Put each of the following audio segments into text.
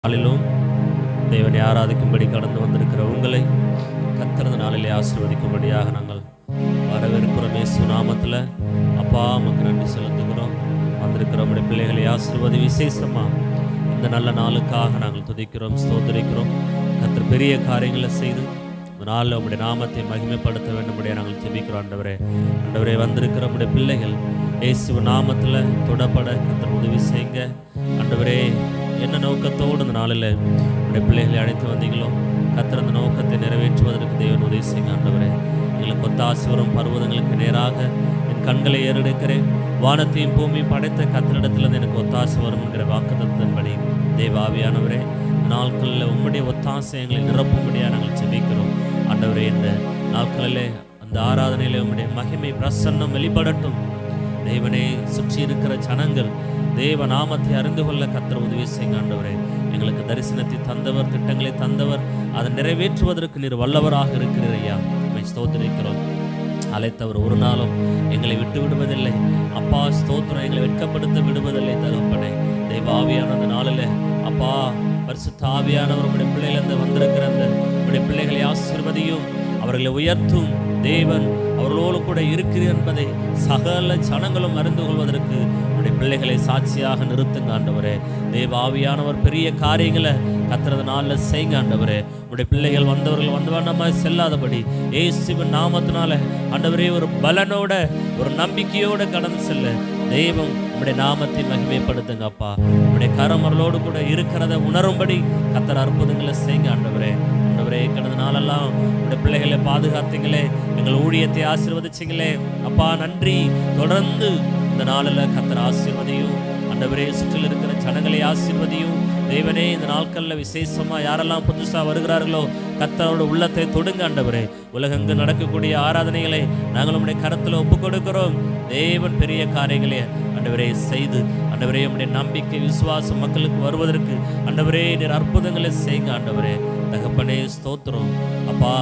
நாளிலும் தேவனை ஆராதிக்கும்படி கடந்து வந்திருக்கிற உங்களை கர்த்தரது நாளிலே ஆசீர்வதிக்கும்படியாக நாங்கள் வரவேற்கிறோம். இயேசு நாமத்தில் அப்பா நமக்கு நன்றி செலுத்துகிறோம். வந்திருக்கிற நம்முடைய பிள்ளைகளை ஆசீர்வதி விசேஷமாக இந்த நல்ல நாளுக்காக நாங்கள் துதிக்கிறோம், ஸ்தோத்திரிக்கிறோம். கர்த்தர் பெரிய காரியங்களை செய்து இந்த நாளில் நம்முடைய நாமத்தை மகிமைப்படுத்த வேண்டும்படியாக நாங்கள் ஜெபிக்கிறோம். ஆண்டவரே வந்திருக்கிற நம்முடைய பிள்ளைகள் இயேசு நாமத்தில் தொடப்பட கர்த்தர் உதவி செய்யுங்க. ஆண்டவரே என்ன நோக்கத்தோடு இந்த நாளில் நம்முடைய பிள்ளைகளை அழைத்து வந்தீங்களோ கர்த்தர் அந்த நோக்கத்தை நிறைவேற்றுவதற்கு தேவன் உதவி செய்யுங்க. ஆண்டவரே எங்களுக்கு ஒத்தாசி வரும் பருவதங்களுக்கு நேராக என் கண்களை ஏறெடுக்கிறேன். வானத்தையும் பூமியும் படைத்த கர்த்தரிடத்திலிருந்து எனக்கு ஒத்தாசி வரும் என்கிற வாக்குத்தத்தின்படி தேவ ஆவியானவரே நாட்களில் உம்முடைய ஒத்தாசை எங்களை நிரப்பும்படியாக நாங்கள் ஜெபிக்கிறோம். ஆண்டவரே இந்த நாட்களிலே அந்த ஆராதனையில் உம்முடைய மகிமை பிரசன்னம் வெளிப்படட்டும். தேவனே சுற்றி இருக்கிற ஜனங்கள் தேவ நாமத்தை அறிந்து கொள்ள கர்த்தர் உதவி செய்யுங்க. ஆண்டவரே எங்களுக்கு தரிசனத்தை தந்தவர், திட்டங்களை தந்தவர், அதை நிறைவேற்றுவதற்கு நீர் வல்லவராக இருக்கிறீர் ஐயா. ஸ்தோத்திரிக்கிறோம். அழைத்தவர் ஒரு நாளும் எங்களை விட்டு விடுவதில்லை அப்பா. ஸ்தோத்திரம், எங்களை வெட்கப்படுத்த விடுவதில்லை தகப்பனே. தெய்வ ஆவியான அந்த நாளில் அப்பா பரிசுத்த ஆவியானவர் உடைய பிள்ளைகளிலிருந்து வந்திருக்கிற அந்த உடைய பிள்ளைகளை ஆசீர்வதியும், அவர்களை உயர்த்தும். தேவன் அவர்களோடு கூட இருக்கிறீர் என்பதை சகல ஜனங்களும் அறிந்து கொள்வதற்கு உடைய பிள்ளைகளை சாட்சியாக நிறுத்துங்க ஆண்டவரே. தேவ ஆவியானவர் பெரிய காரியங்களை கர்த்தரது நாளில் செய்யுங்க ஆண்டவரே. உடைய பிள்ளைகள் வந்தவர்கள் வந்தவண்ணமாய் செல்லாதபடி இயேசுவின் நாமத்தினால ஆண்டவரே ஒரு பலனோட ஒரு நம்பிக்கையோடு கடந்து செல்ல தெய்வம் உடைய நாமத்தை மகிமைப்படுத்துங்க அப்பா. உடைய கரம் அவர்களோடு கூட இருக்கிறத உணரும்படி கர்த்தர் அற்புதங்களை செய்யுங்க ஆண்டவரே. ஆண்டவரே கடந்த நாளெல்லாம் உடைய பிள்ளைகளை பாதுகாத்தீங்களே, எங்கள் ஊழியத்தை ஆசீர்வதிச்சிங்களே அப்பா, நன்றி. தொடர்ந்து இந்த நாளில் கர்த்தர் ஆசீர்வதியும் ஆண்டவரே. சுற்றில் இருக்கிற ஜனங்களை ஆசீர்வதியும் தேவனே. இந்த நாட்களில் விசேஷமாக யாரெல்லாம் புதுசாக வருகிறார்களோ கர்த்தரோட உள்ளத்தை தொடுங்க ஆண்டவரே. உலகெங்கு நடக்கக்கூடிய ஆராதனைகளை நாங்கள் நம்முடைய கரத்தில் ஒப்புக் கொடுக்கிறோம். தேவன் பெரிய காரியங்களை ஆண்டவரே செய்து ஆண்டவரே நம்முடைய நம்பிக்கை விசுவாசம் மக்களுக்கு வருவதற்கு ஆண்டவரே நீர் அற்புதங்களை செய்யுங்க ஆண்டவரே. தகப்பனே ஸ்தோத்திரம் அப்பா.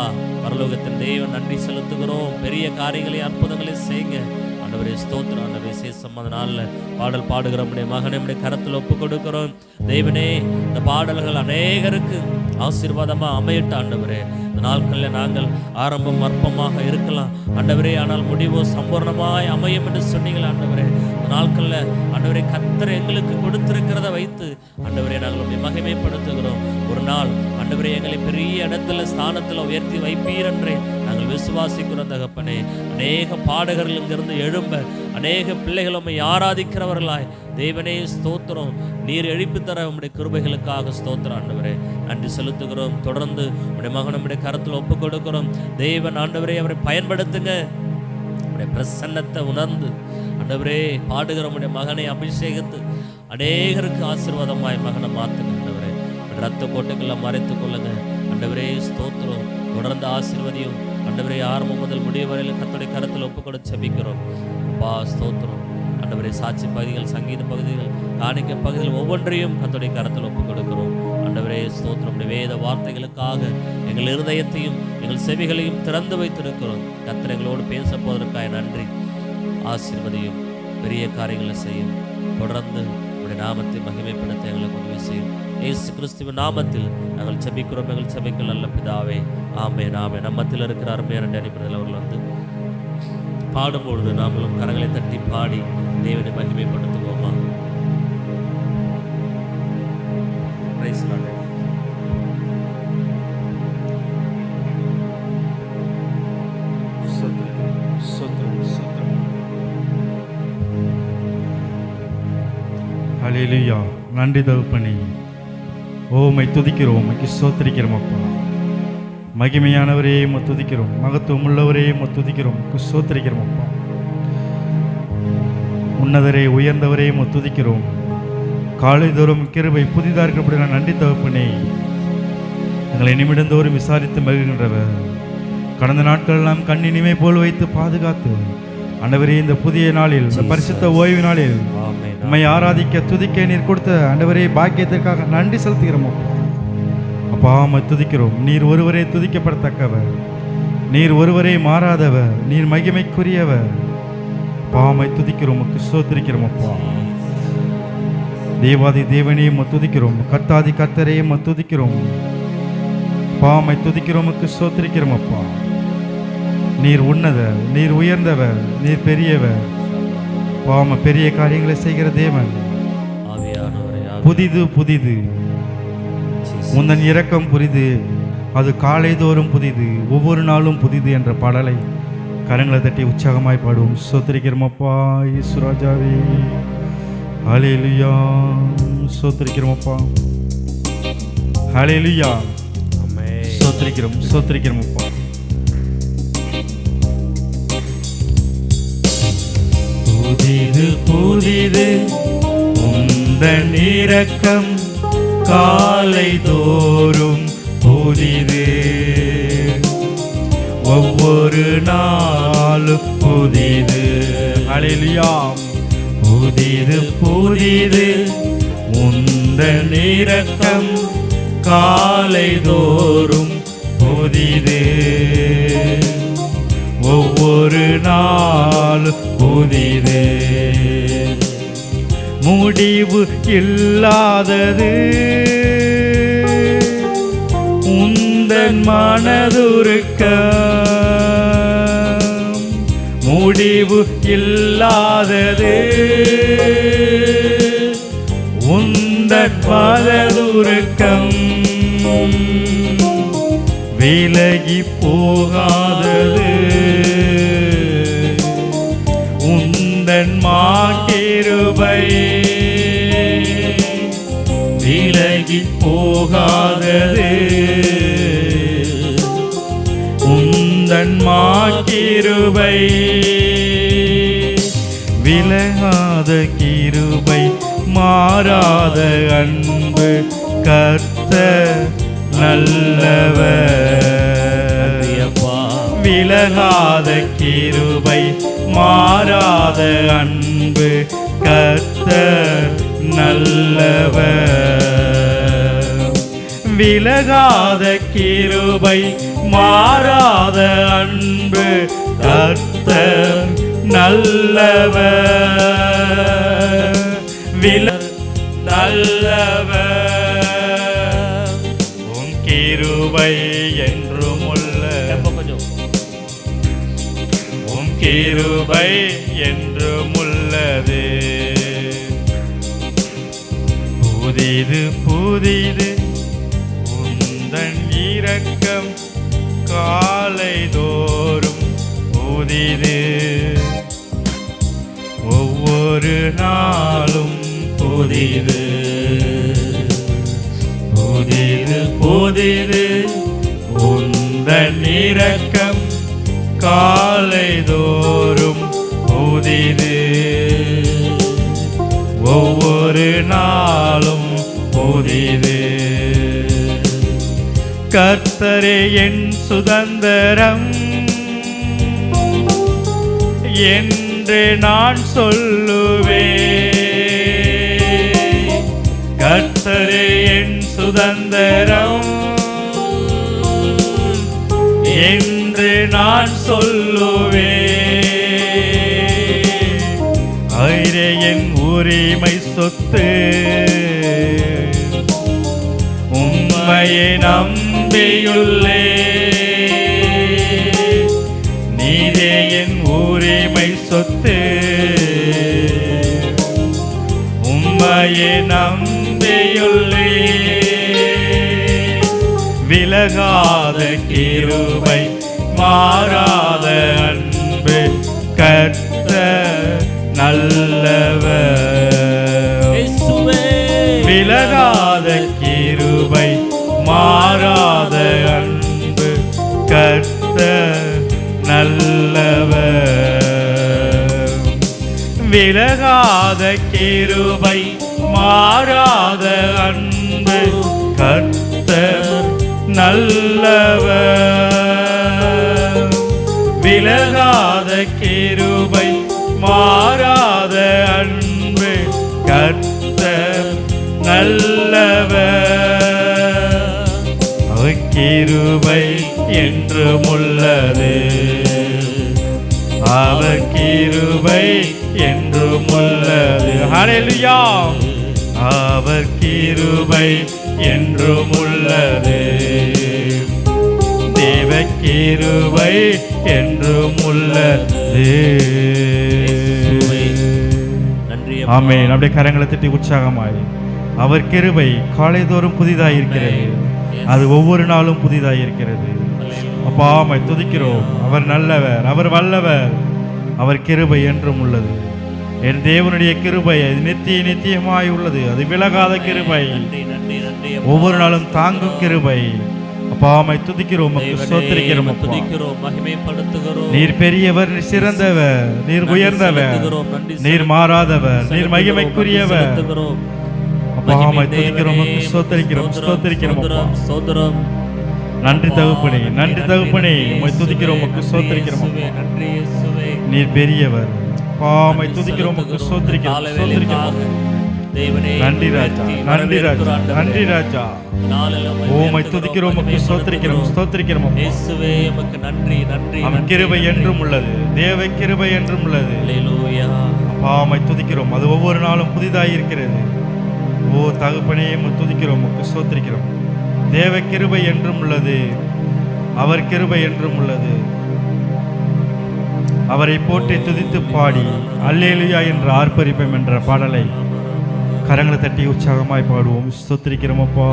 பரலோகத்தின் தேவன் நன்றி செலுத்துகிறோம். பெரிய காரியங்களை அற்புதங்களை செய்யுங்க ஆண்டவரே. ஸ்தோத்திரம். அந்த விசேஷம் அந்த நாளில் பாடல் பாடுகிற நம்முடைய மகனை நம்முடைய கரத்தில் ஒப்புக் கொடுக்கிறோம். தேவனே இந்த பாடல்கள் அநேகருக்கு ஆசீர்வாதமாக அமையட்ட ஆண்டவரே. இந்த நாட்களில் நாங்கள் ஆரம்பம் அற்பமாக இருக்கலாம் ஆண்டவரே, ஆனால் முடிவோ சம்பூர்ணமாய் அமையும் என்று சொன்னீங்கள் ஆண்டவரே. இந்த நாட்களில் ஆண்டவரே கர்த்தர் எங்களுக்கு கொடுத்திருக்கிறத வைத்து ஆண்டவரே நாங்கள் மகிமைப்படுத்துகிறோம். ஒரு நாள் ஆண்டவரே எங்களை பெரிய இடத்துல ஸ்தானத்தில் உயர்த்தி வைப்பீர் என்றே நாங்கள் விசுவாசிக்கிறோம் தகப்பனே. அநேக பாடகர்கள் இங்கிருந்து எழும்ப அநேக பிள்ளைகள் உம்மை ஆராதிக்கிறவர்களாய் தேவனே ஸ்தோத்திரம். நீர் எழுப்பி தர உம்முடைய கிருபைகளுக்காக ஸ்தோத்திரம் ஆண்டவரே. நன்றி செலுத்துகிறோம். தொடர்ந்து உடைய மகன் நம்முடைய கரத்தில் ஒப்புக் கொடுக்கிறோம். தேவன் ஆண்டவரே அவரை பயன்படுத்துங்க. உடைய பிரசன்னத்தை உணர்ந்து ஆண்டவரே பாடுகிற உடைய மகனை அபிஷேகித்து அநேகருக்கு ஆசீர்வாதமாய் மகனை மாற்றுங்க ஆண்டவரே. ரத்த கோட்டைகளை மறைத்து கொள்ளுங்க ஆண்டவரே. ஸ்தோத்திரம். தொடர்ந்து ஆசீர்வதியும் ஆண்டவரே. ஆரம்பம் முதல் முடிவு வரையில் கர்த்தருடைய கரத்தில் ஒப்புக் கொடுத்து ஜெபிக்கிறோம் அப்பா. ஸ்தோத்திரம் ஆண்டவரே. சாட்சி பகுதிகள், சங்கீத பகுதிகள், காணிக்கை பகுதிகள் ஒவ்வொன்றையும் கர்த்தருடைய கரத்தில் ஒப்புக் கொடுக்கிறோம் ஆண்டவரே. ஸ்தோத்திரம். வேத வார்த்தைகளுக்காக எங்கள் இருதயத்தையும் எங்கள் செவிகளையும் திறந்து வைத்திருக்கிறோம். கர்த்தர் எங்களோடு பேச போவதற்காக நன்றி. ஆசீர்வதியும், பெரிய காரியங்களை செய்யும். தொடர்ந்து உடைய நாமத்தை மகிமைப்படுத்த எங்களுக்கு உதவி செய்யும். இயேசு கிறிஸ்துவின் நாமத்தில் நாங்கள் ஜெபிக்கிறோம். எங்கள் ஜெபிக்க நல்ல பிதாவே, ஆமென் ஆமென். நம்மத்தில் இருக்கிற அருமையான டேனிபிரதர் அவர்கள் வந்து பாடும்பொழுது நாமளும் கரங்களை தட்டி பாடி தேவனை மகிமைப்படுத்துவோமா? Price Lord. ஹல்லேலூயா. நன்றி தகப்பனே. உம்மை துதிக்கிறோம், உம்மை ஸ்தோத்திரிக்கிறோம் அப்பா. மகிமையானவரே உம்மை துதிக்கிறோம், மகத்துவம் உள்ளவரே உம்மை துதிக்கிறோம், ஸ்தோத்திரிக்கிறோம் அப்பா. உன்னதரே உயர்ந்தவரே உம்மை துதிக்கிறோம். காலைதோறும் கிருபை புதிதாக இருக்கிறபடி நான் நன்றி தகப்பனே. எங்களை நிமிடந்தோறும் விசாரித்து மகிழ்கின்றவர். கடந்த நாட்களெல்லாம் கண்ணினிமை போல் வைத்து பாதுகாத்து ஆண்டவரே இந்த புதிய நாளில், இந்த பரிசுத்த ஓய்வு நாளில் உம்மை ஆராதிக்க துதிக்க நீர் கொடுத்த ஆண்டவரே பாக்கியத்திற்காக நன்றி செலுத்துகிறோம் அப்பா. உம்மை துதிக்கிறோம். நீர் ஒருவரே துதிக்கப்படத்தக்கவர், நீர் ஒருவரே மாறாதவர், நீர் மகிமைக்குரியவர். பாமை துதிக்கிறோம், ஸ்தோத்திரிக்கிறோம் அப்பா. தேவாதி தேவனே துதிக்கிறோம், கர்த்தாதி கர்த்தரே துதிக்கிறோம். பாமை துதிக்கிறோமுக்கு ஸ்தோத்திரிக்கிறோம் அப்பா. நீர் உன்னதர், நீர் உயர்ந்தவர், நீர் பெரியவர். பாம பெரிய காரியங்களை செய்கிற தேவன். புதிது புதிது உந்தன் இரக்கம் புரிது, அது காலைதோறும் புதிது, ஒவ்வொரு நாளும் புதிது என்ற பாடலை கரங்களை தட்டி உற்சாகமாய் பாடுவோம். ஸ்தோத்திரிக்கிறோம் அப்பா இயேசுராஜாவே. ஹல்லேலூயா. ஸ்தோத்திரிக்கிறோம் அப்பா. ஹல்லேலூயா. ஸ்தோத்திரிக்கிறோம், ஸ்தோத்திரிக்கிறோம் அப்பா. புதிது புதிது உந்தன் இரக்கம் காலைதோறும் புதிது, ஒவ்வொரு நாளும் புதிது. ஹல்லேலூயா. புதிது புதிது உந்தன் இரக்கம் காலைதோறும் புதிது, ஒவ்வொரு நாளும் புதிது. முடிவு இல்லாதது உந்தன் மனதுருக்கம், முடிவு இல்லாதது உந்தன் மனதுருக்கம், விலகி போகாதது உந்தன் மாகிருபை, விலகி போகாதது உந்தன் மாகிருபை, விலகாத கிருபை மாறாத அன்பு கர்த்தர் நல்லவர். விலகாத கிருபை மாறாத அன்பு கர்த்தர் நல்லவர். விலகாத கிருபை மாறாத அன்பு கர்த்தர் நல்லவர். நல்லவர். உன் கிருபை என்றும் உள்ள, உன் கிருபை என்றும் உள்ளது. புதிது புதிது உந்தன் இரக்கம் காலைதோறும் புதிது, ஒவ்வொரு நாளும் புதிது. புதிது புதிது உந்தன் இரக்கம் காலைதோறும் புதிது, ஒவ்வொரு நாளும் புதிது. கர்த்தரே என் சுதந்திரம் என்று நான் சொல்லுவேன். கர்த்தரே என் சுதந்திரம் என்று நான் சொல்லுவேன். அவரே என் உரிமை சொத்து, உம்மையை நம்பியுள்ளே. நீரே என் உரிமை சொத்து, உம்மையை நம்பியுள்ளே. விலகாத கிருபை மாறாத அன்பு கர்த்தர் நல்லவர். விலகாத கிருபை மாறாத அன்பு கர்த்தர் நல்லவர். விலகாத கிருபை மாறாத அன்பு கர்த்தர் நல்லவர். விலகாத கிருபை மாறாத அன்பு கர்த்தர் நல்லவர். அவர் கிருபை என்றும் உள்ளது, அவர் கிருபை என்றும் உள்ளது. ஹல்லேலூயா. அவர் கிருபை என்றும் உள்ளது, தேவ கிருபை என்றும் உள்ளது. ஆமென். அப்படியே கரங்களை தட்டி உற்சாகமாய், அவர் கிருபை காலைதோறும் புதிதாயிருக்கிறது, அது ஒவ்வொரு நாளும் புதிதாயிருக்கிறது. அப்பா உம்மை துதிக்கிறோம். அவர் நல்லவர், அவர் வல்லவர், அவர் கிருபை என்றும் உள்ளது. என் தேவனுடைய கிருபை அது நித்திய நித்தியமாய் உள்ளது, அது விலகாத கிருபை, ஒவ்வொரு நாளும் தாங்கும் கிருபை. அப்பா உம்மை துதிக்கிறோம், ஸ்தோத்திரிக்கிறோம். நீர் பெரியவர், நீர் சிறந்தவர், நீர் உயர்ந்தவர், நீர் மாறாதவர், நீர் மகிமைக்குரியவர். அப்பா உம்மை துதிக்கிறோம், ஸ்தோத்திரிக்கிறோம், ஸ்தோத்திரிக்கிறோம். நன்றி தகப்பனே, நன்றி தகப்பனே, உம்மை துதிக்கிறோம், ஸ்தோத்திரிக்கிறோம். நீர் பெரியவர். அப்பா உம்மை துதிக்கிறோம், ஸ்தோத்திரிக்கிறோம், ஸ்தோத்திரிக்கிறோம். நன்றி ராஜா, நன்றி ராஜா, நன்றி ராஜா. உம்மை துதிக்கிறோம், ஸ்தோத்திரிக்கிறோம், ஸ்தோத்திரிக்கிறோம். இயேசுவே உமக்கு நன்றி, நன்றி. அவன் கிருபை என்றும் உள்ளது, தேவ கிருபை என்றும் உள்ளது. அல்லேலூயா. அப்பா உம்மை துதிக்கிறோம், அது ஒவ்வொரு நாளும் புதிதாய் இருக்கிறது. ஓ தகப்பனே, உம்மை துதிக்கிறோம், ஸ்தோத்திரிக்கிறோம். தேவ கிருபை என்றும் உள்ளது, அவர் கிருபை என்றும் உள்ளது. அவரை போற்றி துதித்து பாடி அல்லேலூயா என்று ஆர்ப்பரிப்போம் என்ற பாடலை கரங்களை தட்டி உற்சாகமாய் பாடுவோம். ஸ்தோத்திரிக்கிறோமப்பா,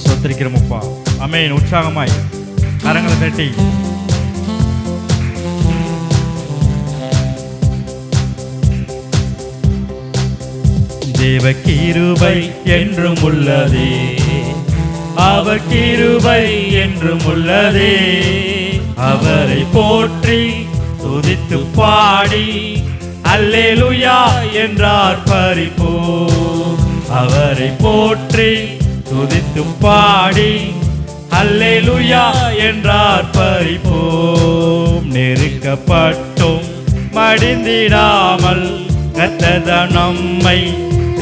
ஸ்தோத்திரிக்கிறோமப்பா. ஆமென். உற்சாகமாய் கரங்களை தட்டி தேவ கிருபை என்றும் உள்ளதே, அவர் கிருபை என்றும் உள்ளதே. அவரை போற்றி துதித்து பாடி அல்லேலூயா என்றார் பரிப்போம். அவரை போற்றி துதித்து பாடி அல்லேலூயா என்றார் பரிப்போம். நெருக்கப்பட்டோம் மடிந்திடாமல் கர்த்தர் நம்மை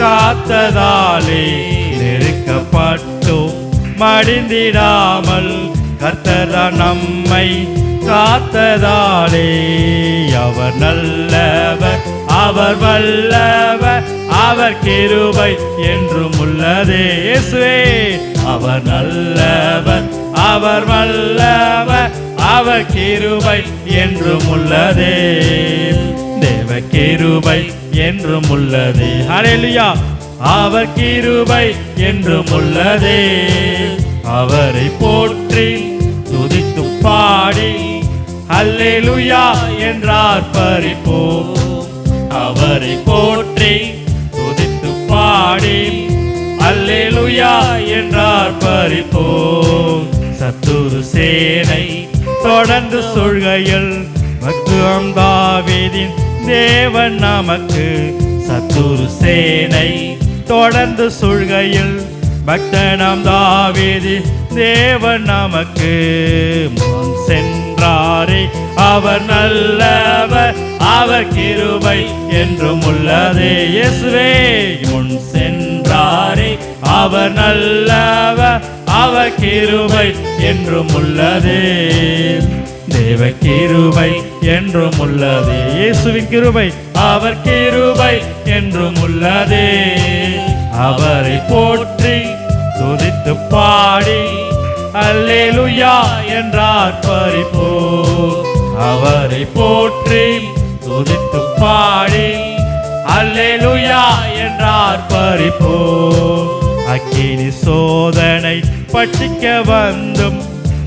காத்ததாலே, நெருக்கப்பட்டோம் மடிந்திடாமல் கர்த்தர் நம்மை காத்ததாலே. அவர் நல்லவர், அவர் வல்லவர், அவர் கிருபை என்றும் உள்ளதே. இயேசுவே, அவர் நல்லவர், அவர் வல்லவர், அவர் கிருபை என்றும் உள்ளதே. தேவ கிருபை என்றும் உள்ளதே. ஹல்லேலூயா. அவர் கிருபை என்றும் உள்ளதே. அவரை போற்றி துதித்து பாடி அல்லேலூயா என்றார் பரிப்போம். அவரை போற்றி துதித்து பாடி அல்லேலூயா என்றார் பரிப்போம். சத்துரு சேனை தொடர்ந்து சொல்கையில் பக்துவம் தாவீதின் தேவன் நமக்கு. சத்துரு சேனை தொடர்ந்து சொல்கையில் பக்தனாம் தாவீதின் தேவன் நமக்கு. முன் சென்றாரே அவர் நல்லவர், அவர் கிருபை என்றும் உள்ளதே. இயேசுவே, முன் சென்றாரே அவர் நல்லவர், அவர் கிருபை என்றும் உள்ளதே. தேவ கிருபை என்றும் உள்ளதே. இயேசுவின் கிருபை, அவர் கிருபை என்றும் உள்ளதே. அவரை போற்றி துதித்து பாடி அல்லேலூயா என்றார் பரிப்போம். அவரை போற்றி துதித்து பாடி அல்லேலூயா என்றார் பரிப்போம். அக்கினி சோதனை பட்சிக்க வந்தும்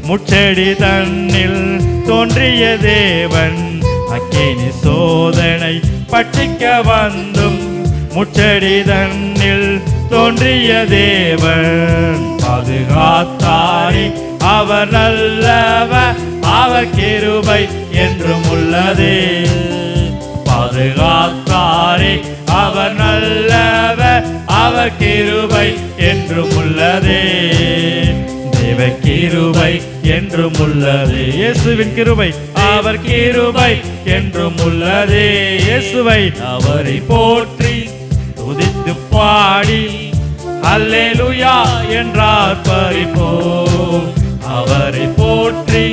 முச்செடி தன்னில் தோன்றிய தேவன். அக்கினி சோதனை பட்சிக்க வந்தும் முச்செடி தன்னில் தோன்றிய தேவன். பாதுகாத்தாரே அவர் நல்லவர், அவர் கிருபை என்றும் உள்ளதே. பாதுகாத்தாரே அவர் நல்லவர், அவர் கிருபை என்றும் உள்ளதே. தேவ கிருபை என்றும் உள்ளதே. இயேசுவின் கிருபை, அவர் கிருபை என்றும் உள்ளதே. இயேசுவை அவரை போற்றி துதித்து பாடி அல்லேலூயா என்றார் பரிப்போம். அவரை போற்றி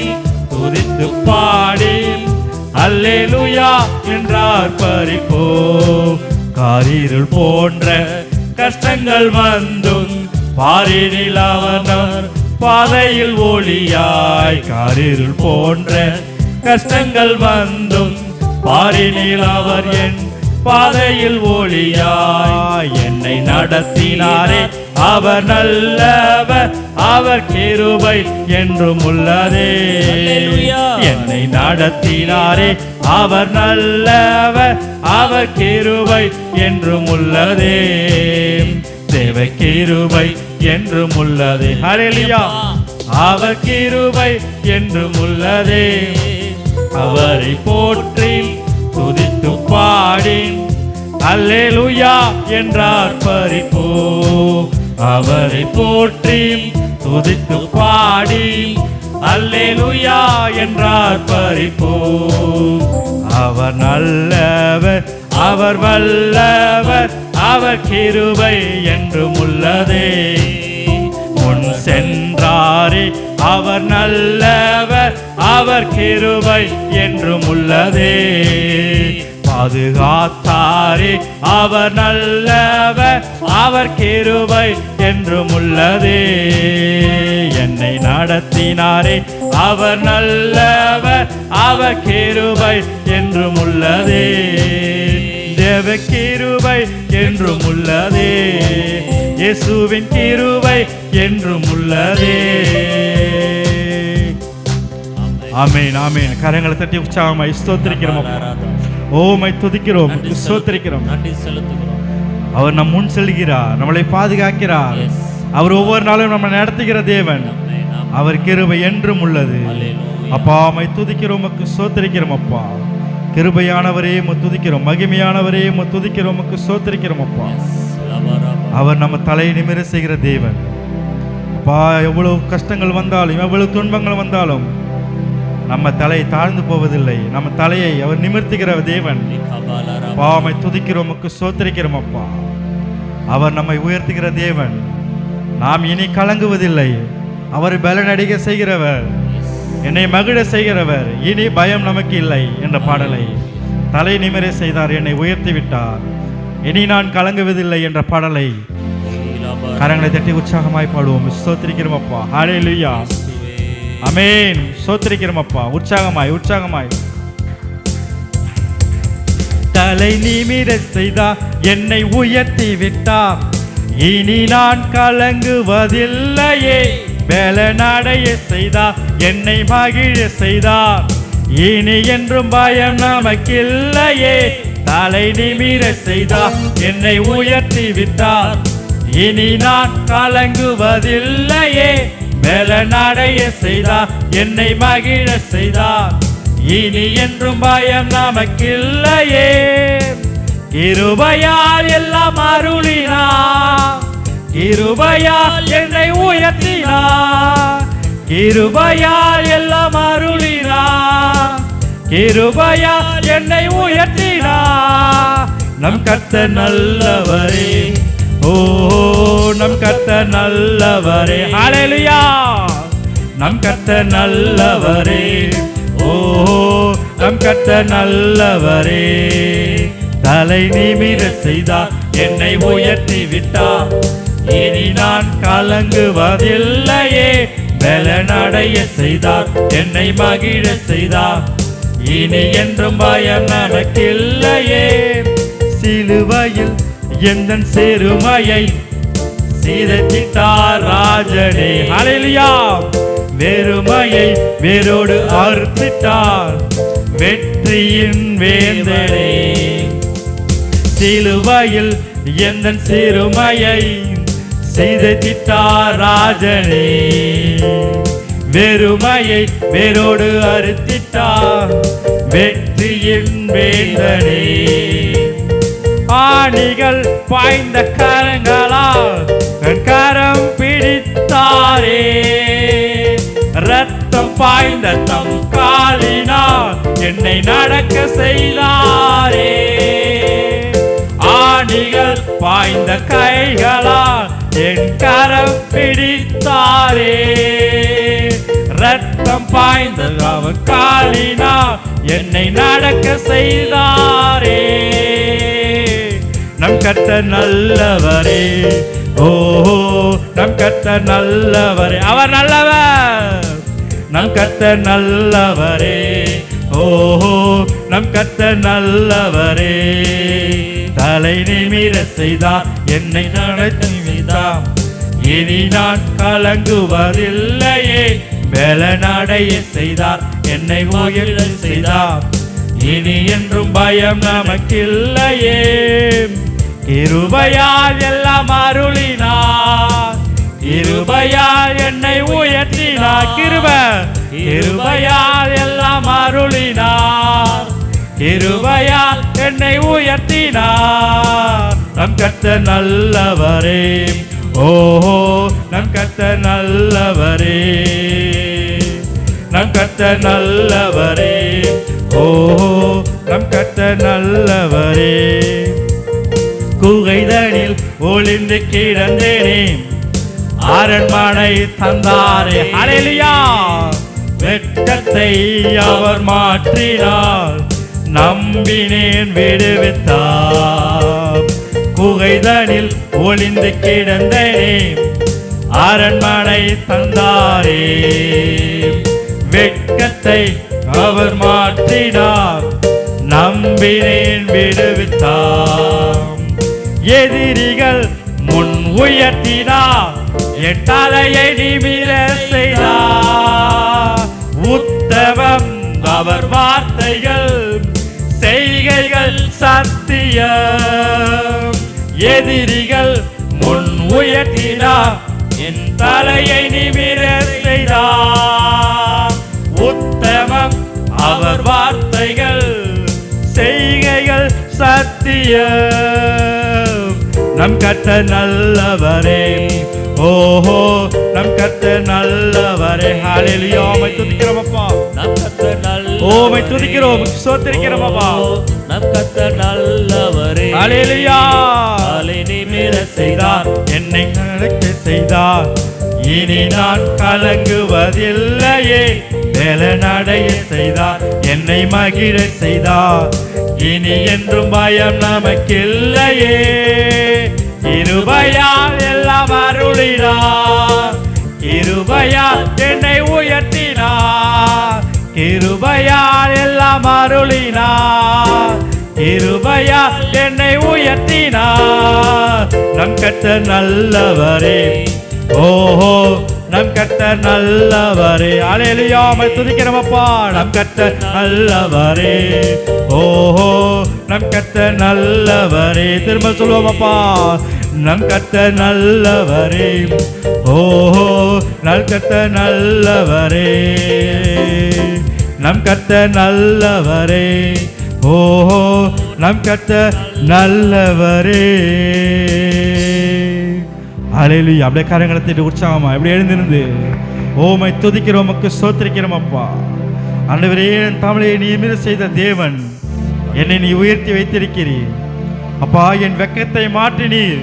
துதித்து பாடி அல்லேலூயா என்றார் பரிப்போம். காரிருள் போன்ற கஷ்டங்கள் வந்தும் பாரினில் அவர் பாதையில் ஒளியாய். காரிருள் போன்ற கஷ்டங்கள் வந்தும் பாரினில் அவர் என் பாதையில் ஒளியாய். என்னை நடத்தினாரே அவர் நல்லவர், அவர் கிருபை என்றும் உள்ளதே. என்னை நடத்தினாரே அவர் நல்லவர், அவர் கிருபை என்றும் உள்ளதே. தேவ கிருபை என்றும் உள்ளதே. ஹல்லேலூயா. அவர் கிருபை என்றும் உள்ளதே. அவரை போற்றி துதித்து பாடி அல்லேலூயா என்றார் பரிப்போ. அவரை போற்றி துதித்து பாடி அல்லேலூயா என்றார் பரிப்போ. அவர் நல்லவர், அவர் வல்லவர், அவர் கிருபை என்றும் உள்ளதே. முன் சென்றாரே அவர் நல்லவர், அவர் கிருபை என்றும் உள்ளதே. பாதுகாத்தாரே அவர் நல்லவர், அவர் கிருபை என்றும் உள்ளதே. என்னை நடத்தினாரே அவர் நல்லவர், அவர் கிருபை என்றும் உள்ளதே. தேவ கிருபை என்றும் உள்ளதே. இயேசுவின் கிருபை என்றும் உள்ளதே. ஆமென், ஆமென். கரங்களை தட்டி உற்சாகமாய் ஸ்தோத்திரிக்கிறோம். ஓமை துதிக்கிறோம், ஸ்தோத்திரிக்கிறோம். நன்றி செலுத்துகிறோம். அவர் நம் முன் செல்கிறார், நம்மளை பாதுகாக்கிறார். அவர் ஒவ்வொரு நாளும் நம்ம நடத்துகிற தேவன். அவர் கிருபை என்றும் உள்ளது. அப்பா உம்மை துதிக்கிறோம், ஸ்தோத்திரிக்கிறோம். அப்பா கிருபையானவரே துதிக்கிறோம், மகிமையானவரே துதிக்கிறோம், ஸ்தோத்திரிக்கிறோம். அப்பா அவர் நம்ம தலையை நிமிர செய்கிற தேவன். அப்பா எவ்வளவு கஷ்டங்கள் வந்தாலும், எவ்வளவு துன்பங்கள் வந்தாலும் நம்ம தலை தாழ்ந்து போவதில்லை. நம்ம தலையை அவர் நிமிர்த்துகிற தேவன். அப்பா உம்மை துதிக்கிறோம், ஸ்தோத்திரிக்கிறோம். அப்பா அவர் நம்மை உயர்த்துகிற தேவன். நாம் இனி கலங்குவதில்லை. அவர் பலனடைக செய்கிறவர், என்னை மகிழ செய்கிறவர். இனி பயம் நமக்கு இல்லை என்ற பாடலை தலை நிமிர செய்தார், என்னை உயர்த்தி விட்டார். இனி நான் கலங்குவதில்லை என்ற பாடலை கரங்களை தட்டி உற்சாகமாய் பாடுவோம். ஸ்தோத்திரிக்கிறோம் அப்பா. ஹல்லேலூயா. ஆமென். ஸ்தோத்திரிக்கிறோம் அப்பா. உற்சாகமாய் உற்சாகமாய். தலை நிமிர செய்தார், என்னை உயர்த்தி விட்டார். இனி நான் கலங்குவதில்லையே. பலனடைய செய்தார், என்னை மகிழ செய்தார். இனி என்றும் பயம் நமக்கில்லையே. தலை நிமிர செய்தார், என்னை உயர்த்தி விட்டார். இனி நான் கலங்குவதில்லையே. பலனடைய செய்தார், என்னை மகிழ செய்தார். இனி என்றும் பயம் நமக்கில்லையே. கிருபையால் எல்லாம் அருளினார், கிருபையால் என்னை உயர்த்தினார். கிருபையால் எல்லாம் அருளினார், கிருபையால் என்னை உயர்த்தினார். நம் கர்த்தர் நல்லவரே, ஓ நம் கர்த்தர் நல்லவரே. ஹல்லேலூயா. நம் கர்த்தர் நல்லவரே, ஓ நம் கர்த்தர் நல்லவரே. தலை நிமிர செய்தார், என்னை உயர்த்தி விட்டார். இனி நான் கலங்குவதில்லையே. பலனடைய செய்தார், என்னை மகிழ செய்தார். இனி என்றும் பயம் நமக்கில்லையே. சிலுவையில் எந்தன் சிறுமையை சீதத்திட்டார் ராஜனே. ஹல்லேலூயா. வெறுமையை வேரோடு அறுத்திட்டார், வெற்றியின் வேந்தனே. சிலுவையில் எந்தன் சிறுமையை சீதத்திட்டார் ராஜனே. வெறுமையை வேரோடு அறுத்திட்டார், வெற்றியின் வேந்தனே. ஆணிகள் பாய்ந்த கரங்களால் என் கரம் பிடித்தாரே. ரத்தம் பாய்ந்த தம் காலினால் என்னை நடக்க செய்தாரே. ஆணிகள் பாய்ந்த கைகளால் என் கரம் பிடித்தாரே. ரத்தம் பாய்ந்த அவர் காலினால் என்னை நடக்க செய்தாரே. கர்த்தர் நல்லவரே. ஓஹோ நம் கர்த்தர் நல்லவரே. அவர் நல்லவர். நம் கர்த்தர் நல்லவரே. ஓஹோ நம் கர்த்தர் நல்லவரே. தலை நிமிர செய்தார், என்னை நடத்தி வைத்தார், இனி நான் கலங்குவதில்லையே. பலனடைய செய்தார், என்னை உயர்த்த செய்தார், இனி என்றும் பயம் நமக்கில்லையே. கிருபையால் எல்லாம் அருளினார், கிருபையால் என்னை உயர்த்தினார். கிருபையால் எல்லாம் அருளினார், கிருபையால் என்னை உயர்த்தினார். நம் கர்த்தர் நல்லவரே. ஓஹோ நம் கர்த்தர் நல்லவரே. நம் கர்த்தர் நல்லவரே. ஓஹோ நம் கர்த்தர் நல்லவரே. குகைதனில் ஒளிந்து கிடந்தேனே, அரண்மனை தந்தாரே. ஹல்லேலூயா. வெட்கத்தை அவர் மாற்றினார், நம்பினேன் விடுவித்தார். குகைதனில் ஒளிந்து கிடந்தேனே, அரண்மனை தந்தாரே. வெட்கத்தை அவர் மாற்றினார், நம்பினேன் விடுவித்தார். எதிரிகள் முன் உயர்த்தினார், என் தலையை நிமிர செய்தார். உத்தமம் அவர் வார்த்தைகள், செய்கைகள் சத்தியம். எதிரிகள் முன் உயர்த்தினார், என் தலையை நிமிர செய்தார். உத்தமம் அவர் வார்த்தைகள், செய்கைகள் சத்தியம். நம் கர்த்தர் நல்லவரே. ஓஹோ நம் கர்த்தர் நல்லவரே. ஹல்லேலூயா. உம்மை துதிக்கிறோம் அப்பா. நம் கர்த்தர் நல்லவரே. உம்மை துதிக்கிறோம், ஸ்தோத்திரிக்கிறோம் அப்பா. நம் கர்த்தர் நல்லவரே. ஹல்லேலூயா. தலை நிமிர செய்தார், என்னை நடக்க செய்தார், இனி நான் கலங்குவதில்லையே. பலனடைய செய்தார், என்னை மகிழ செய்தார், இனி என்றும் பயம் நமக்கில்லையே. கிருபையால் எல்லாம் அருளினார், கிருபையால் என்னை உயர்த்தினார். கிருபையால் எல்லாம் அருளினார், கிருபையால் என்னை உயர்த்தினார். நம் கர்த்தர் நல்லவரே. ஓஹோ நம் கர்த்தர் நல்லவரே. ஹல்லேலூயா. உம்மை துதிக்கிறோம் அப்பா. நம் கர்த்தர் நல்லவரே. ஓஹோ நம் கர்த்தர் நல்லவரே. திரும்ப சொல்லுவோம் அப்பா. நம் கர்த்தர் நல்லவரே. ஓஹோ நம் கர்த்தர் நல்லவரே. நம் கர்த்தர் நல்லவரே. ஓஹோ நம் கர்த்தர் நல்லவரே. ஹல்லேலூயா. அப்படியே கரங்களை தட்டி உற்சாகமா இப்படி எழுந்திருந்து ஓமை துதிக்கிறோம், உமக்கு ஸ்தோத்திரிக்கிறோம் அப்பா. ஆண்டவரே, என் தமிழை நிமிர செய்த தேவன், என்னை நீ உயர்த்தி வைத்திருக்கிறீர் அப்பா. என் வெட்கத்தை மாற்றினீர்,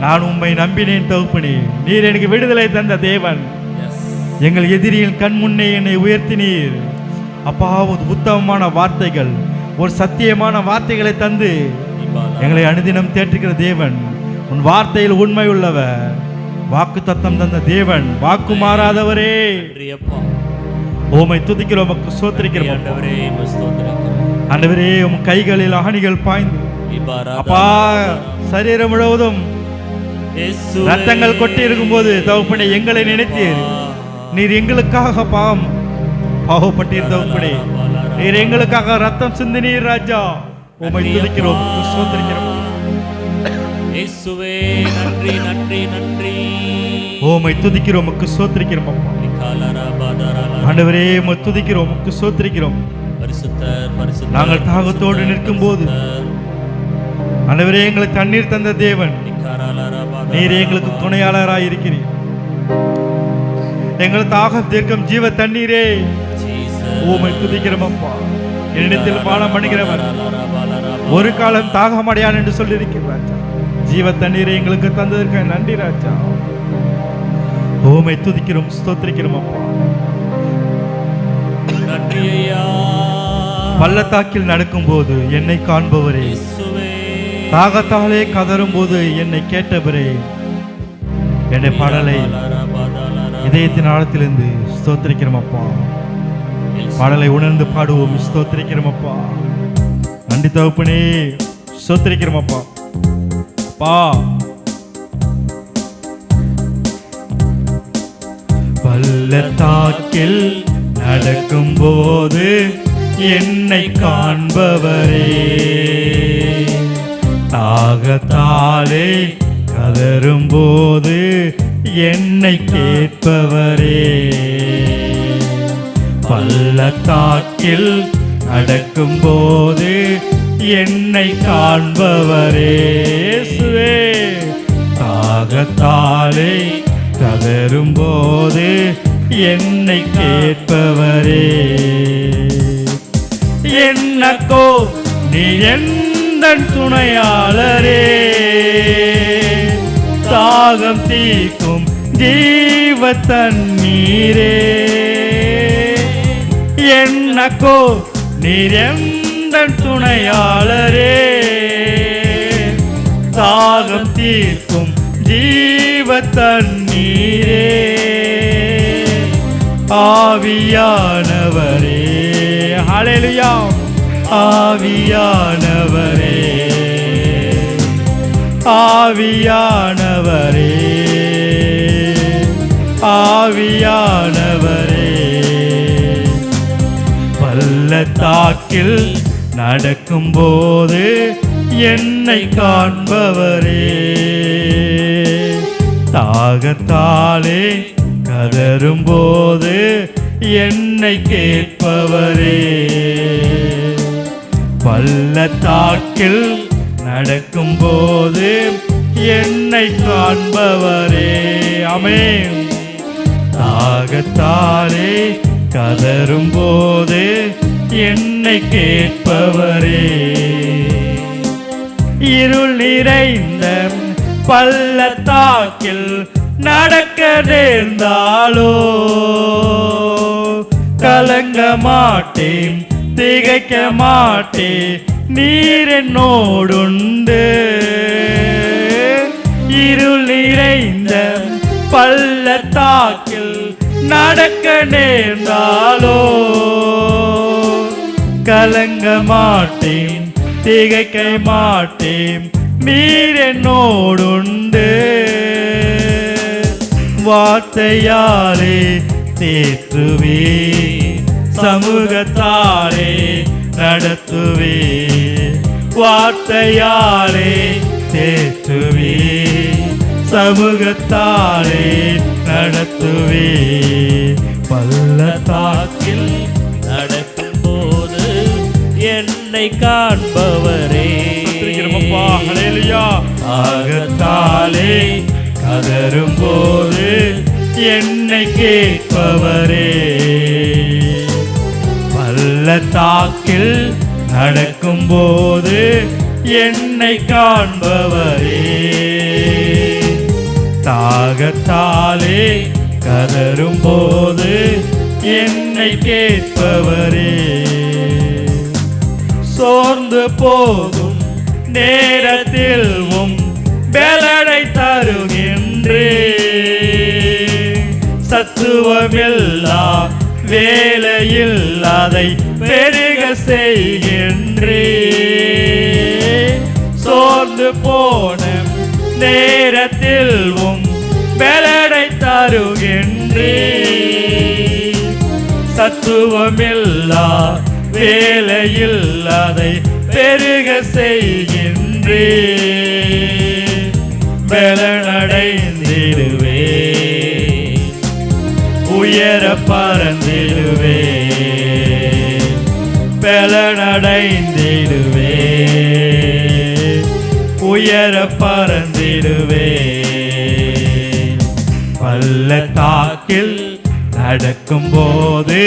நான் உம்மை நம்பினேன் தகப்பனே. நீர் எனக்கு விடுதலை தந்த தேவன். எங்கள் எதிரியின் கண் முன்னே என்னை உயர்த்தினீர் அப்பா. ஒரு உத்தமமான வார்த்தைகள், ஒரு சத்தியமான வார்த்தைகளை தந்து எங்களை அனுதினம் தேற்றுகிற தேவன். உன் வார்த்தையில் உண்மை உள்ளவர், வாக்கு தத்தம் தந்த தேவன், வாக்கு மாறாதவரே. ஓமை துதிக்கிறோம், உமக்கு ஸ்தோத்திரிக்கிறோம் ஆண்டவரே. உம் கைகளில் ஆணிகள் பாய்ந்து அப்பா சரீரம் முழுவதும் ரத்தங்கள் கொட்டி இருக்கும் போது தகப்பனே எங்களை நினைத்தீர். நீர் எங்களுக்காக பாவப்பட்டீர் தகப்பனே. நீர் எங்களுக்காக ரத்தம் சிந்தினீர் ராஜா. உம்மை துதிக்கிறோம், ஸ்தோத்திரிக்கிறோம் இயேசுவே. நன்றி நன்றி நன்றி. உம்மை துதிக்கிறோம், உமக்கு ஸ்தோத்திரிக்கிறோம் அப்பா. ஆண்டவரே, உம்மை துதிக்கிறோம், உமக்கு ஸ்தோத்திரிக்கிறோம். பரிசுத்தர் பரிசுத்தர். நாங்கள் தாகத்தோடு நிற்கும் போது ஆண்டவரே எங்களுக்கு தண்ணீர் தந்த தேவன். நீர் எங்களுக்கு துணையாளராய் இருக்கிறீர். எங்கள் தாகம் தீர்க்கும் ஜீவ தண்ணீரே, உம்மை துதிக்கிறோம் அப்பா. என்னிடத்தில் பானம் பண்ணுகிறவர் ஒரு காலம் தாகம் அடையான் என்று சொல்லியிருக்கிறார் ராஜா. ஜீவ தண்ணீரை எங்களுக்கு தந்ததற்கு நன்றி ராஜா. உம்மை துதிக்கிறோம், ஸ்தோத்திரிக்கிறோம் அப்பா. நன்றி ஐயா. பள்ளத்தாக்கில் நடக்கும் போது என்னை காண்பவரே, தாகத்தாலே கதரும் போது என்னை கேட்டவரே, என்னுடைய பாடலை இதயத்தின் ஆழத்திலிருந்து ஸ்தோத்திரிக்கிறோம் அப்பா. பாடலை உணர்ந்து பாடுவோம். ஸ்தோத்திரிக்கிறோம் அப்பா. நன்றி தகப்பனே, ஸ்தோத்திரிக்கிறோம் அப்பா. அப்பா, பள்ளத்தாக்கில் நடக்கும் போது என்னை காண்பவரே, தாகத்தாலே கதரும் போது என்னை கேட்பவரே, பள்ளத்தாக்கில் நடக்கும் போது என்னை காண்பவரே, தாகத்தாலே கதரும் போது என்னை கேட்பவரே, என்னக்கோ நீ எந்தன் துணையாளரே, தாகம் தீர்க்கும் ஜீவ தண்ணீரே, என்னக்கோ நீர் எந்தன் துணையாளரே, தாகம் தீர்க்கும் ஜீவ தண்ணீரே, ஆவியானவரே, ஹல்லேலூயா, ஆவியானவரே, ஆவியானவரே, ஆவியானவரே, பள்ளத்தாக்கில் நடக்கும் போது என்னை காண்பவரே, தாகத்தாலே கதரும் போது என்னை கேட்பவரே, பள்ளத்தாக்கில் நடக்கும் போது என்னை காண்பவரே, ஆமென். தாகத்தாலே கதரும் போது என்னை கேட்பவரே, இருள் நிறைந்த பள்ளத்தாக்கில் நடக்க நேர்ந்தாலோ கலங்க மாட்டேன், திகைக்க மாட்டேன், நீர் என்னோடுண்டு, இருள் நிறைந்த பள்ளத்தாக்கில் நடக்க நேர்ந்தாலோ கலங்க மாட்டேன், திகைக்க மாட்டேன், நீர் என்னோடுண்டு, வார்த்தையாலே தேற்றுவே, சமூகத்தாலே நடத்துவே, வார்த்தையாலே தேற்றுவே, சமூகத்தாலே நடத்துவே, பள்ளத்தாக்கில் நடக்கும் போது என்னை காண்பவரே, தாகத்தாலே கதரும் போது என்னை கேட்பவரே, பள்ளத்தாக்கில் நடக்கும் போது என்னை காண்பவரே, தாகத்தாலே கதரும் போது என்னை கேட்பவரே, சோர்ந்து போகும் நேரத்தில் பலனை தருகின்றே, சத்துவமில்லா வேலையில் அதை பெருக செய்கின்றே, சோர்ந்து போன நேரத்தில் பலனை தருகின்றே, சத்துவமில்லா வேலையில் அதை பெருக செய்கின்றே, பலனடைந்திடுவே, உயர பறந்திடுவே, பலனடைந்திடுவே, உயர பறந்திடுவே, பள்ளத்தாக்கில் நடக்கும் போது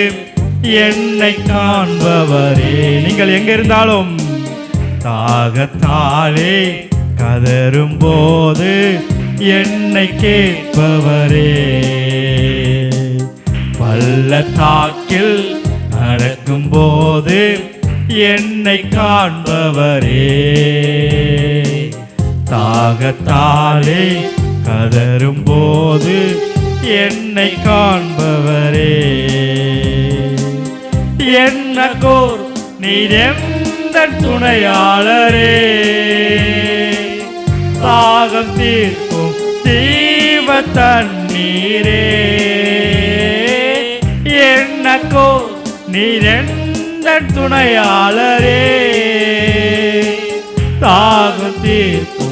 என்னை காண்பவரே, நீங்கள் எங்க இருந்தாலும் தாகத்தாலே கதரும் போது என்னை கேட்பவரே, பள்ளத்தாக்கில் நடக்கும் போது என்னை காண்பவரே. தாகத்தாலே கதரும் போது என்னை காண்பவரே, என்னக்கோர் நீர் எந்த துணையாளரே, தாகம் தீர்க்கும் ஜீவ தண்ணீரே, என்னக்கோர் நீர் எந்த துணையாளரே, தாகம் தீர்க்கும்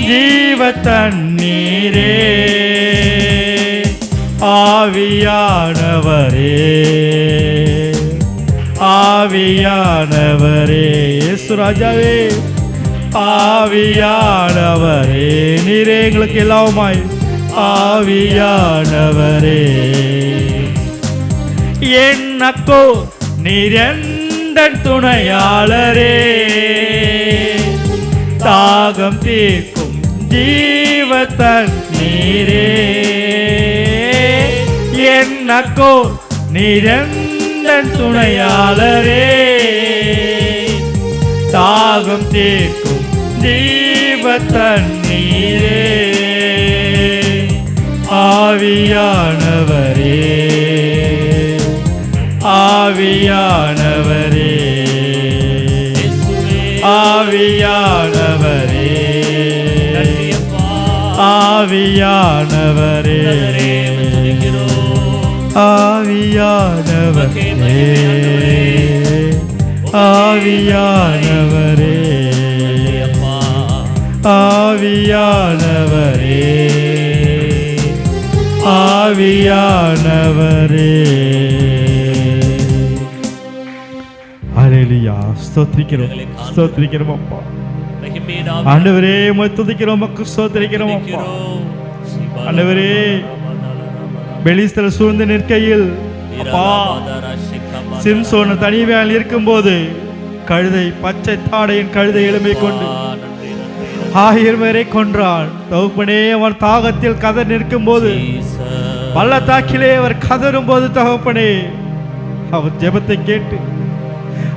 ஜீவ தண்ணீரே, ஆவியானவரே, ஆவியானவரே, இயேசு ராஜாவே, ஆவியானவரே, நீரே எங்களுக்கு எல்லாமாய், ஆவியானவரே, என்னக்கோ நீர் எந்த துணையாளரே, தாகம் தீர்க்கும் ஜீவ தண்ணீரே, என்னக்கோ நீர் எந்த துணையாளரே, தாகம் தீர்க்கும் ஜீவ தண்ணீரே, ஆவியானவரே, ஆவியானவரே, ஆவியானவரே, ஆவியானவரே, ஆவியானவரே, ஆவியானவரே, ஆவியானவரே, ஆவியானவரே. ஹல்லேலூயா. ஸ்தோத்திரிக்கிறோம், ஸ்தோத்திரிக்கிறோம் அப்பா. ஆண்டவரே உம்மை துதிக்கிறோம், உமக்கு ஸ்தோத்திரிக்கிறோம் அப்பா. ஆண்டவரே பெலிஸ்தர் சூழ்ந்து நிற்கையில் அப்பா சிம்சோன் தனிமையில் இருக்கும்போது கழுதை பச்சை தாடையின் கழுதை எலும்பை கொண்டு 1000 பேரை கொன்றான். தகப்பனே அவன் தாகத்தில் கதர் நிற்கும் போது பள்ளத்தாக்கிலே அவர் கதரும் போது தகப்பனே அவர் ஜெபத்தை கேட்டு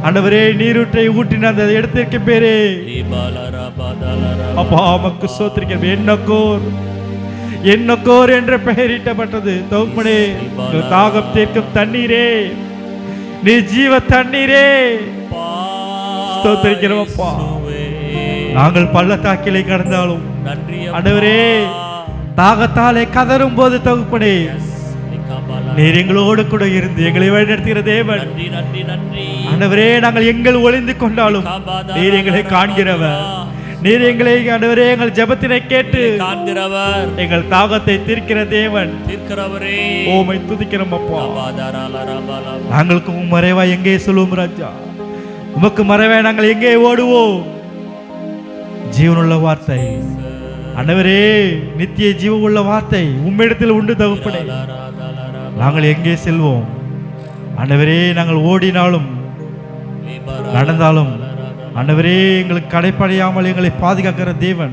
ஆண்டவரே நீரூற்றை ஊற்றின அந்த இடத்திற்கு பேரே அப்பா உமக்கு ஸ்தோத்திரிக்கிறோம். என்னக்கோர், என்னக்கோர் என்ற பெயரிட்டப்பட்டது. தகப்பனே தாகம் தீர்க்கும் தண்ணீரே, நீ ஜீவ தண்ணீரே, ஸ்தோத்திரிக்கிறோம் அப்பா. நாங்கள் பள்ளத்தாக்கிலே கடந்தாலும் ஆண்டவரே தாகத்தாலே கதரும் போது தகப்பனே நீர் எங்களோடு கூட இருந்து எங்களை வழிநடத்துகிற தேவன். ஆண்டவரே நாங்கள் எங்கள் ஒளிந்து கொண்டாலும் நீர் எங்களை காண்கிறவர். நீர் எங்களை ஆண்டவரே எங்கள் ஜெபத்தினை கேட்டு காண்கிறவர், எங்கள் தாகத்தை தீர்க்கிற தேவன். ஓமை துதிக்கிறோம் அப்பா. நாங்களுக்கு மறைவா எங்கே சொல்லுவோம் ராஜா, உமக்கு மறைவா நாங்கள் எங்கே ஓடுவோம்? ஜீவனுள்ள வார்த்தை ஆண்டவரே, நித்திய ஜீவன் உள்ள வார்த்தை உம்மிடத்தில் உண்டு தகப்பனே. நாங்கள் எங்கே செல்வோம் ஆண்டவரே? நாங்கள் ஓடினாலும் நடந்தாலும் ஆண்டவரே எங்களுக்கு கடைப்படையாமல் எங்களை பாதுகாக்கிற தேவன்.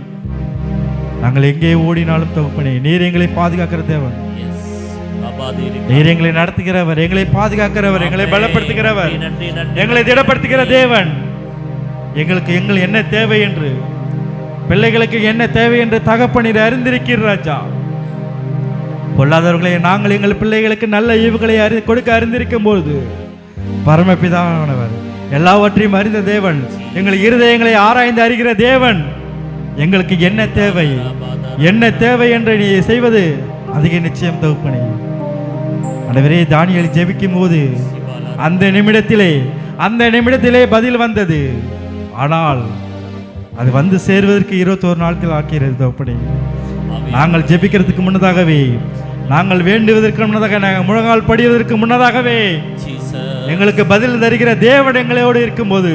நாங்கள் எங்கே ஓடினாலும் தகப்பனே நீர் எங்களை பாதுகாக்கிற தேவன். நீர் எங்களை நடத்துகிறவர், எங்களை பாதுகாக்கிறவர், எங்களை பலப்படுத்துகிறவர், எங்களை திடப்படுத்துகிற தேவன். எங்களுக்கு எங்கள் என்ன தேவை என்று, பிள்ளைகளுக்கு என்ன தேவை என்று தகப்பனீர் அறிந்திருக்கிற ராஜா. பொல்லாதவர்களை நாங்கள் எங்கள் பிள்ளைகளுக்கு நல்ல ஈவுகளை கொடுக்க அறிந்திருக்கும் போது பரமபிதாவானவர் எல்லாவற்றையும் அறிந்த தேவன், எங்கள் இருதயங்களை ஆராய்ந்து அறிகிற தேவன். எங்களுக்கு என்ன தேவை, என்ன தேவை என்று நீ செய்வது அதிக நிச்சயம் தகப்பனே. ஆண்டவரே தானியேல் ஜெபிக்கும் போது அந்த நிமிடத்திலே பதில் வந்தது. ஆனால் அது வந்து சேர்வதற்கு 21 நாட்கள் ஆக்கிறது தகப்பனே. நாங்கள் ஜெபிக்கிறதுக்கு முன்னதாகவே, நாங்கள் வேண்டுவதற்கு முன்னதாக, நாங்கள் முழங்கால் படிவதற்கு முன்னதாகவே எங்களுக்கு பதில் தருகிற தேவன் எங்களோடு இருக்கும்போது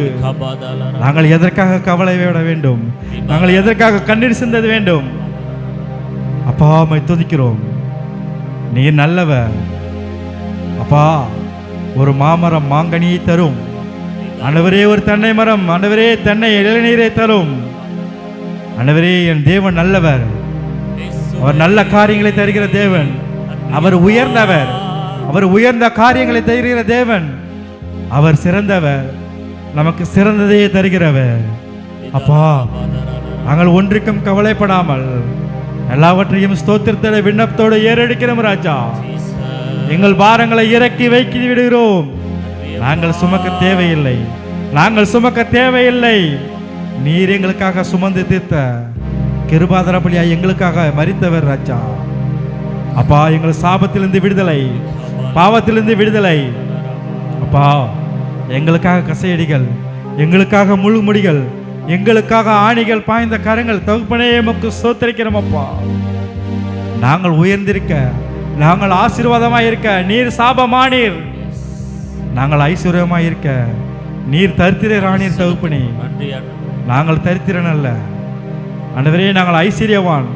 நாங்கள் எதற்காக கவலை விட வேண்டும்? நாங்கள் எதற்காக கண்ணீர் சிந்தது வேண்டும்? அப்பா உம்மை துதிக்கிறோம். நீர் நல்லவர் அப்பா. ஒரு மாமரம் மாங்கனியை தரும் ஆண்டவரே, ஒரு தென்னை மரம் ஆண்டவரே தென்னை இளநீரை தரும். ஆண்டவரே என் தேவன் நல்லவர். அவர் நல்ல காரியங்களை தருகிற தேவன். அவர் உயர்ந்தவர். அவர் உயர்ந்த காரியங்களை தருகிற தேவன். அவர் சிறந்தவர். நமக்கு சிறந்ததையே தருகிறவர். அப்பா நாங்கள் ஒன்றுக்கும் கவலைப்படாமல் எல்லாவற்றையும் ஸ்தோத்திரத்தோட விண்ணப்பத்தோடு ஏறெடுக்கிறோம் ராஜா. எங்கள் பாரங்களை இறக்கி வைக்கி விடுகிறோம். நாங்கள் சுமக்க தேவையில்லை, நாங்கள் சுமக்க தேவையில்லை. நீர் எங்களுக்காக சுமந்து தீர்த்த கிருபாதரபலியா எங்களுக்காக மரித்தவர் ராஜா. அப்பா, எங்கள் சாபத்திலிருந்து விடுதலை, பாவத்திலிருந்து விடுதலை. அப்பா, எங்களுக்காக கசையடிகள், எங்களுக்காக முள்முடிகள், எங்களுக்காக ஆணிகள் பாய்ந்த கரங்கள் தகுப்பனே எமக்கு ஸ்தோத்திரிக்கிறோம். அப்பா, நாங்கள் உயர்ந்திருக்க, நாங்கள் ஆசீர்வாதமாய் இருக்க நீர் சாபமானீர், நாங்கள் ஐஸ்வர்யமாய் இருக்க நீர் தரித்திரரானீர். தகுப்பனே, நாங்கள் தரித்திரன் அல்ல ஆண்டவரே, நாங்கள் ஐஸ்வர்யவான்.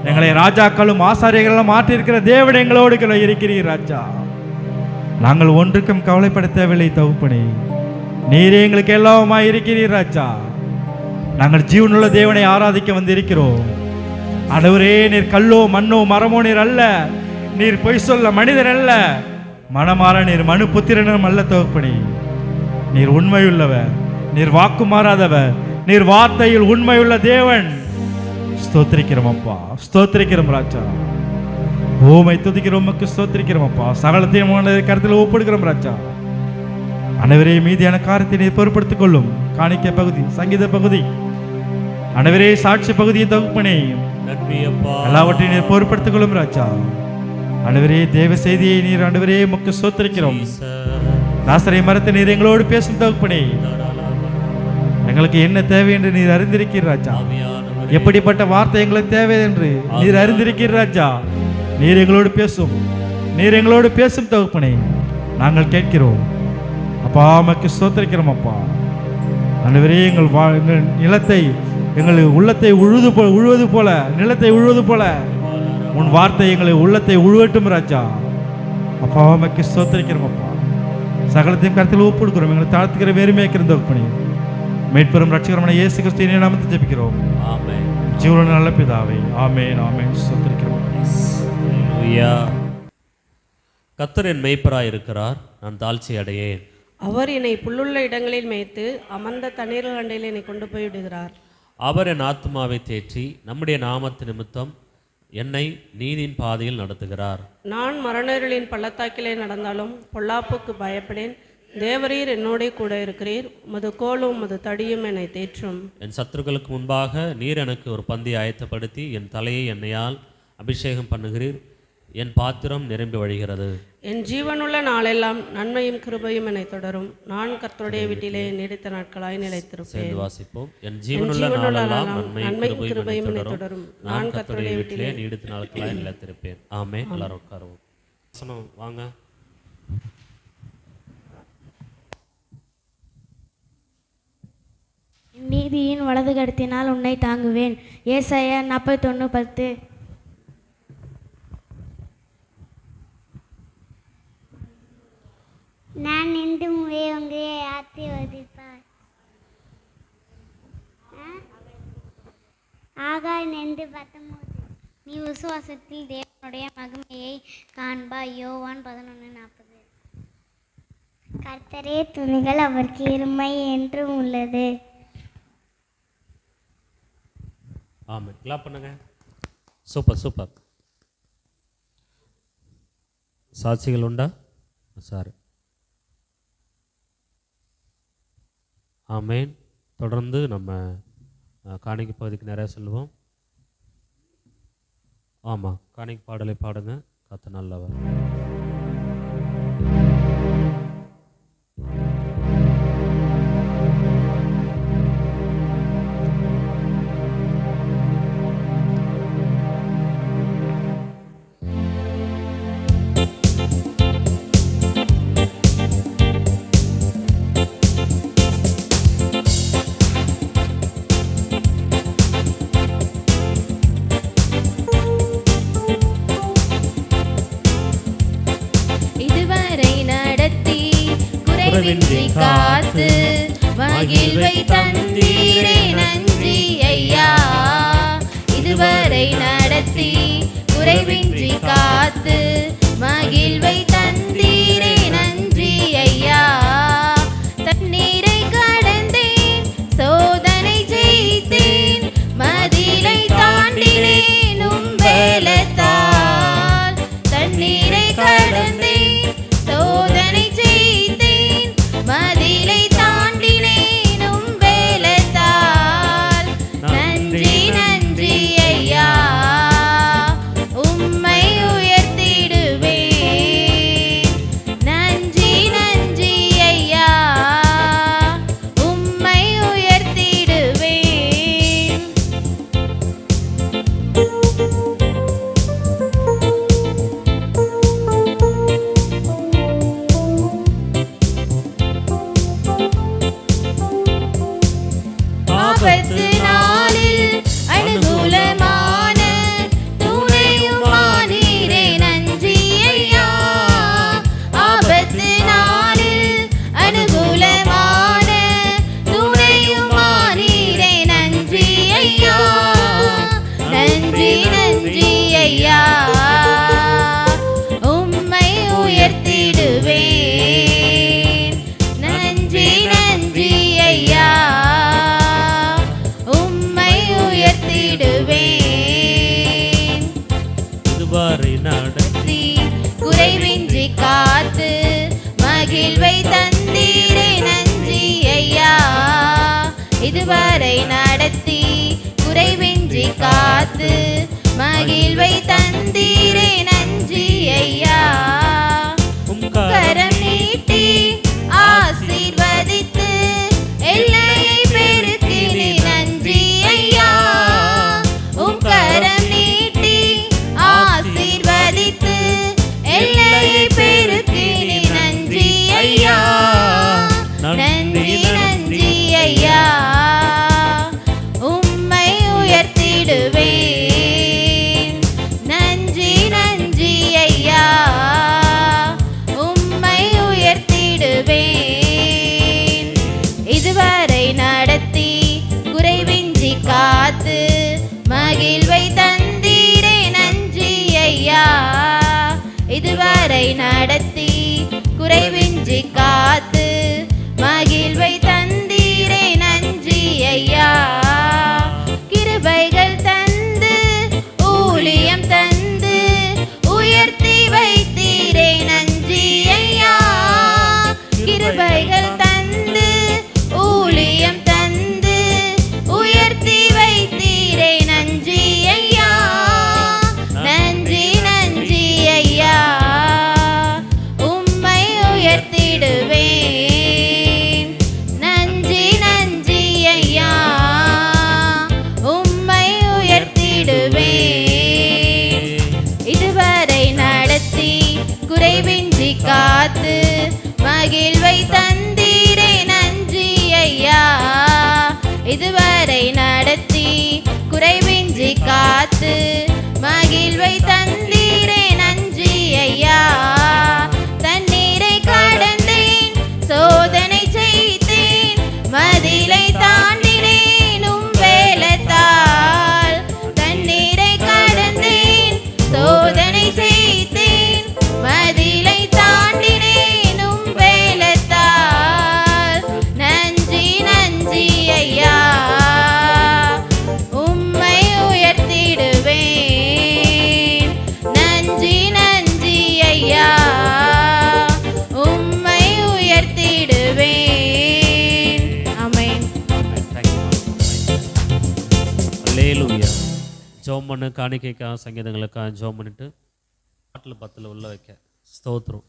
எங்களை ராஜாக்களும் ஆசாரியர்களும் மாற்றிருக்கிற தேவன் எங்களோடு இருக்கிறீர் ராஜா. நாங்கள் ஒன்றுக்கும் கவலைப்பட தேவையில்லை தகுப்பனே, நீரே எங்களுக்கு எல்லாமாய் இருக்கிறீர் ராஜா. நாங்கள் ஜீவனுள்ள தேவனை ஆராதிக்க வந்திருக்கிறோம். ஆண்டவரே, நீர் கல்லோ மண்ணோ மரமோ நீர் அல்ல, நீர் பொய் சொல்ல மனிதன் அல்ல, மனமாற நீர் மனு புத்திரனும் அல்ல தகுப்பனே. நீர் உண்மையுள்ளவர், நீர் வாக்கு மாறாதவர், நீர் வார்த்தையில் உண்மையுள்ள தேவன். ஸ்தோத்திரிக்கிறோம் அப்பா, ஸ்தோத்திரிக்கிறோம் ராஜா. ஓமை துதிக்கிறோம், ஸ்தோத்திரிக்கிறோம் அப்பா. சகலத்தையும் கருத்தில் ஒப்படுகிறோம் ராஜா. அனைவரே, மீதியான காரியத்தை நீர் பொறுப்படுத்திக் கொள்ளும். காணிக்கை பகுதி, சங்கீத பகுதி, அனைவரே சாட்சி பகுதியை தகுப்பனே எல்லாவற்றையும் நீர் பொறுப்படுத்திக் கொள்ளும் ராஜா. அனைவரே, தேவ செய்தியை நீர் ஆண்டவரே உமக்கு ஸ்தோத்திரிக்கிறோம். நாசரை மரத்தை நீர் எங்களோடு பேசும் தகுப்பனே. எங்களுக்கு என்ன தேவை என்று நீர் அறிந்திருக்கிறீர் ராஜா. எப்படிப்பட்ட வார்த்தை எங்களுக்கு தேவை என்று நீர் அறிந்திருக்கிறீர் ராஜா. நீர் எங்களோடு பேசும், நீர் எங்களோடு பேசும் தகுப்பனே. நாங்கள் கேட்கிறோம் அப்பா, உமக்கு ஸ்தோத்திரிக்கிறோம் அப்பா. ஆண்டவரே, எங்கள் நிலத்தை, எங்கள் உள்ளத்தை உழுவது போல, நிலத்தை உழுவது போல உன் வார்த்தை எங்களை உள்ளத்தை உழுவட்டும் ராஜா. அப்பா, உமக்கு ஸ்தோத்திரிக்கிறோம் அப்பா. சகலத்தையும் கருத்தில் ஒப்புடுக்கிறோம். எங்களை தாழ்த்துக்கிற வேறுமையாக்கிற தகுப்பனே, மீட்பெரும் ரட்சகரமான இயேசு கிறிஸ்துவின் நாமத்தை ஜெபிக்கிறோம். ஆமென். ஜீவனுள்ள நல்ல பிதாவே, ஆமென் ஆமென். ஸ்தோத்திரிக்கிறோம். கர்த்தர் என் மேய்ப்பராய் இருக்கிறார், நான் தாழ்ச்சி அடையேன். அவர் என்னை புல்லுள்ள இடங்களில் மேய்த்து அமர்ந்த தண்ணீர்கள் அண்டையில் என்னை கொண்டு போய் விடுகிறார். அவர் என் ஆத்மாவை தேற்றி நம்முடைய நாமத்து நிமித்தம் என்னை நீதியின் பாதையில் நடத்துகிறார். நான் மரணர்களின் பள்ளத்தாக்கிலே நடந்தாலும் பொல்லாப்புக்கு பயப்படேன். தேவரீர் என்னோட கூட இருக்கிறீர். உமது கோலும் உமது தடியும் என்னை தேற்றும். என் சத்துருக்களுக்கு முன்பாக நீர் எனக்கு ஒரு பந்தி ஆயத்தப்படுத்தி என் தலையை எண்ணெயால் அபிஷேகம் பண்ணுகிறீர். என் பாத்திரம் நிரம்பி வழிகிறது. என் ஜீவனுள்ள நாளெல்லாம் நன்மையும் கிருபையும் என்னை தொடரும். நான் கர்த்தருடைய வீட்டிலே நீடித்த நாட்களாய் நிலைத்திருப்பேன். வாசிப்போம். என் ஜீவனுள்ள நாளெல்லாம் நன்மையும் கிருபையும் என்னை தொடரும். நான் கர்த்தருடைய வீட்டிலே நீடித்த நாட்களாய் நிலைத்திருப்பேன். ஆமென். எல்லாரும் உட்காருவோம். வசனம் வாங்க. நீதியின் வலது கருத்தினால் உன்னை தாங்குவேன். ஏசாயா 41:10. நான் நின்று உங்களை ஆசீர்வதிப்பார். ஆகாய் 19. நீ விசுவாசத்தில் தேவனுடைய மகிமையை காண்பாய். யோவான் 11:40. கர்த்தரே துணிகள், அவருக்கு இருமை என்றும் உள்ளது. ஆமாம், கிளாப் பண்ணுங்க. Super super. சாட்சிகள் உண்டா சார்? ஆமேன். தொடர்ந்து நம்ம காணிக்கை பகுதிக்கு நிறைய சொல்லுவோம். ஆமாம், காணிக்கை பாடலை பாடுங்க. கர்த்தர் நல்லவர். காத்து மகிழ்வை தந்தீரே நன்றி ஐயா. இதுவரை நடத்தி குறைவின்றி காத்து மகிழ்வை தந்தீரே நன்றி ஐயா. தண்ணீரை கடந்தேன், சோதனை ஜெயித்தேன், மகிழ்வை தந்தீரே நன்றி ஐயா. இதுவரை நடத்தி குறைவின்றி காத்து மகிழ்வை தந்தீரே நன்றி ஐயா. கரம் நீட்டி ஆசீர்வதித்து எல்லையை பெருக்கினே நன்றி ஐயா. கரம் நீட்டி ஆசீர்வதித்து எல்லையை பெருக்கினே நன்றி ஐயா. நன்றி நன்றி ஐயா. உம்மை உயர்த்திடுவேன். நன்றி நன்றி ஐயா. உம்மை உயர்த்திடுவேன். இதுவரை நடத்தி குறைவின்றி காத்து மகிழ்வை தந்தீரே நன்றி ஐயா. இதுவரை நடத்தி குறைவின்றி காத்து மகிழ்வை தந்தீரே நன்றி ஐயா. கிருபைகள் தந்து ஊழியம் தந்து உயர்த்தி வைத்தீரே நன்றி ஐயா. கிருபைகள் தந்து ஊழியம் தந்து உயர்த்தி வைத்தீரே நன்றி ஐயா. நன்றி நன்றி ஐயா. உம்மை உயர்த்திடுவேன். நன்றி நன்றி ஐயா. உம்மை உயர்த்திடுவேன். இதுவரை நடத்தி குறைவின்றி காத்து மகிழ்வை தந்தீரே நன்றி ஐயா. இதுவரை நடத்தி குறைவின்றி காத்து மகிழ்வை தந்தீரே நன்றி ஐயா. தண்ணீரை கடந்தேன் சோதனை செய்தேன் மதிலை தாண்டினேன் வேலத்தால். தண்ணீரை கடந்தேன் சோதனை செய்தேன் மதிலை தாண்டினேன் வேலத்தால். நன்றி நன்றி ஐயா. உம்மை உயர்த்திடுவேன். நன்றி நன்றி ஐயா. உம்மை உயர்த்திடுவேன். ஆமென். அல்லேலூயா. ஜெபம் பண்ணு, காணிக்கைக்காக சங்கீதங்களுக்காக ஜெபம் பண்ணிட்டு பாட்டில் 10 உள்ள வைக்க ஸ்தோத்திரம்.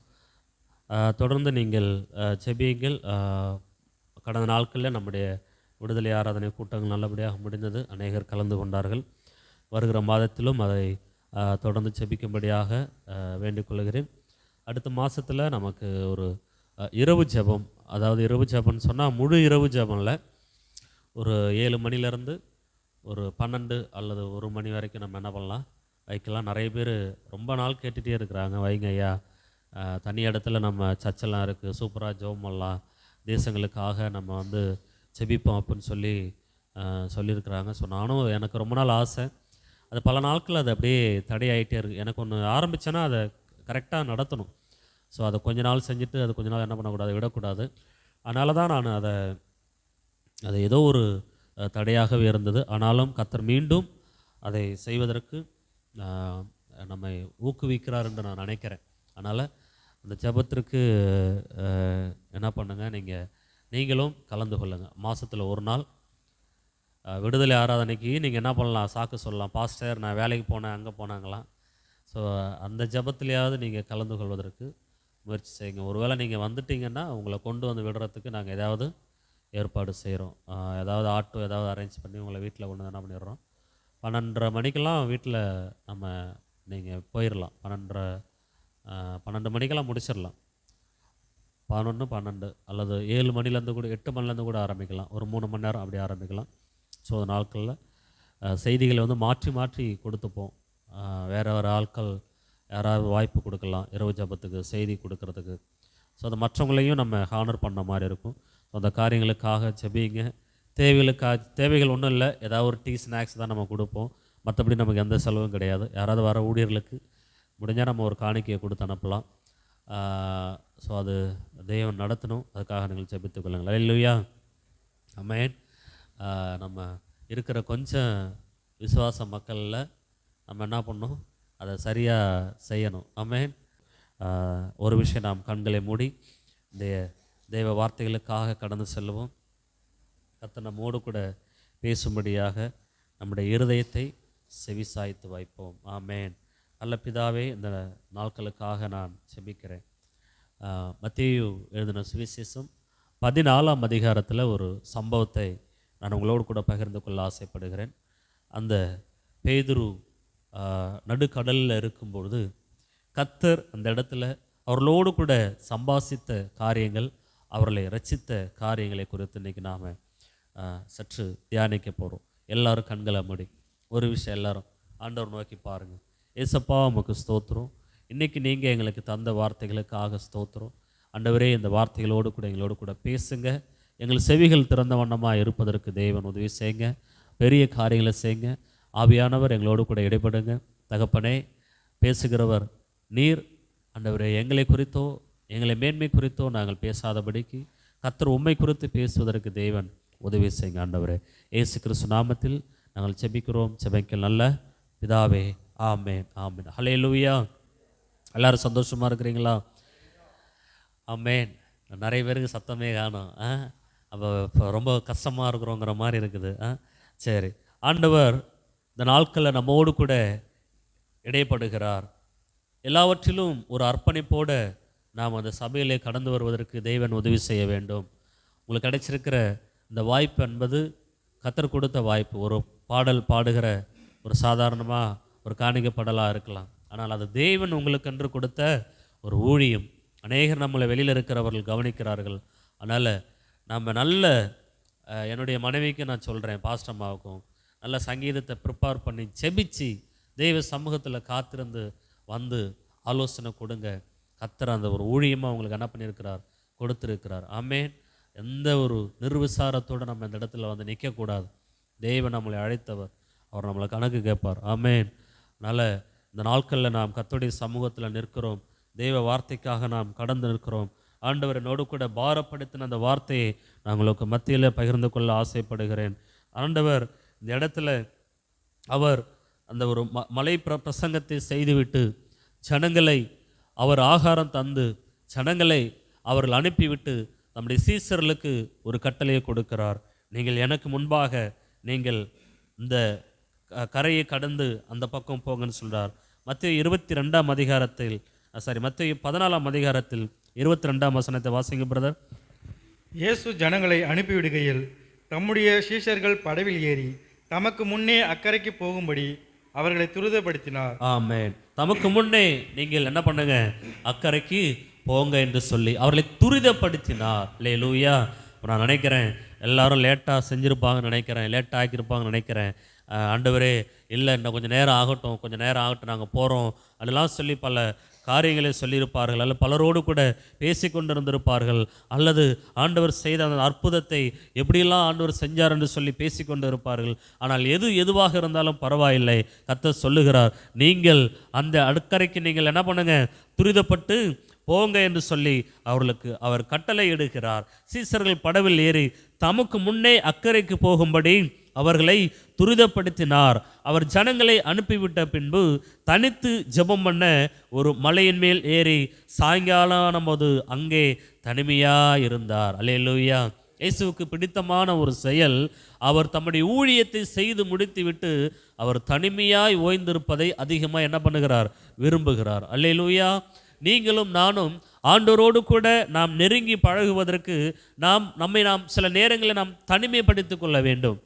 தொடர்ந்து நீங்கள் செபியுங்கள். கடந்த நாட்களில் நம்முடைய விடுதலை ஆராதனை கூட்டங்கள் நல்லபடியாக முடிந்தது. அநேகர் கலந்து கொண்டார்கள். வருகிற மாதத்திலும் அதை தொடர்ந்து செபிக்கும்படியாக வேண்டிக் கொள்கிறேன். அடுத்த மாதத்தில் நமக்கு ஒரு இரவு ஜெபம், அதாவது இரவு ஜெபம்னு சொன்னால் முழு இரவு ஜெபம் இல்லை, ஒரு 7 மணிலேருந்து ஒரு 12 அல்லது 1 மணி வரைக்கும் நம்ம என்ன பண்ணலாம், வைக்கலாம். நிறைய பேர் ரொம்ப நாள் கேட்டுகிட்டே இருக்கிறாங்க, வைங்க ஐயா, தனி இடத்துல நம்ம சர்ச்செல்லாம் இருக்குது, சூப்பராக ஜெபம் பண்ணலாம், தேசங்களுக்காக நம்ம வந்து செபிப்போம் அப்படின்னு சொல்லியிருக்கிறாங்க. ஸோ நானும் எனக்கு ரொம்ப நாள் ஆசை. அது பல நாட்கள் அது அப்படியே தடையாகிட்டே இருக்குது. எனக்கு ஒன்று ஆரம்பித்தேன்னா அதை கரெக்டாக நடத்தணும். ஸோ அதை கொஞ்ச நாள் செஞ்சுட்டு அது கொஞ்ச நாள் என்ன பண்ணக்கூடாது, விடக்கூடாது. அதனால தான் நான் அது ஏதோ ஒரு தடையாகவே இருந்தது. ஆனாலும் கர்த்தர் மீண்டும் அதை செய்வதற்கு நம்மை ஊக்குவிக்கிறார் என்று நான் நினைக்கிறேன். அதனால் அந்த ஜெபத்திற்கு என்ன பண்ணுங்கள், நீங்களும் கலந்து கொள்ளுங்கள். மாதத்தில் ஒரு நாள் விடுதலை ஆராதனைக்கு நீங்கள் என்ன பண்ணலாம், சாக்கு சொல்லலாம், பாஸ்டர் நான் வேலைக்கு போனேன், அங்கே போனாங்களாம். ஸோ அந்த ஜெபத்திலேயாவது நீங்கள் கலந்து கொள்வதற்கு முயற்சி செய்யுங்க. ஒருவேளை நீங்கள் வந்துட்டீங்கன்னா உங்களை கொண்டு வந்து விடுறதுக்கு நாங்கள் ஏதாவது ஏற்பாடு செய்கிறோம். ஏதாவது ஆட்டோ ஏதாவது அரேஞ்ச் பண்ணி உங்களை வீட்டில் கொண்டு வந்து என்ன பண்ணிடுறோம். 12:30 மணிக்கெல்லாம் வீட்டில் நீங்கள் போயிடலாம். 12 மணிக்கெல்லாம் முடிச்சிடலாம். 11, 12 அல்லது 7 மணிலேருந்து கூட 8 மணிலேருந்து கூட ஆரம்பிக்கலாம். ஒரு 3 மணி நேரம் அப்படி ஆரம்பிக்கலாம். ஸோ நாட்களில் செய்திகளை வந்து மாற்றி மாற்றி கொடுத்துப்போம். வேறு ஆட்கள் யாராவது வாய்ப்பு கொடுக்கலாம் இரவு ஜெபத்துக்கு, செய்தி கொடுக்கறதுக்கு. ஸோ அதை மற்றவங்களையும் நம்ம ஹானர் பண்ண மாதிரி இருக்கும். ஸோ அந்த காரியங்களுக்காக ஜெபிங்க. தேவைகள் ஒன்றும் இல்லை, ஏதாவது ஒரு டீ ஸ்நாக்ஸ் தான் நம்ம கொடுப்போம். மற்றபடி நமக்கு எந்த செலவும் கிடையாது. யாராவது வர ஊழியர்களுக்கு முடிஞ்சால் நம்ம ஒரு காணிக்கையை கொடுத்து அனுப்பலாம். ஸோ அது தெய்வம் நடத்தணும். அதுக்காக நீங்கள் ஜெபித்துக் கொள்ளுங்கள். அல்லேலூயா. ஆமென். நம்ம இருக்கிற கொஞ்சம் விசுவாச மக்களில் நம்ம என்ன பண்ணணும், அதை சரியாக செய்யணும். ஆமென். ஒரு விஷயம் நாம் கண்களை மூடி இந்த தெய்வ வார்த்தைகளுக்காக கடந்து செல்லுவோம். கர்த்தர் நம்மோடு கூட பேசும்படியாக நம்முடைய இருதயத்தை செவிசாய்த்து வைப்போம். ஆமேன். நல்ல பிதாவே, இந்த நாட்களுக்காக நான் செபிக்கிறேன். மத்தேயு எழுதின சுவிசேஷம் 14ஆம் அதிகாரத்தில் ஒரு சம்பவத்தை நான் உங்களோடு கூட பகிர்ந்து கொள்ள ஆசைப்படுகிறேன். அந்த பேதுரு நடுக்கடலில் இருக்கும்பொழுது கர்த்தர் அந்த இடத்துல அவர்களோடு கூட சம்பாசித்த காரியங்கள், அவர்களை ரட்சித்த காரியங்களை குறித்து இன்றைக்கி நாம் சற்று தியானிக்க போகிறோம். எல்லாரும் கண்களை மூடி ஒரு விஷயம் எல்லாரும் ஆண்டவர் நோக்கி பாருங்கள். ஏசப்பா, உமக்கு ஸ்தோத்திரம். இன்றைக்கி நீங்கள் எங்களுக்கு தந்த வார்த்தைகளுக்காக ஸ்தோத்திரம். ஆண்டவரே, இந்த வார்த்தைகளோடு கூட எங்களோடு கூட பேசுங்க. எங்கள் செவிகள் திறந்த வண்ணமாக இருப்பதற்கு தேவன் உதவி செய்யுங்க. பெரிய காரியங்களை செய்யுங்க. ஆவியானவர் எங்களோடு கூட இடைப்படுங்க. தகப்பனே, பேசுகிறவர் நீர். ஆண்டவரே, எங்களை குறித்தோ எங்களை மேன்மை குறித்தோ நாங்கள் பேசாதபடிக்கு கர்த்தர் உம்மை குறித்து பேசுவதற்கு தேவன் உதவி செய்யுங்க. ஆண்டவரே, இயேசு கிறிஸ்து நாமத்தில் நாங்கள் செபிக்கிறோம். செபிக்க நல்ல பிதாவே. ஆமேன், ஆமேன். ஹல்லேலூயா. எல்லாரும் சந்தோஷமாக இருக்கிறீங்களா? ஆமேன். நிறைய பேருக்கு சத்தமே காணும். அப்போ இப்போ ரொம்ப கஷ்டமாக இருக்கிறோங்கிற மாதிரி இருக்குது. சரி, ஆண்டவர் இந்த நாட்களில் நம்மோடு கூட இடைப்படுகிறார். எல்லாவற்றிலும் ஒரு அர்ப்பணிப்போடு நாம் அந்த சபையிலே கடந்து வருவதற்கு தேவன் உதவி செய்ய வேண்டும். உங்களுக்கு கிடைச்சிருக்கிற இந்த வாய்ப்பு என்பது கர்த்தர் கொடுத்த வாய்ப்பு. ஒரு பாடல் பாடுகிற ஒரு சாதாரணமாக ஒரு காணிக்கை பாடலாக இருக்கலாம். ஆனால் அது தேவன் உங்களுக்கென்று கொடுத்த ஒரு ஊழியம். அநேகர் நம்மளை வெளியில் இருக்கிறவர்கள் கவனிக்கிறார்கள். அதனால் நம்ம நல்ல என்னுடைய மனைவிக்கு நான் சொல்கிறேன், பாஸ்டம்மாவுக்கும், நல்ல சங்கீதத்தை ப்ரிப்பேர் பண்ணி செபிச்சு தெய்வ சமூகத்தில் காத்திருந்து வந்து ஆலோசனை கொடுங்க. கர்த்தர் அந்த ஒரு ஊழியமாக அவங்களுக்கு என்ன பண்ணியிருக்கிறார், கொடுத்துருக்கிறார். ஆமேன். எந்த ஒரு நிர்விசாரத்தோடு நம்ம இந்த இடத்துல வந்து நிற்கக்கூடாது. தேவன் நம்மளை அழைத்தவர், அவர் நம்மளை கணக்கு கேட்பார். ஆமேன். அதனால் இந்த நாட்களில் நாம் கர்த்தருடைய சமூகத்தில் நிற்கிறோம். தெய்வ வார்த்தைக்காக நாம் கடந்து நிற்கிறோம். ஆண்டவர் என்னோடு கூட பாரப்படுத்தின அந்த வார்த்தையை நான் உங்களுக்கு மத்தியில் பகிர்ந்து கொள்ள ஆசைப்படுகிறேன். ஆண்டவர் இந்த இடத்துல அவர் அந்த ஒரு மலை பிரசங்கத்தை செய்துவிட்டு ஜனங்களை அவர் ஆகாரம் தந்து ஜனங்களை அவர்கள் அனுப்பிவிட்டு நம்முடைய சீசர்களுக்கு ஒரு கட்டளையை கொடுக்கிறார். நீங்கள் எனக்கு முன்பாக நீங்கள் இந்த கரையை கடந்து அந்த பக்கம் போங்கன்னு சொல்கிறார். மத்தேயு 22ஆம் அதிகாரத்தில் மத்தேயு 14ஆம் அதிகாரத்தில் 22ஆம் வசனத்தை வாசிங்க பிரதர். இயேசு ஜனங்களை அனுப்பிவிடுகையில் தம்முடைய சீஷர்கள் படவில் ஏறி தமக்கு முன்னே அக்கறைக்கு போகும்படி அவர்களை துரிதப்படுத்தினார். ஆமென். தமக்கு முன்னே நீங்கள் என்ன பண்ணுங்க, அக்கறைக்கு போங்க என்று சொல்லி அவர்களை துரிதப்படுத்தினார். அல்லேலூயா. நான் நினைக்கிறேன் எல்லாரும் லேட்டாக செஞ்சுருப்பாங்கன்னு நினைக்கிறேன், லேட்டாக ஆக்கியிருப்பாங்கன்னு நினைக்கிறேன். ஆண்டவரே, இல்லை இன்னும் கொஞ்சம் நேரம் ஆகட்டும் நாங்கள் போகிறோம் அதெல்லாம் சொல்லி பல காரியங்களை சொல்லியிருப்பார்கள். அல்லது பலரோடு கூட பேசி கொண்டிருந்திருப்பார்கள். அல்லது ஆண்டவர் செய்த அந்த அற்புதத்தை எப்படியெல்லாம் ஆண்டவர் செஞ்சார் என்று சொல்லி பேசி கொண்டு இருப்பார்கள். ஆனால் எதுவாக இருந்தாலும் பரவாயில்லை, கர்த்தர் சொல்லுகிறார், நீங்கள் அந்த அக்கறைக்கு நீங்கள் என்ன பண்ணுங்க, துரிதப்பட்டு போங்க என்று சொல்லி அவர்களுக்கு அவர் கட்டளை இடுகிறார். சீசர்கள் படவில் ஏறி தமக்கு முன்னே அக்கறைக்கு போகும்படி அவர்களை துரிதப்படுத்தினார். அவர் ஜனங்களை அனுப்பிவிட்ட பின்பு தனித்து ஜெபம் பண்ண ஒரு மலையின் மேல் ஏறி சாயங்காலம் போது அங்கே தனிமையாக இருந்தார். அல்லேலூயா. இயேசுவுக்கு பிடித்தமான ஒரு செயல், அவர் தம்முடைய ஊழியத்தை செய்து முடித்துவிட்டு அவர் தனிமையாய் ஓய்ந்திருப்பதை அதிகமாக என்ன பண்ணுகிறார், விரும்புகிறார். அல்லேலூயா. நீங்களும் நானும் ஆண்டவரோடு கூட நாம் நெருங்கி பழகுவதற்கு நம்மை சில நேரங்களில் நாம் தனிமைப்படுத்திக் கொள்ள வேண்டும்.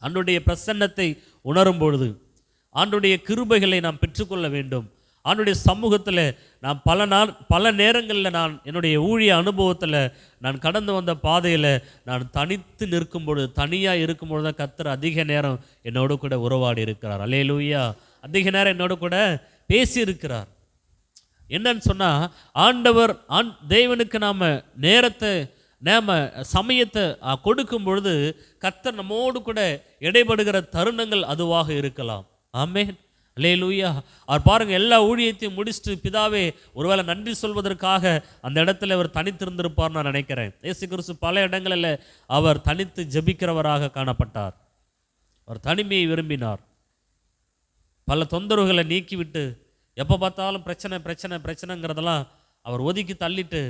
ஆண்டவருடைய பிரசன்னத்தை உணரும் பொழுது ஆண்டவருடைய கிருபைகளை நாம் பெற்றுக்கொள்ள வேண்டும். ஆண்டவருடைய சமூகத்தில் நான் பல நேரங்களில் நான் என்னுடைய ஊழிய அனுபவத்தில் நான் கடந்து வந்த பாதையில் நான் தனித்து நிற்கும் பொழுது, தனியாக இருக்கும் பொழுது தான் கர்த்தர் அதிக நேரம் என்னோடு கூட உறவாடி இருக்கிறார். அல்லேலூயா. அதிக நேரம் என்னோடு கூட பேசி இருக்கிறார். என்னன்னு சொன்னால், ஆண்டவர் தேவனுக்கு நாம் சமயத்தை கொடுக்கும் பொழுது கர்த்தர் நம்மோடு கூட இடைபடுகிற தருணங்கள் அதுவாக இருக்கலாம். ஆமென். அல்லேலூயா. அவர் பாருங்க, எல்லா ஊழியத்தையும் முடிச்சுட்டு பிதாவே ஒருவேளை நன்றி சொல்வதற்காக அந்த இடத்துல அவர் தனித்திருந்திருப்பார் நான் நினைக்கிறேன். இயேசு கிறிஸ்து பல இடங்களில் அவர் தனித்து ஜெபிக்கிறவராக காணப்பட்டார். அவர் தனிமையை விரும்பினார். பல தொந்தரவுகளை நீக்கிவிட்டு எப்போ பார்த்தாலும் பிரச்சனைங்கிறதெல்லாம் அவர் ஒதுக்கி தள்ளிட்டு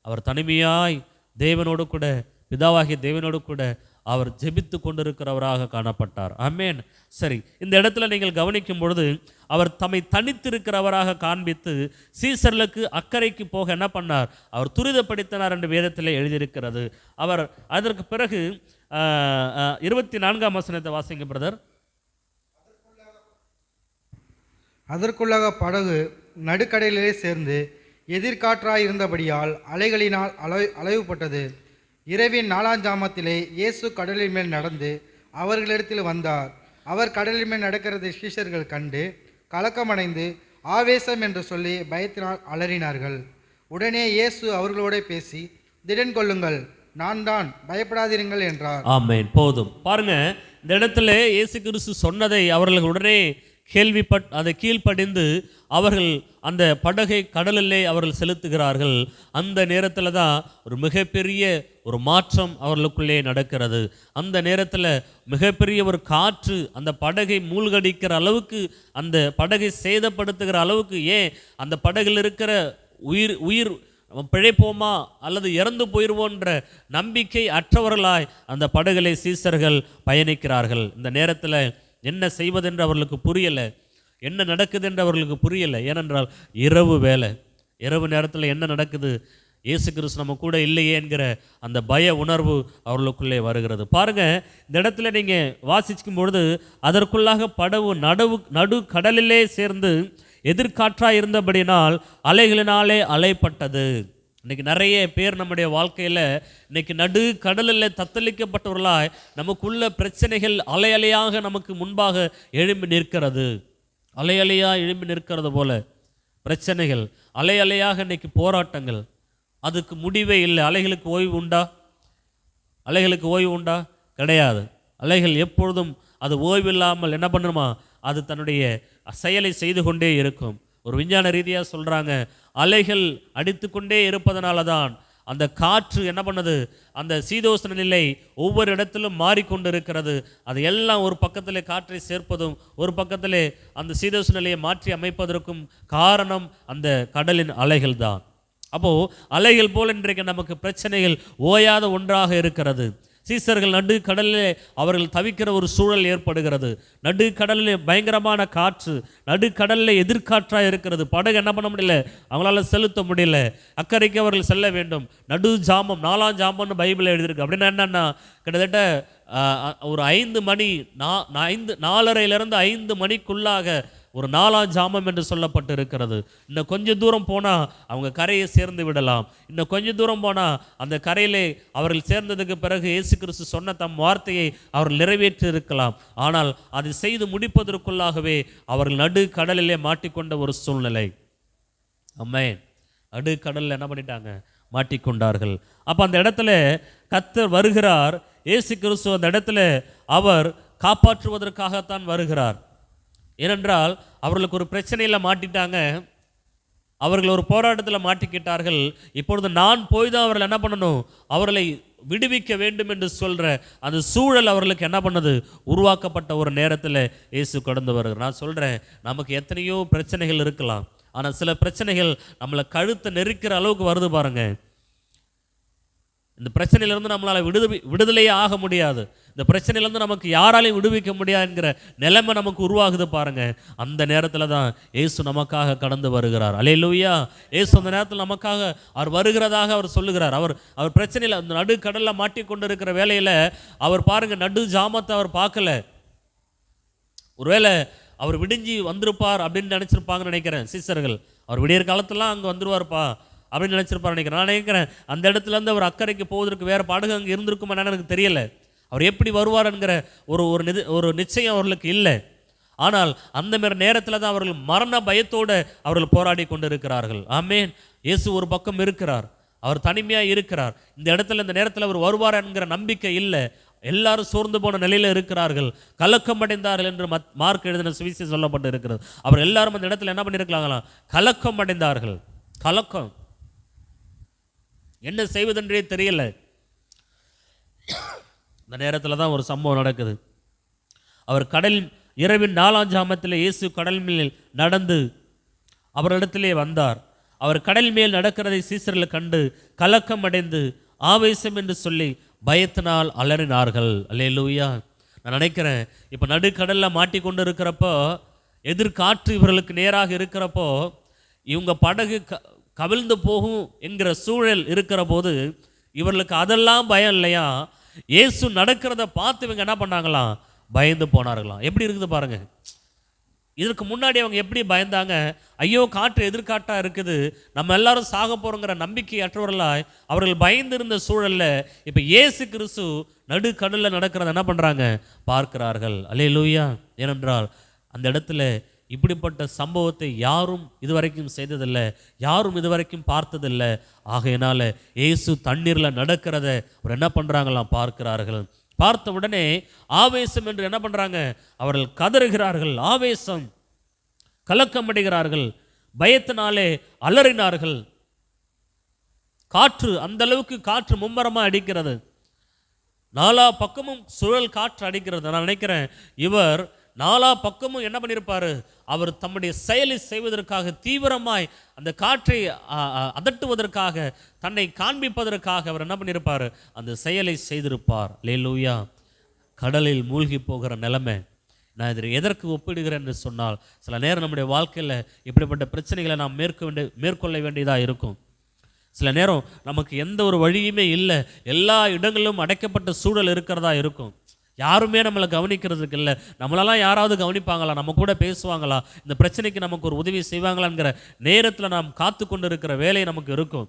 அவர் தனிமையாய் தேவனோடு கூட, பிதாவாகிய தேவனோடு கூட அவர் ஜெபித்து கொண்டிருக்கிறவராக காணப்பட்டார். ஆமென். சரி, இந்த இடத்துல நீங்கள் கவனிக்கும் பொழுது அவர் தம்மை தனித்திருக்கிறவராக காண்பித்து சீசர்களுக்கு அக்கறைக்கு போக என்ன பண்ணார்? அவர் துரிதப்படுத்தினார் என்று வேதத்தில் எழுதியிருக்கிறது. அவர் அதற்கு பிறகு 24ஆம் வசனத்தை வாசிங்க பிரதர். அதற்குள்ளாக படகு நடுக்கடலிலே சேர்ந்து எதிர்காற்றாயிருந்தபடியால் அலைகளினால் அலைவுபட்டது. இரவின் 4ஆம் ஜாமத்திலே இயேசு கடலின் மேல் நடந்து அவர்களிடத்தில் வந்தார். அவர் கடலின் மேல் நடக்கிறதை சீஷர்கள் கண்டு கலக்கமடைந்து ஆவேசம் என்று சொல்லி பயத்தினால் அலறினார்கள். உடனே இயேசு அவர்களோட பேசி, திடன் கொள்ளுங்கள், நான் தான், பயப்படாதிருங்கள் என்றார். ஆமென். போதும். பாருங்க, இந்த இடத்துல இயேசு கிறிஸ்து சொன்னதை அவர்கள் உடனே அதை கீழ்ப்படிந்து அவர்கள் அந்த படகை கடலிலே அவர்கள் செலுத்துகிறார்கள். அந்த நேரத்தில் தான் ஒரு மிகப்பெரிய ஒரு மாற்றம் அவர்களுக்குள்ளே நடக்கிறது. அந்த நேரத்தில் மிகப்பெரிய ஒரு காற்று அந்த படகை மூழ்கடிக்கிற அளவுக்கு, அந்த படகை சேதப்படுத்துகிற அளவுக்கு, ஏன் அந்த படகில் இருக்கிற உயிர் பிழைப்போமா அல்லது இறந்து போயிடுவோன்ற நம்பிக்கை அற்றவர்களாய் அந்த படகிலே சீசர்கள் பயணிக்கிறார்கள். இந்த நேரத்தில் என்ன செய்வதென்று அவர்களுக்கு புரியலை, என்ன நடக்குது என்று அவர்களுக்கு புரியலை. ஏனென்றால் இரவு நேரத்தில் என்ன நடக்குது, இயேசு கிறிஸ்து நம்ம கூட இல்லையே என்கிற அந்த பய உணர்வு அவர்களுக்குள்ளே வருகிறது. பாருங்க, இந்த இடத்துல நீங்கள் வாசிக்கும் பொழுது அதற்குள்ளாக படகு நடு கடலிலே சேர்ந்து எதிர்காற்றாக இருந்தபடினால் அலைகளினாலே அலைப்பட்டது. இன்றைக்கி நிறைய பேர் நம்முடைய வாழ்க்கையில் இன்றைக்கி நடு கடலில் தத்தளிக்கப்பட்டவர்களாய் நமக்குள்ள பிரச்சனைகள் அலையலையாக நமக்கு முன்பாக எழும்பி நிற்கிறது. அலையலையாக எழும்பி நிற்கிறது போல பிரச்சனைகள், அலையலையாக இன்றைக்கி போராட்டங்கள், அதுக்கு முடிவே இல்லை. அலைகளுக்கு ஓய்வு உண்டா? கிடையாது. அலைகள் எப்பொழுதும் அது ஓய்வில்லாமல் என்ன பண்ணுமா, அது தன்னுடைய செயலை செய்து கொண்டே இருக்கும். ஒரு விஞ்ஞான ரீதியாக சொல்கிறாங்க, அலைகள் அடித்து கொண்டே இருப்பதனால தான் அந்த காற்று என்ன பண்ணுது, அந்த சீதோஷ்ண நிலை ஒவ்வொரு இடத்திலும் மாறிக்கொண்டு இருக்கிறது. அது எல்லாம் ஒரு பக்கத்தில் காற்றை சேர்ப்பதும் ஒரு பக்கத்தில் அந்த சீதோஷ்ண நிலையை மாற்றி அமைப்பதற்கும் காரணம் அந்த கடலின் அலைகள் தான். அப்போது அலைகள் போல் இன்றைக்கு நமக்கு பிரச்சனைகள் ஓயாத ஒன்றாக இருக்கிறது. சீசர்கள் நடு கடலிலே அவர்கள் தவிக்கிற ஒரு சூழல் ஏற்படுகிறது. நடு கடலிலே பயங்கரமான காற்று, நடு கடலில் எதிர்காற்றாக இருக்கிறது. படகு என்ன பண்ண முடியல, அவங்களால செலுத்த முடியல. அக்கறைக்கு அவர்கள் செல்ல வேண்டும். நடு ஜாமம், 4ஆம் ஜாமம்னு பைபிளில் எழுதியிருக்கு. அப்படின்னா என்னன்னா, கிட்டத்தட்ட ஒரு 5 மணி 4:30 5 மணிக்குள்ளாக ஒரு 4ஆம் ஜாமம் என்று சொல்லப்பட்டு இருக்கிறது. இன்னும் கொஞ்சம் தூரம் போனால் அவங்க கரையை சேர்ந்து விடலாம். இன்னும் கொஞ்சம் தூரம் போனால் அந்த கரையிலே அவர்கள் சேர்ந்ததுக்கு பிறகு இயேசு கிறிஸ்து சொன்ன தம் வார்த்தையை அவர்கள் நிறைவேற்றி இருக்கலாம். ஆனால் அதை செய்து முடிப்பதற்குள்ளாகவே அவர்கள் நடு கடலிலே மாட்டிக்கொண்ட ஒரு சூழ்நிலை. ஆமென். நடு கடலில் என்ன பண்ணிட்டாங்க, மாட்டிக்கொண்டார்கள். அப்போ அந்த இடத்துல கர்த்தர் வருகிறார். இயேசு கிறிஸ்து அந்த இடத்துல அவர் காப்பாற்றுவதற்காகத்தான் வருகிறார். ஏனென்றால் அவர்களுக்கு ஒரு பிரச்சனையில் மாட்டிட்டாங்க, அவர்கள் ஒரு போராட்டத்தில் மாட்டிக்கிட்டார்கள். இப்பொழுது நான் போய் தான் அவர்கள் என்ன பண்ணணும், அவர்களை விடுவிக்க வேண்டும் என்று சொல்கிற அந்த சூழல் அவர்களுக்கு என்ன பண்ணது, உருவாக்கப்பட்ட ஒரு நேரத்தில் இயேசு கடந்து வருகிறார். நான் சொல்கிறேன், நமக்கு எத்தனையோ பிரச்சனைகள் இருக்கலாம், ஆனால் சில பிரச்சனைகள் நம்மளை கழுத்தை நெருக்கிற அளவுக்கு வருது பாருங்க. இந்த பிரச்சனையிலேருந்து நம்மளால் விடுதலையே ஆக முடியாது. இந்த பிரச்சனையிலேருந்து நமக்கு யாராலையும் விடுவிக்க முடியாது என்கிற நிலைமை நமக்கு உருவாகுது பாருங்க. அந்த நேரத்தில் தான் இயேசு நமக்காக கடந்து வருகிறார். அல்லேலூயா. இயேசு அந்த நேரத்தில் நமக்காக அவர் வருகிறதாக அவர் சொல்லுகிறார். அவர் பிரச்சனையில் அந்த நடு கடலில் மாட்டிக்கொண்டு இருக்கிற வேலையில் அவர் பாருங்க, நடு ஜாமத்தை அவர் பார்க்கல. ஒருவேளை அவர் விடிஞ்சி வந்திருப்பார் அப்படின்னு நினச்சிருப்பாங்கன்னு நினைக்கிறேன் சீசர்கள். அவர் விடியற் காலத்துலாம் அங்கே வந்துருவார்ப்பா அப்படின்னு நினச்சிருப்பார் நினைக்கிறேன். நான் நினைக்கிறேன் அந்த இடத்துலேருந்து அவர் அக்கறைக்கு போவதற்கு வேறு படகு அங்கே இருந்திருக்குமா எனக்கு தெரியலை. அவர் எப்படி வருவார் என்கிற ஒரு நிச்சயம் அவர்களுக்கு இல்லை. ஆனால் அந்த மாதிரி நேரத்தில் தான் அவர்கள் மரண பயத்தோடு அவர்கள் போராடி கொண்டு இருக்கிறார்கள். ஆமென். இயேசு ஒரு பக்கம் இருக்கிறார், அவர் தனிமையாக இருக்கிறார். இந்த இடத்துல இந்த நேரத்தில் அவர் வருவார் என்கிற நம்பிக்கை இல்லை. எல்லாரும் சோர்ந்து போன நிலையில் இருக்கிறார்கள், கலக்கம் அடைந்தார்கள் என்று மார்க் எழுதின சுவிசேஷம் சொல்லப்பட்டு இருக்கிறது. அவர் எல்லாரும் அந்த இடத்துல என்ன பண்ணியிருக்கலாங்களாம், கலக்கம் அடைந்தார்கள். கலக்கம், என்ன செய்வதென்றே தெரியல. இந்த நேரத்தில் தான் ஒரு சம்பவம் நடக்குது. அவர் இரவின் 4ஆம் ஜாமத்தில் இயேசு கடல் மேல் நடந்து அவரிடத்திலே வந்தார். அவர் கடல் மேல் நடக்கிறதை சீசர்கள் கண்டு கலக்கம் அடைந்து ஆவேசம் என்று சொல்லி பயத்தினால் அலறினார்கள். அல்லேலூயா. நான் நினைக்கிறேன், இப்போ நடுக்கடலில் மாட்டிக்கொண்டு இருக்கிறப்போ, எதிர்காற்று இவர்களுக்கு நேராக இருக்கிறப்போ, இவங்க படகு கவிழ்ந்து போகும் என்கிற சூழல் இருக்கிற போது இவர்களுக்கு அதெல்லாம் பயம் இல்லையா, இயேசு நடக்கிறத பார்த்து இவங்க என்ன பண்ணாங்களாம், பயந்து போனார்களாம். எப்படி இருக்குது பாருங்க. இதற்கு முன்னாடி அவங்க எப்படி பயந்தாங்க, ஐயோ காற்று எதிர்காட்டாக இருக்குது, நம்ம எல்லாரும் சாக போகிறோங்கிற நம்பிக்கை அற்றவர்களாய் அவர்கள் பயந்திருந்த சூழலில் இப்போ இயேசு கிறிஸ்து நடுக்கடலில் நடக்கிறத என்ன பண்ணுறாங்க, பார்க்கிறார்கள். அல்லேலூயா. ஏனென்றால் அந்த இடத்துல இப்படிப்பட்ட சம்பவத்தை யாரும் இதுவரைக்கும் செய்ததில்லை, யாரும் இதுவரைக்கும் பார்த்ததில்லை. ஆகையினால இயேசு தண்ணீரில் நடக்கிறத அவர் என்ன பண்ணுறாங்களாம், பார்க்கிறார்கள். பார்த்த உடனே ஆவேசம் என்று என்ன பண்ணுறாங்க, அவர்கள் கதறுகிறார்கள், ஆவேசம், கலக்கம் அடைகிறார்கள், பயத்தினாலே அலறினார்கள். காற்று அந்த அளவுக்கு காற்று மும்மரமாக அடிக்கிறது, நாலா பக்கமும் சுழல் காற்று அடிக்கிறது. நான் நினைக்கிறேன் இவர் நாலா பக்கமும் என்ன பண்ணியிருப்பாரு, அவர் தம்முடைய செயலை செய்வதற்காக தீவிரமாய் அந்த காற்றை அதட்டுவதற்காக, தன்னை காண்பிப்பதற்காக அவர் என்ன பண்ணியிருப்பார், அந்த செயலை செய்திருப்பார். அல்லேலூயா. கடலில் மூழ்கி போகிற நிலைமை நான் இதில் எதற்கு ஒப்பிடுகிறேன் என்று சொன்னால், சில நேரம் நம்முடைய வாழ்க்கையில் இப்படிப்பட்ட பிரச்சனைகளை நாம் மேற்கொள்ள வேண்டியதாக இருக்கும். சில நேரம் நமக்கு எந்த ஒரு வழியுமே இல்லை, எல்லா இடங்களிலும் அடைக்கப்பட்ட சூழல் இருக்கிறதா இருக்கும். யாருமே நம்மளை கவனிக்கிறதுக்கு இல்லை, நம்மளெல்லாம் யாராவது கவனிப்பாங்களா, நம்ம கூட பேசுவாங்களா, இந்த பிரச்சனைக்கு நமக்கு ஒரு உதவி செய்வாங்களாங்கிற நேரத்தில் நாம் காத்து கொண்டு இருக்கிற வேலை நமக்கு இருக்கும்.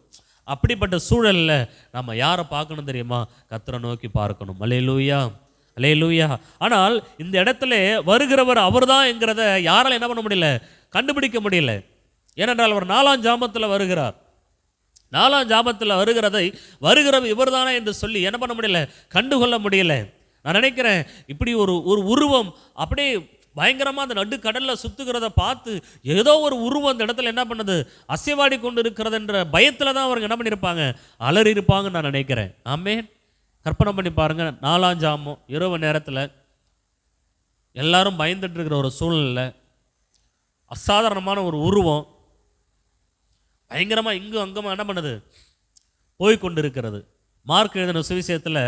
அப்படிப்பட்ட சூழலில் நம்ம யாரை பார்க்கணும் தெரியுமா, கர்த்தரை நோக்கி பார்க்கணும். அல்லேலூயா, அல்லேலூயா. ஆனால் இந்த இடத்துல வருகிறவர் அவர் தான் என்கிறத யாரால் என்ன பண்ண முடியல, கண்டுபிடிக்க முடியல. ஏனென்றால் அவர் 4ஆம் ஜாமத்தில் வருகிறார். 4ஆம் ஜாமத்தில் வருகிறவர் இவர் தானே என்று சொல்லி என்ன பண்ண முடியல, கண்டுகொள்ள முடியல. நான் நினைக்கிறேன் இப்படி ஒரு உருவம் அப்படியே பயங்கரமாக அந்த நடுக்கடலில் சுற்றுகிறத பார்த்து ஏதோ ஒரு உருவம் அந்த இடத்துல என்ன பண்ணுது, அசைவாடி கொண்டு இருக்கிறது என்ற பயத்தில் தான் அவருக்கு என்ன பண்ணியிருப்பாங்க, அலறி இருப்பாங்கன்னு நான் நினைக்கிறேன். ஆமென். கற்பனை பண்ணி பாருங்கள், 4ஆம் ஜாமம் இரவு நேரத்தில் எல்லாரும் பயந்துட்டு இருக்கிற ஒரு சூழ்நிலை, அசாதாரணமான ஒரு உருவம் பயங்கரமாக இங்கும் அங்கமாக என்ன பண்ணுது, போய்கொண்டு இருக்கிறது. மார்க் எழுதின சுவிசேஷத்தில்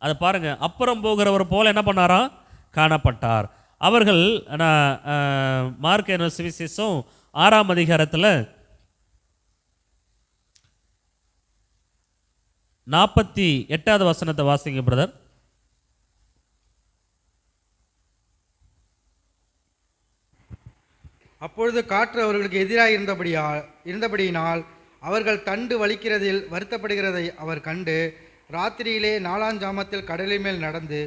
அதை பாருங்கள், அப்புறம் போகிறவர் போல என்ன பண்ணாரா, காணப்பட்டார். அவர்கள் மார்க் எழுதின சுவிசேஷம் 6ஆம் அதிகாரத்தில் 48வது வசனத்தை வாசிங்க பிரதர். அப்பொழுது காற்று அவர்களுக்கு எதிராக இருந்தபடியினால் அவர்கள் தண்டு வலிக்கிறதில் வருத்தப்படுகிறதை அவர் கண்டு ராத்திரியிலே 4ஆம் ஜாமத்தில் கடலின் மேல் நடந்து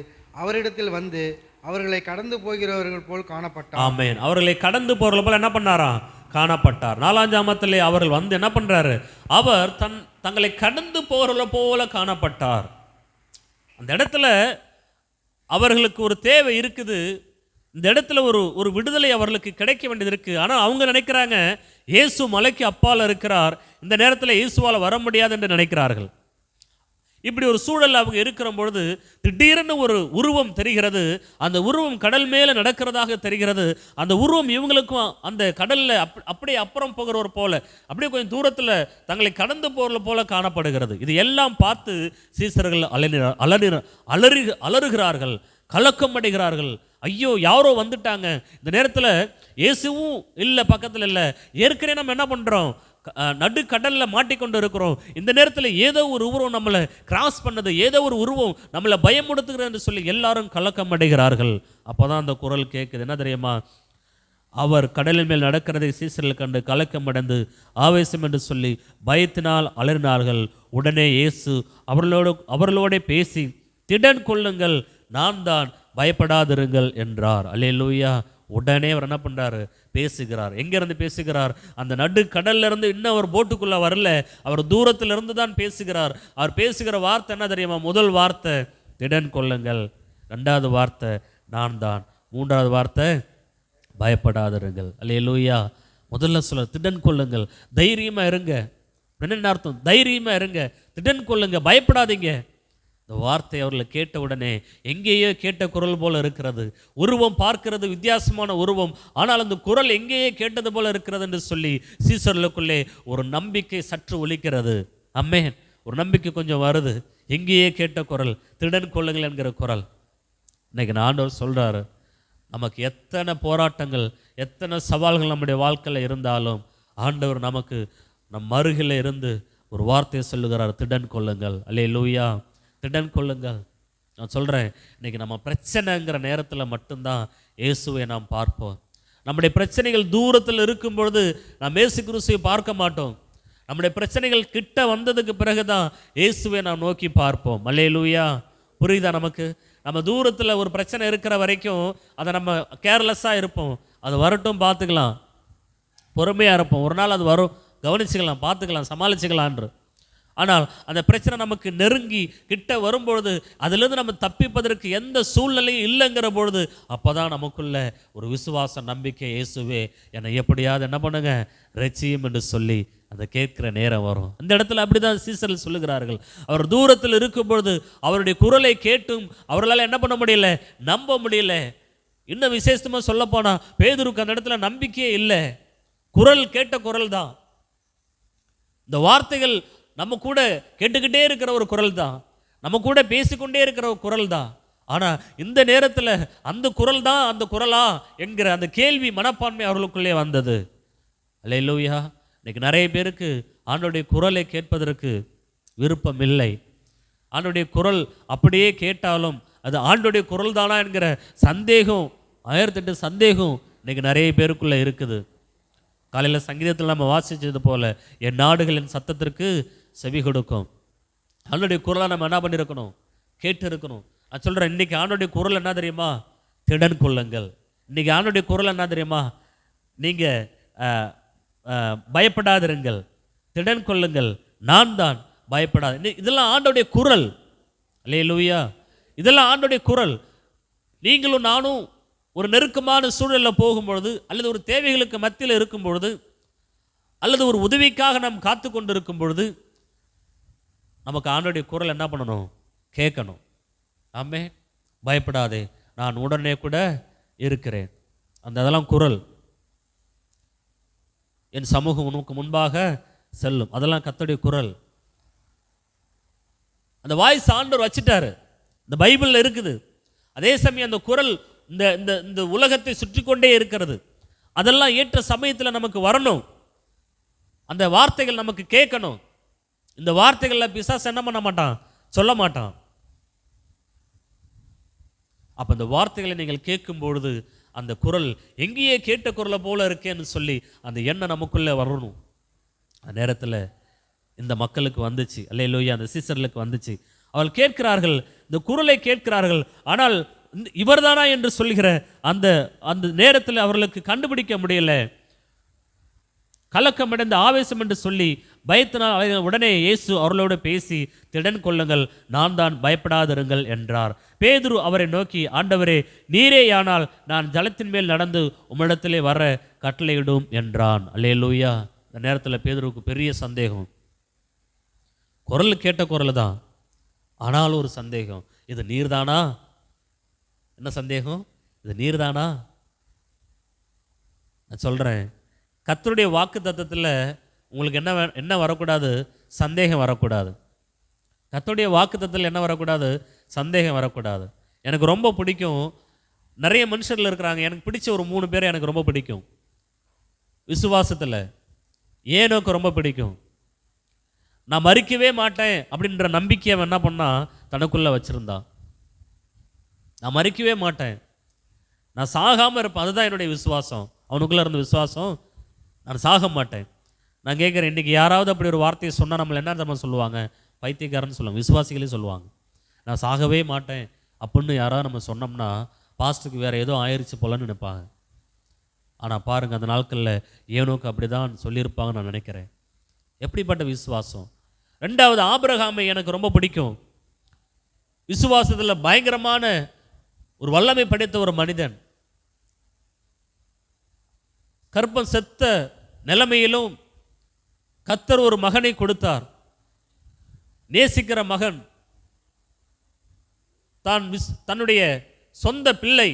அவரிடத்தில் வந்து அவர்களை கடந்து போகிறவர்கள் போல் காணப்பட்டார். ஆமென். அவர்களை கடந்து போகிறவர்கள் போல் என்ன பண்ணாரா, காணப்பட்டார். 4ஆம் ஜாமத்திலே அவர்கள் வந்து என்ன பண்றாரு, அவர் தங்களை கடந்து போகிறவர்கள் போல காணப்பட்டார். அந்த இடத்துல அவர்களுக்கு ஒரு தேவை இருக்குது, இந்த இடத்துல ஒரு விடுதலை அவர்களுக்கு கிடைக்க வேண்டியது இருக்குது. ஆனால் அவங்க நினைக்கிறாங்க இயேசு மலைக்கு அப்பால் இருக்கிறார், இந்த நேரத்தில் இயேசுவால் வர முடியாது என்று நினைக்கிறார்கள். இப்படி ஒரு சூழல் அவங்க இருக்கிற பொழுது திடீரென்று ஒரு உருவம் தெரிகிறது. அந்த உருவம் கடல் மேலே நடக்கிறதாக தெரிகிறது. அந்த உருவம் இவங்களுக்கும் அந்த கடலில் அப்படியே அப்புறம் போகிறவர் போல, அப்படியே கொஞ்சம் தூரத்தில் தங்களை கடந்து போகிற போல காணப்படுகிறது. இது எல்லாம் பார்த்து சீசர்கள் அலறுகிறார்கள், கலக்கம் அடைகிறார்கள். ஐயோ யாரோ வந்துட்டாங்க, இந்த நேரத்தில் இயேசுவும் இல்லை, பக்கத்தில் இல்லை, ஏற்கனவே நம்ம என்ன பண்ணுறோம், நடுக்கடலில் மாட்டிக்கொண்டு இருக்கிறோம். இந்த நேரத்தில் ஏதோ ஒரு உருவம் நம்மளை கிராஸ் பண்ணது, ஏதோ ஒரு உருவம் நம்மளை பயமுடுத்துகிறது என்று சொல்லி எல்லாரும் கலக்கம் அடைகிறார்கள். அப்போ தான் அந்த குரல் கேட்குது, என்ன தெரியுமா, அவர் கடலின் மேல் நடக்கிறதை சீசர்கள் கண்டு கலக்கம் அடைந்து ஆவேசம் என்று சொல்லி பயத்தினால் அலறினார்கள். உடனே இயேசு அவர்களோட பேசி, திடன் கொள்ளுங்கள், நான் தான், பயப்படாதிருங்கள் என்றார். அல்லேலூயா. உடனே அவர் என்ன பண்ணுறாரு, பேசுகிறார். எங்கேருந்து பேசுகிறார், அந்த நடுக்கடல்ல இருந்து இன்னும் அவர் போட்டுக்குள்ளே வரல, அவர் தூரத்திலிருந்து தான் பேசுகிறார். அவர் பேசுகிற வார்த்தை என்ன தெரியுமா, முதல் வார்த்தை திடன் கொள்ளுங்கள், 2வது வார்த்தை நான் தான், 3வது வார்த்தை பயப்படாதிருங்கள். அல்லேலூயா. முதல்ல சொல்ல திடன் கொள்ளுங்கள், தைரியமாக இருங்க. என்ன அர்த்தம், தைரியமாக இருங்க, திடன் கொள்ளுங்க, பயப்படாதீங்க. இந்த வார்த்தை அவர்களை கேட்ட உடனே எங்கேயோ கேட்ட குரல் போல இருக்கிறது. உருவம் பார்க்கிறது வித்தியாசமான உருவம், ஆனால் அந்த குரல் எங்கேயோ கேட்டது போல இருக்கிறது என்று சொல்லி சீசர்களுக்குள்ளே ஒரு நம்பிக்கை சற்று ஒலிக்கிறது. ஆமென். ஒரு நம்பிக்கை கொஞ்சம் வருது. எங்கேயே கேட்ட குரல், திடன் கொள்ளுங்கள் என்கிற குரல். இன்னைக்கு ஆண்டவர் சொல்கிறாரு, நமக்கு எத்தனை போராட்டங்கள், எத்தனை சவால்கள் நம்முடைய வாழ்க்கையில் இருந்தாலும் ஆண்டவர் நமக்கு நம் அருகில் இருந்து ஒரு வார்த்தையை சொல்லுகிறார், திடன் கொள்ளுங்கள். அல்லேலூயா, திடன் கொள்ளுங்கள். நான் சொல்கிறேன், இன்றைக்கி நம்ம பிரச்சனைங்கிற நேரத்தில் மட்டும்தான் இயேசுவை நாம் பார்ப்போம். நம்முடைய பிரச்சனைகள் தூரத்தில் இருக்கும் பொழுது நாம் இயேசு கிறிஸ்துவை பார்க்க மாட்டோம். நம்முடைய பிரச்சனைகள் கிட்ட வந்ததுக்கு பிறகு தான் இயேசுவை நாம் நோக்கி பார்ப்போம். அல்லேலூயா, புரியுதா? நமக்கு நம்ம தூரத்தில் ஒரு பிரச்சனை இருக்கிற வரைக்கும் அதை நம்ம கேர்லெஸ்ஸாக இருப்போம். அது வரட்டும், பார்த்துக்கலாம், பொறுமையாக இருப்போம். ஒரு நாள் அது வரும், கவனிச்சுக்கலாம், பார்த்துக்கலாம், சமாளிச்சுக்கலான்று. ஆனால் அந்த பிரச்சனை நமக்கு நெருங்கி கிட்ட வரும்பொழுது அதிலிருந்து நம்ம தப்பிப்பதற்கு எந்த சூழ்நிலையும் இல்லைங்கிற பொழுது அப்போ தான் நமக்குள்ள ஒரு விசுவாச நம்பிக்கை, இயேசுவே என்னை எப்படியாவது என்ன பண்ணுங்க, ரட்சியும் என்று சொல்லி அந்த கேட்கிற நேரம் வரும். அந்த இடத்துல அப்படி தான் சீசர்கள் சொல்லுகிறார்கள். அவர் தூரத்தில் இருக்கும் பொழுது அவருடைய குரலை கேட்டும் அவர்களால் என்ன பண்ண முடியல, நம்ப முடியல. இன்னும் விசேஷமாக சொல்ல போனால் பேதுருக்கு அந்த இடத்துல நம்பிக்கையே இல்லை. குரல் கேட்ட குரல் தான், இந்த வார்த்தைகள் நம்ம கூட கேட்டுக்கிட்டே இருக்கிற ஒரு குரல் தான், நம்ம கூட பேசிக்கொண்டே இருக்கிற ஒரு குரல் தான். ஆனால் இந்த நேரத்தில் அந்த குரல் தான் அந்த குரலா என்கிற அந்த கேள்வி மனப்பான்மை அவர்களுக்குள்ளே வந்தது. அல்லேலூயா. இன்னைக்கு நிறைய பேருக்கு ஆண்டவருடைய குரலை கேட்பதற்கு விருப்பம் இல்லை. ஆண்டவருடைய குரல் அப்படியே கேட்டாலும் அது ஆண்டவருடைய குரல் தானா என்கிற சந்தேகம், 1008 சந்தேகம் இன்னைக்கு நிறைய பேருக்குள்ளே இருக்குது. காலையில் சங்கீதத்தில் நம்ம வாசித்தது போல, என் நாடுகள் என் சத்தத்திற்கு செவி கொடுக்கும். ஆண்டவருடைய குரலை நம்ம என்ன பண்ணியிருக்கணும், கேட்டு இருக்கணும். நான் சொல்கிறேன், இன்றைக்கி ஆண்டவருடைய குரல் என்ன தெரியுமா, திடன் கொள்ளுங்கள். இன்றைக்கி ஆண்டவருடைய குரல் என்ன தெரியுமா, நீங்கள் பயப்படாதிருங்கள், திடன் கொள்ளுங்கள், நான் தான், பயப்படாது. இதெல்லாம் ஆண்டவருடைய குரல். அல்லேலூயா, இதெல்லாம் ஆண்டவருடைய குரல். நீங்களும் நானும் ஒரு நெருக்கமான சூழலில் போகும்பொழுது, அல்லது ஒரு தேவைகளுக்கு மத்தியில் இருக்கும் பொழுது, அல்லது ஒரு உதவிக்காக நாம் காத்து கொண்டு இருக்கும் பொழுது நமக்கு ஆண்டவருடைய குரல் என்ன பண்ணணும், கேட்கணும். ஆமே, பயப்படாதே, நான் உடனே கூட இருக்கிறேன். அதெல்லாம் குரல். என் சமூகம் உனக்கு முன்பாக செல்லும், அதெல்லாம் கர்த்தருடைய குரல். அந்த வாய்ஸ் ஆண்டவர் வச்சிட்டாரு, இந்த பைபிளில் இருக்குது. அதே சமயம் அந்த குரல் இந்த இந்த இந்த உலகத்தை சுற்றி கொண்டே இருக்கிறது. அதெல்லாம் ஏற்ற சமயத்தில் நமக்கு வரணும். அந்த வார்த்தைகள் நமக்கு கேட்கணும். இந்த வார்த்தைகளில் பிசாசு என்ன பண்ண மாட்டான், சொல்ல மாட்டான். அப்போ இந்த வார்த்தைகளை நீங்கள் கேட்கும் பொழுது அந்த குரல் எங்கேயே கேட்ட குரலை போல இருக்கேன்னு சொல்லி அந்த எண்ணம் நமக்குள்ளே வரணும். அந்த நேரத்தில் இந்த மக்களுக்கு வந்துச்சு. அல்லேலூயா, அந்த சீசர்களுக்கு வந்துச்சு. அவர்கள் கேட்கிறார்கள், இந்த குரலை கேட்கிறார்கள். ஆனால் இவர்தானா என்று சொல்லுகிற அந்த அந்த நேரத்தில் அவர்களுக்கு கண்டுபிடிக்க முடியல. கலக்கமடைந்த ஆவேசம் என்று சொல்லி பயத்தினால் உடனே இயேசு அவர்களோடு பேசி, திடன் கொள்ளுங்கள், நான் தான், பயப்படாதிருங்கள் என்றார். பேதுரு அவரை நோக்கி, ஆண்டவரே, நீரேயானால் நான் ஜலத்தின் மேல் நடந்து உம்மிடத்திலே வர கட்டளையிடும் என்றான். அல்லேலூயா. இந்த நேரத்தில் பேதுருக்கு பெரிய சந்தேகம். குரல் கேட்ட குரல் தான், ஆனால் ஒரு சந்தேகம், இது நீர்தானா? என்ன சந்தேகம், இது நீர்தானா? நான் சொல்கிறேன், கர்த்தருடைய வாக்கு தத்தத்தில் உங்களுக்கு என்ன வரக்கூடாது, சந்தேகம் வரக்கூடாது. கர்த்தருடைய வாக்கு தத்தத்தில் என்ன வரக்கூடாது, சந்தேகம் வரக்கூடாது. எனக்கு ரொம்ப பிடிக்கும், நிறைய மனுஷர்கள் இருக்கிறாங்க, எனக்கு பிடிச்ச ஒரு 3 பேரை எனக்கு ரொம்ப பிடிக்கும். விசுவாசத்தில் ஏனோக்கு ரொம்ப பிடிக்கும். நான் மறிக்கவே மாட்டேன் அப்படின்ற நம்பிக்கையை அவன் என்ன பண்ணால் தனக்குள்ளே வச்சுருந்தான். நான் மறிக்கவே மாட்டேன், நான் சாகாமல் இருப்பேன், அதுதான் என்னுடைய விசுவாசம். அவனுக்குள்ளே இருந்த விசுவாசம், நான் சாக மாட்டேன். நான் கேட்குறேன், இன்றைக்கி யாராவது அப்படி ஒரு வார்த்தையை சொன்னால் நம்மளை என்ன நம்ம சொல்லுவாங்க, பைத்தியக்காரன்னு சொல்லுவாங்க, விசுவாசிகளே சொல்லுவாங்க. நான் சாகவே மாட்டேன் அப்படின்னு யாராவது நம்ம சொன்னோம்னா பாஸ்ட்டுக்கு வேறு ஏதோ ஆயிடுச்சு போலன்னு நினைப்பாங்க. ஆனால் பாருங்கள், அந்த நாட்களில் ஏனோக்கு அப்படி தான் சொல்லியிருப்பாங்கன்னு நான் நினைக்கிறேன். எப்படிப்பட்ட விசுவாசம்! 2வது, ஆபிரகாமை எனக்கு ரொம்ப பிடிக்கும். விசுவாசத்தில் பயங்கரமான ஒரு வல்லமை படைத்த ஒரு மனிதன். கர்ப்பம் செத்த நிலைமையிலும் கர்த்தர் ஒரு மகனை கொடுத்தார். நேசிக்கிற மகன், தன்னுடைய சொந்த பிள்ளை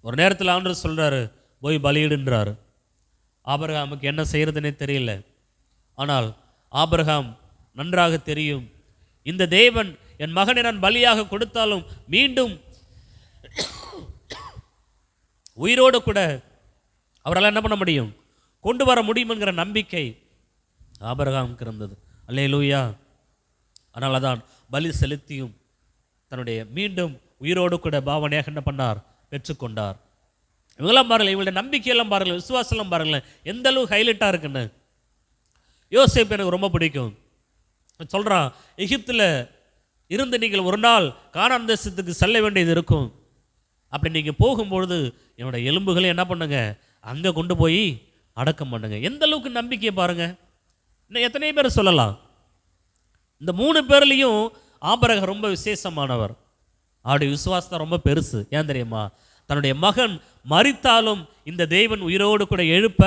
ஒரு நேரத்தில் ஆண்டவர் சொல்கிறாரு போய் பலியிடுன்றாரு. ஆபிரகாமுக்கு என்ன செய்கிறதுனே தெரியல. ஆனால் ஆபிரகாம் நன்றாக தெரியும், இந்த தேவன் என் மகனை நான் பலியாக கொடுத்தாலும் மீண்டும் உயிரோடு கூட அவரால் என்ன பண்ண முடியும், கொண்டு வர முடியும் என்கிற நம்பிக்கை ஆபிரகாமுக்கு இருந்தது. அல்லேலூயா. ஆனால் அதான் பலி செலுத்தியும் தன்னுடைய மீண்டும் உயிரோடு கூட பாவனையாக என்ன பண்ணார், பெற்றுக்கொண்டார். இவங்கெல்லாம் பாருங்கள், இவங்களுடைய நம்பிக்கையெல்லாம் பாருங்கள், விசுவாசெல்லாம் பாருங்களேன் எந்த அளவு ஹைலைட்டாக இருக்குன்னு. யோசேப்பு எனக்கு ரொம்ப பிடிக்கும். சொல்கிறான், எகிப்தில் இருந்து நீங்கள் ஒரு நாள் கானான் தேசத்துக்கு செல்ல வேண்டியது இருக்கும். அப்படி நீங்கள் போகும்பொழுது என்னோட எலும்புகளை என்ன பண்ணுங்க, அங்கே கொண்டு போய் அடக்கம் பண்ணுங்க. எந்த அளவுக்கு நம்பிக்கையை பாருங்கள். இன்னும் எத்தனை பேர் சொல்லலாம். இந்த 3 பேர்லேயும் ஆபிரகாம் ரொம்ப விசேஷமானவர். அவருடைய விசுவாசம் ரொம்ப பெருசு. ஏன் தெரியுமா, தன்னுடைய மகன் மரித்தாலும் இந்த தேவன் உயிரோடு கூட எழுப்ப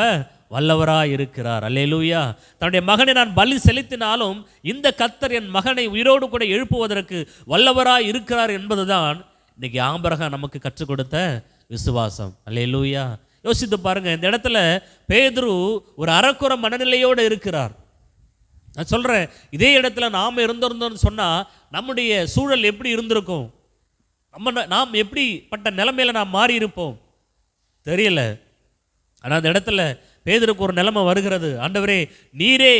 வல்லவராக இருக்கிறார். அல்லேலூயா. தன்னுடைய மகனை நான் பலி செலுத்தினாலும் இந்த கர்த்தர் என் மகனை உயிரோடு கூட எழுப்புவதற்கு வல்லவராக இருக்கிறார் என்பதுதான் இன்னைக்கு ஆபிரகாம் நமக்கு கற்றுக் கொடுத்த விசுவாசம். அல்லேலூயா. யோசித்து பாருங்க, இந்த இடத்துல பேதுரு ஒரு அறக்குற மனநிலையோடு இருக்கிறார். நான் சொல்கிறேன், இதே இடத்துல நாம் இருந்திருந்தோம்னு சொன்னால் நம்முடைய சூழல் எப்படி இருந்திருக்கும், நாம் எப்படிப்பட்ட நிலைமையில நாம் மாறி இருப்போம் தெரியல. ஆனால் அந்த இடத்துல பேதுருக்கு ஒரு நிலைமை வருகிறது. ஆண்டவரே நீரே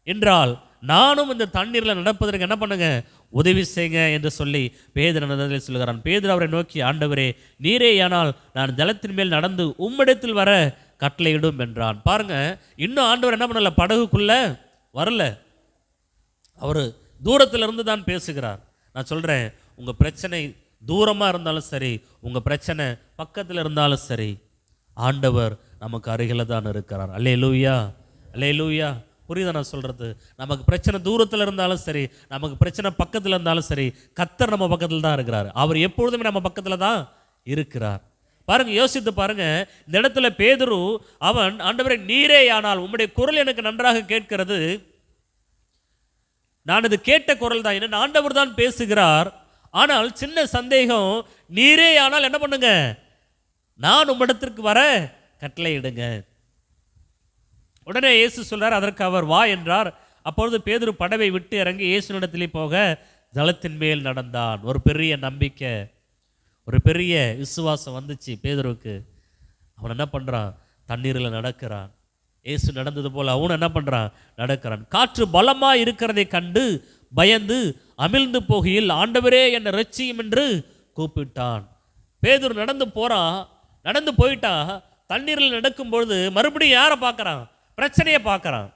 என்றால் நானும் இந்த தண்ணீரில் நடப்பதற்கு என்ன பண்ணுங்க, உதவி செய்யுங்க என்று சொல்லி பேதுரு நடந்ததில் சொல்கிறான். பேதுரு அவரை நோக்கி, ஆண்டவரே நீரே ஆனால் நான் ஜலத்தின் மேல் நடந்து உம்மிடத்தில் வர கட்டளையிடும் என்றான். பாருங்க, இன்னும் ஆண்டவர் என்ன பண்ணல, படகுக்குள்ள வரல, அவர் தூரத்தில் இருந்து தான் பேசுகிறார். நான் சொல்கிறேன், உங்கள் பிரச்சனை தூரமாக இருந்தாலும் சரி, உங்கள் பிரச்சனை பக்கத்தில் இருந்தாலும் சரி, ஆண்டவர் நமக்கு அருகில் தான் இருக்கிறார். அல்லேலூயா, அல்லேலூயா. புரியுதா நான் சொல்கிறது? நமக்கு பிரச்சனை தூரத்தில் இருந்தாலும் சரி, நமக்கு பிரச்சனை பக்கத்தில் இருந்தாலும் சரி, கர்த்தர் நம்ம பக்கத்தில் தான் இருக்கிறார். அவர் எப்பொழுதுமே நம்ம பக்கத்தில் தான் இருக்கிறார். பாருங்க, யோசித்து பாருங்க. இந்த இடத்துல பேதுரு அவன், ஆண்டவரே நீரே ஆனால் உம்முடைய குரல் எனக்கு நன்றாக கேட்கிறது, நான் இது கேட்ட குரல் தான், என்ன ஆண்டவர் தான் பேசுகிறார். ஆனால் சின்ன சந்தேகம், நீரே ஆனால் என்ன பண்ணுங்க, நான் உம்மிடத்திற்கு வர கட்டளையிடுங்க. உடனே இயேசு சொல்றார், அதற்கு அவர் வா என்றார். அப்பொழுது பேதுரு படவை விட்டு இறங்கி இயேசுவிடத்திலே போக ஜலத்தின் மேல் நடந்தான். ஒரு பெரிய நம்பிக்கை, ஒரு பெரிய விசுவாசம் வந்துச்சு பேதுருவுக்கு. அவன் என்ன பண்ணுறான், தண்ணீரில் நடக்கிறான். இயேசு நடந்தது போல் அவன் என்ன பண்ணுறான், நடக்கிறான். காற்று பலமாக இருக்கிறதை கண்டு பயந்து அமிழ்ந்து போகையில், ஆண்டவரே என்னை ரட்சியும் என்று கூப்பிட்டான். பேதுரு நடந்து போகிறான். நடந்து போயிட்டா தண்ணீரில் நடக்கும்பொழுது மறுபடியும் யாரை பார்க்குறான், பிரச்சனையை பார்க்குறான்.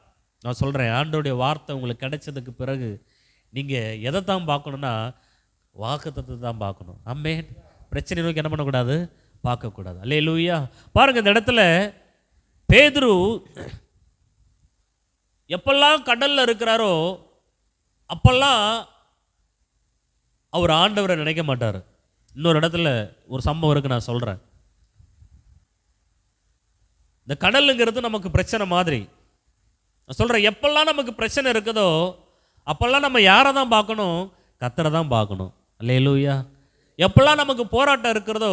நான் சொல்கிறேன், ஆண்டவருடைய வார்த்தை உங்களுக்கு கிடைச்சதுக்கு பிறகு நீங்கள் எதை தான் பார்க்கணுன்னா, வாக்குத்தத்தத்தை தான் பார்க்கணும். ஆமென். பிரச்சனை நோக்கி என்ன பண்ணக்கூடாது, பார்க்கக்கூடாது. அல்லேலூயா. பாருங்கள், இந்த இடத்துல பேதுரு எப்பெல்லாம் கடலில் இருக்கிறாரோ அப்பெல்லாம் அவர் ஆண்டவரை நினைக்க மாட்டார். இன்னொரு இடத்துல ஒரு சம்பவம் இருக்கு, நான் சொல்கிறேன். இந்த கடலுங்கிறது நமக்கு பிரச்சனை மாதிரி. நான் சொல்கிறேன், எப்பெல்லாம் நமக்கு பிரச்சனை இருக்குதோ அப்பெல்லாம் நம்ம யாரை தான் பார்க்கணும், கர்த்தரை தான் பார்க்கணும். அல்லேலூயா. எப்பெல்லாம் நமக்கு போராட்டம் இருக்கிறதோ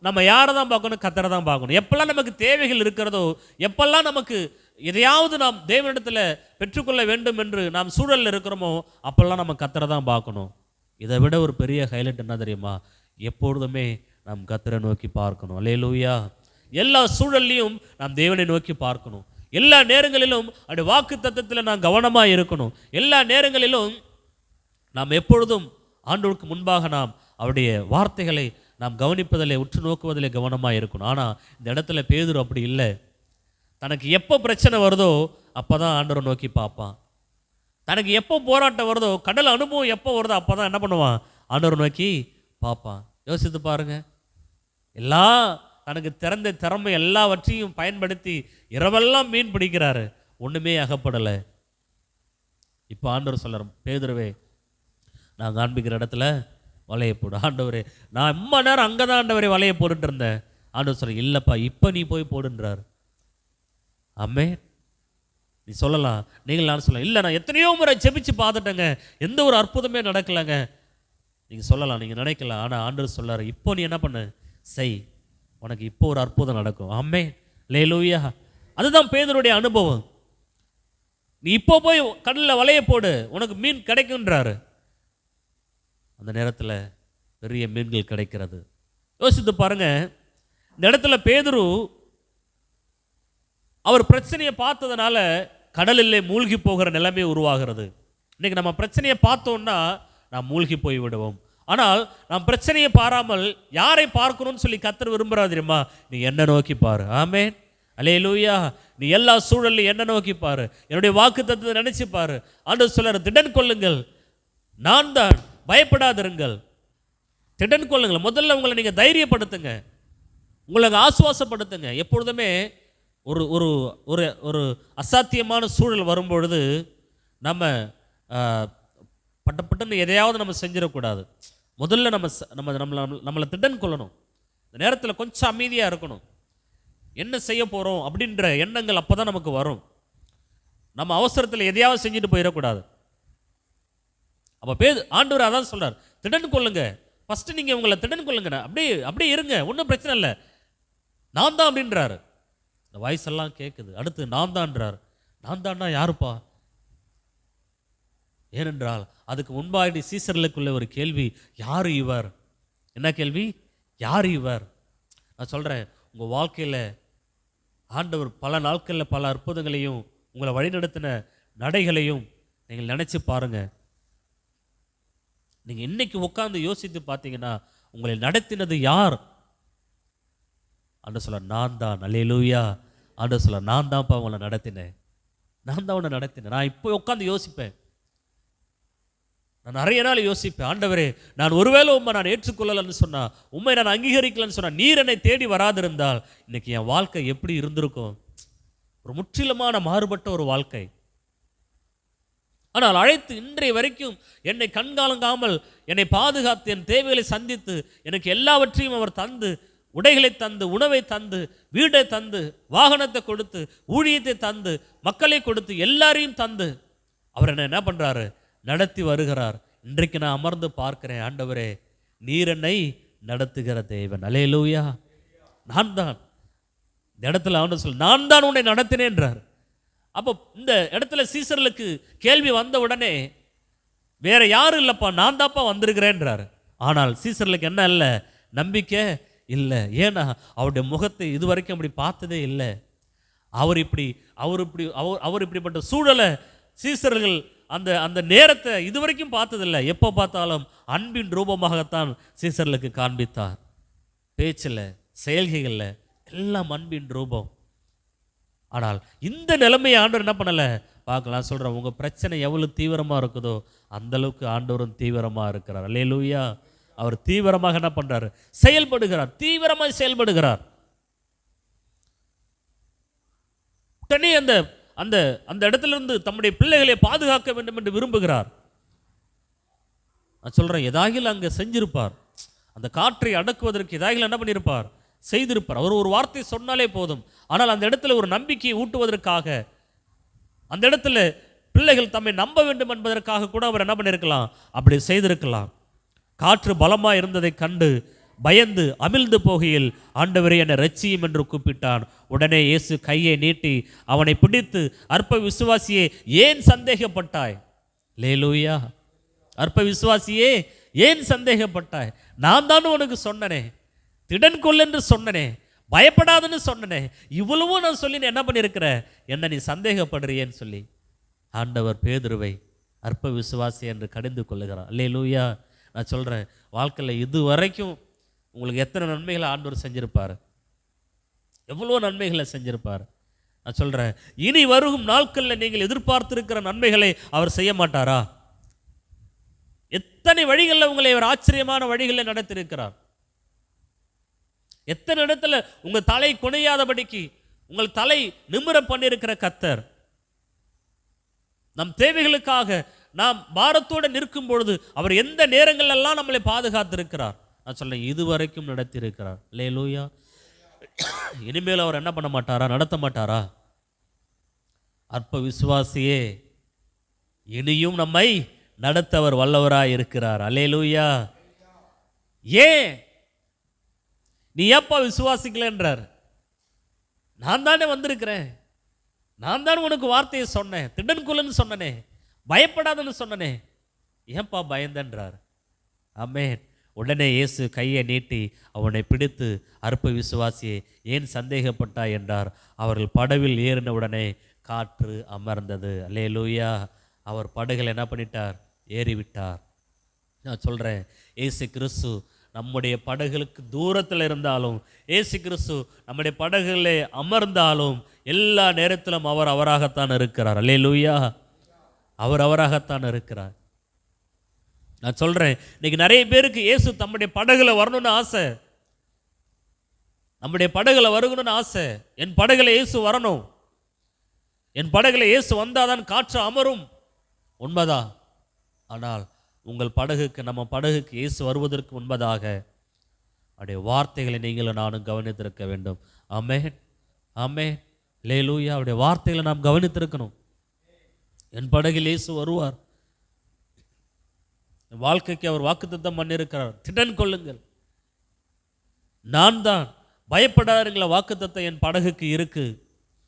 நம்ம யாரை தான் பார்க்கணும், கர்த்தரை தான் பார்க்கணும். எப்பெல்லாம் நமக்கு தேவைகள் இருக்கிறதோ, எப்பெல்லாம் நமக்கு எதையாவது நாம் தேவனிடத்தில் பெற்றுக்கொள்ள வேண்டும் என்று நாம் சூழலில் இருக்கிறோமோ அப்பெல்லாம் நம்ம கர்த்தரை தான் பார்க்கணும். இதை விட ஒரு பெரிய ஹைலைட் என்ன தெரியுமா, எப்பொழுதுமே நாம் கர்த்தரை நோக்கி பார்க்கணும். அல்லேலூயா. எல்லா சூழல்லையும் நாம் தேவனை நோக்கி பார்க்கணும். எல்லா நேரங்களிலும் அப்படி வாக்கு தத்தத்தில் நாம் கவனமாக இருக்கணும். எல்லா நேரங்களிலும் நாம் எப்பொழுதும் ஆண்டவருக்கு முன்பாக நாம் அவருடைய வார்த்தைகளை நாம் கவனிப்பதிலே, உற்று நோக்குவதிலே கவனமாக இருக்கணும். ஆனால் இந்த இடத்துல பேதுரு அப்படி இல்லை. தனக்கு எப்போ பிரச்சனை வருதோ அப்போ தான் ஆண்டவரை நோக்கி பார்ப்பான். தனக்கு எப்போ போராட்டம் வருதோ, கடல் அனுபவம் எப்போ வருதோ அப்போ தான் என்ன பண்ணுவான், ஆண்டவரை நோக்கி பார்ப்பான். யோசித்து பாருங்க, தனக்கு திறந்த திறமை எல்லாவற்றையும் பயன்படுத்தி இரவெல்லாம் மீன் பிடிக்கிறாரு, ஒன்றுமே அகப்படலை. இப்போ ஆண்டவர் சொல்கிறார், பேதுருவே நான் காண்பிக்கிற இடத்துல வலையை போடு. ஆண்டவரே நான் ரொம்ப நேரம் அங்கே தான் ஆண்டவரே வலையை போட்டுட்டு இருந்தேன். ஆண்டவர் சொல்ற, இல்லைப்பா இப்போ நீ போய் போடுன்றார். ஆமே. நீ சொல்லலாம், நீங்கள் நான் சொல்லலாம், இல்லை நான் எத்தனையோ முறை ஜெபிச்சு பார்த்துட்டேங்க, எந்த ஒரு அற்புதமே நடக்கலைங்க. நீங்கள் சொல்லலாம், நீங்கள் நினைக்கலாம். ஆனால் ஆண்டவர் சொல்லார், இப்போ நீ என்ன பண்ணு, செய், உனக்கு இப்போ ஒரு அற்புதம் நடக்கும். ஆமென், அல்லேலூயா. அதுதான் பேதுருடைய அனுபவம். நீ இப்போ போய் கடலில் வலைய போடு, உனக்கு மீன் கிடைக்குன்றாரு. அந்த நேரத்தில் பெரிய மீன்கள் கிடைக்கிறது. யோசித்து பாருங்க, இந்த இடத்துல பேதுரு அவர் பிரச்சனையை பார்த்ததுனால கடலிலே மூழ்கி போகிற நிலைமை உருவாகிறது. இன்னைக்கு நம்ம பிரச்சனையை பார்த்தோம்னா நாம் மூழ்கி போய் விடுவோம். ஆனால் நாம் பிரச்சனையை பாராமல் யாரை பார்க்கணும்னு சொல்லி கர்த்தர் விரும்புகிறார் தெரியுமா? நீ என்ன நோக்கி பாரு. ஆமென், அல்லேலூயா. நீ எல்லா சூழலையும் என்ன நோக்கி பாரு, என்னுடைய வாக்குத்தத்தத்தை நினைச்சு பாரு. ஆண்டவர் சொல்றார், திடன் கொள்ளுங்கள், நான் தான், பயப்படாதிருங்கள். திடன் கொள்ளுங்கள். முதல்ல உங்களை நீங்கள் தைரியப்படுத்துங்க, உங்களை ஆசுவாசப்படுத்துங்க. எப்பொழுதுமே ஒரு ஒரு ஒரு ஒரு அசாத்தியமான சூழல் வரும்பொழுது நம்ம பட்டப்பட்டுன்னு எதையாவது நம்ம செஞ்சிடக்கூடாது. முதல்ல நம்மளை திடன் கொள்ளணும். இந்த நேரத்தில் கொஞ்சம் அமைதியாக இருக்கணும். என்ன செய்ய போகிறோம் அப்படின்ற எண்ணங்கள் அப்போ தான் நமக்கு வரும். நம்ம அவசரத்தில் எதையாவது செஞ்சுட்டு போயிடக்கூடாது. அப்போ ஆண்டவர் அதான் சொல்கிறார், திடன் கொள்ளுங்க. ஃபஸ்ட்டு நீங்கள் உங்களை திடன் கொள்ளுங்க, அப்படியே இருங்க, ஒன்றும் பிரச்சனை இல்லை, நான் தான் அப்படின்றாரு. இந்த வாய்ஸ் எல்லாம் கேட்குது. அடுத்து நான் தான்ன்றார். நான் தான்னா யாருப்பா? ஏனென்றால் அதுக்கு முன்பாடி சீசர்களுக்குள்ள ஒரு கேள்வி, யார் இவர்? என்ன கேள்வி? யார் இவர்? நான் சொல்கிறேன், உங்கள் வாழ்க்கையில் ஆண்டவர் பல நாட்களில் பல அற்புதங்களையும் உங்களை வழிநடத்தின நடைகளையும் நீங்கள் நினச்சி பாருங்கள். நீங்கள் இன்னைக்கு உட்காந்து யோசித்து பார்த்தீங்கன்னா உங்களை நடத்தினது யார்? ஆண்டவர் சொல்ல, நான் தான். அல்லேலூயா. ஆண்டவர் சொல்ல, நான் தான்ப்பா உங்களை நடத்தினேன், நான் தான் உன்னை நடத்தினேன். நான் இப்போ உட்காந்து யோசிப்பேன், நான் நிறைய நாள் யோசிப்பேன், ஆண்டவரே நான் ஒருவேளை உண்மை நான் ஏற்றுக்கொள்ளலன்னு சொன்னா, உண்மை நான் அங்கீகரிக்கலன்னு சொன்னா, நீர் என்னை தேடி வராதிருந்தால் இன்னைக்கு என் வாழ்க்கை எப்படி இருந்திருக்கும்? ஒரு முற்றிலுமான மாறுபட்ட ஒரு வாழ்க்கை. ஆனால் அழைத்து இன்றைய வரைக்கும் என்னை கண்காலங்காமல் என்னை பாதுகாத்து என் தேவைகளை சந்தித்து எனக்கு எல்லாவற்றையும் அவர் தந்து, உடைகளை தந்து, உணவை தந்து, வீடை தந்து, வாகனத்தை கொடுத்து, ஊழியத்தை தந்து, மக்களை கொடுத்து, எல்லாரையும் தந்து அவர் என்ன பண்ணுறாரு? நடத்தி வருகிறார். இன்றைக்கு நான் அமர்ந்து பார்க்கிறேன், ஆண்டவரே நீர் என்னை நடத்துகிற தேவன். அல்லேலூயா. நான் தான். இந்த இடத்துல ஆண்டவர் சொல்ல, நான் தான் உன்னை நடத்தினேன்றார். அப்போ இந்த இடத்துல சீசர்களுக்கு கேள்வி வந்த உடனே வேற யாரும் இல்லைப்பா, நான் தான்ப்பா வந்திருக்கிறேன்றார். ஆனால் சீசர்களுக்கு என்ன இல்லை? நம்பிக்கை இல்லை. ஏன்னா அவருடைய முகத்தை இதுவரைக்கும் அப்படி பார்த்ததே இல்லை. அவர் இப்படிப்பட்ட சூழலை சீசர்கள் அந்த அந்த நேரத்தை இதுவரைக்கும் பார்த்ததில்லை. எப்போ பார்த்தாலும் அன்பின் ரூபமாகத்தான் சீசர்களுக்கு காண்பித்தார். பேச்சில், செயல்களில் எல்லாம் அன்பின் ரூபம். ஆனால் இந்த நிலைமையை ஆண்டவர் என்ன பண்ணலை? பார்க்கலாம். சொல்கிறேன், உங்கள் பிரச்சனை எவ்வளோ தீவிரமாக இருக்குதோ அந்தளவுக்கு ஆண்டவரும் தீவிரமாக இருக்கிறார். அல்லேலூயா. அவர் தீவிரமாக என்ன பண்ணுறாரு? செயல்படுகிறார், தீவிரமாக செயல்படுகிறார். உடனே அந்த அந்த அந்த இடத்திலிருந்து தம்முடைய பிள்ளைகளை பாதுகாக்க வேண்டும் என்று விரும்புகிறார். நான் சொல்கிறேன், எதாகில் அங்கே செஞ்சிருப்பார். அந்த காற்றை அடக்குவதற்கு எதாகில் என்ன பண்ணியிருப்பார்? செய்திருப்பார். அவர் ஒரு வார்த்தை சொன்னாலே போதும். ஆனால் அந்த இடத்துல ஒரு நம்பிக்கையை ஊட்டுவதற்காக, அந்த இடத்துல பிள்ளைகள் தம்மை நம்ப வேண்டும் என்பதற்காக கூட அவர் என்ன பண்ணியிருக்கலாம்? அப்படி செய்திருக்கலாம். காற்று பலமாக இருந்ததை கண்டு பயந்து அமிழ்ந்து போகையில், ஆண்டவரே என்னை ரட்சியும் என்று கூப்பிட்டான். உடனே இயேசு கையை நீட்டி அவனை பிடித்து, அற்ப விசுவாசியே ஏன் சந்தேகப்பட்டாய்? அல்லேலூயா. அற்ப விசுவாசியே ஏன் சந்தேகப்பட்டாய்? நான் தானே உனக்கு சொன்னனே, திடன் கொள் என்று சொன்னனே, பயப்படாதுன்னு சொன்னனே, இவ்வளவும் நான் சொல்லி என்ன பண்ணியிருக்கிற, என்ன நீ சந்தேகப்படுறியேன்னு சொல்லி ஆண்டவர் பேதுருவை அற்ப விசுவாசி என்று கடிந்து கொள்ளுகிறார். அல்லேலூயா. நான் சொல்கிறேன், வாழ்க்கையில் இது வரைக்கும் உங்களுக்கு எத்தனை நன்மைகளை ஆண்டவர் செஞ்சிருப்பார், எவ்வளோ நன்மைகளை செஞ்சிருப்பார். நான் சொல்கிறேன், இனி வரும் நாட்களில் நீங்கள் எதிர்பார்த்திருக்கிற நன்மைகளை அவர் செய்ய மாட்டாரா? எத்தனை வழிகளில் உங்களை அவர் ஆச்சரியமான வழிகளில் நடத்தியிருக்கிறார். எத்தனை இடத்துல உங்கள் தலை குனையாதபடிக்கு உங்கள் தலை நிமிர பண்ணியிருக்கிற கர்த்தர், நம் தேவைகளுக்காக நாம் பாரத்தோடு நிற்கும் பொழுது அவர் எந்த நேரங்களெல்லாம் நம்மளை பாதுகாத்திருக்கிறார். நான் சொல்றேன், இதுவரைக்கும் நடத்தியிருக்கிறார். அல்லேலூயா. இனிமேல் அவர் என்ன பண்ண மாட்டாரா? நடத்த மாட்டாரா? அற்ப விசுவாசியே இனியும் நம்மை நடத்தவர் வல்லவராய் இருக்கிறார். அல்லேலூயா. ஏன் நீ ஏப்பா விசுவாசிக்கலன்றார். நான் தானே வந்திருக்கிறேன், நான் தானே உனக்கு வார்த்தையை சொன்னேன், திடன்கொள்ளுன்னு சொன்னனே, பயப்படாதன்னு சொன்னனே, ஏன்பா பயந்தன்றார். ஆமென். உடனே இயேசு கையை நீட்டி அவனை பிடித்து, அற்ப விசுவாசியே ஏன் சந்தேகப்பட்டாய் என்றார். அவர்கள் படவில் ஏறின உடனே காற்று அமர்ந்தது. அல்லேலூயா. அவர் படகுல என்ன பண்ணிட்டார்? ஏறிவிட்டார். நான் சொல்கிறேன், இயேசு கிறிஸ்து நம்முடைய படகுகளுக்கு தூரத்தில் இருந்தாலும், இயேசு கிறிஸ்து நம்முடைய படகுகளே அமர்ந்தாலும், எல்லா நேரத்திலும் அவர் அவராகத்தான் இருக்கிறார். அல்லேலூயா. அவர் அவராகத்தான் இருக்கிறார். நான் சொல்கிறேன், இன்னைக்கு நிறைய பேருக்கு இயேசு தம்முடைய படகுல வரணும்னு ஆசை, நம்முடைய படகுல வருகணும்னு ஆசை. என் படகுல இயேசு வரணும், என் படகுல இயேசு வந்தாதான் காற்று அமரும். உண்மைதான். ஆனால் உங்கள் படகுக்கு, நம்ம படகுக்கு இயேசு வருவதற்கு முன்பதாக அவருடைய வார்த்தைகளை நீங்களும் நானும் கவனித்திருக்க வேண்டும். ஆமென், ஆமென், அல்லேலூயா. அவருடைய வார்த்தைகளை நாம் கவனித்திருக்கணும். என் படகில் இயேசு வருவார், வாழ்க்கைக்கு அவர் வாக்குத்தத்தம் பண்ணியிருக்கிறார். திடன் கொள்ளுங்கள், நான் தான், பயப்படாதீங்களா. வாக்குத்தத்தம் என் படகுக்கு இருக்கு,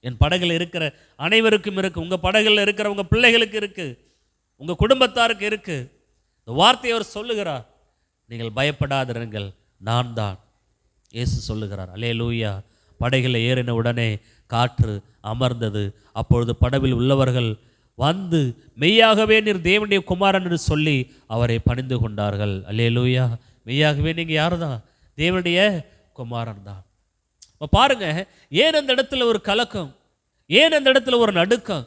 என் படகுல இருக்கிற அனைவருக்கும் இருக்கு, உங்க படகுல இருக்கிற உங்க பிள்ளைகளுக்கு இருக்கு, உங்க குடும்பத்தாருக்கு இருக்கு. இந்த வார்த்தையை அவர் சொல்லுகிறார், நீங்கள் பயப்படாதிருங்கள், நான் தான். இயேசு சொல்லுகிறார். அல்லேலூயா. படகில் ஏறின உடனே காற்று அமர்ந்தது. அப்பொழுது படவில் உள்ளவர்கள் வந்து, மெய்யாகவே நீர் தேவனுடைய குமாரன் என்று சொல்லி அவரை பணிந்து கொண்டார்கள். அல்லேலூயா. மெய்யாகவே நீங்கள் யார் தான்? தேவனுடைய குமாரன் தான். இப்போ பாருங்க, ஏன் அந்த இடத்துல ஒரு கலக்கம், ஏன் அந்த இடத்துல ஒரு நடுக்கம்?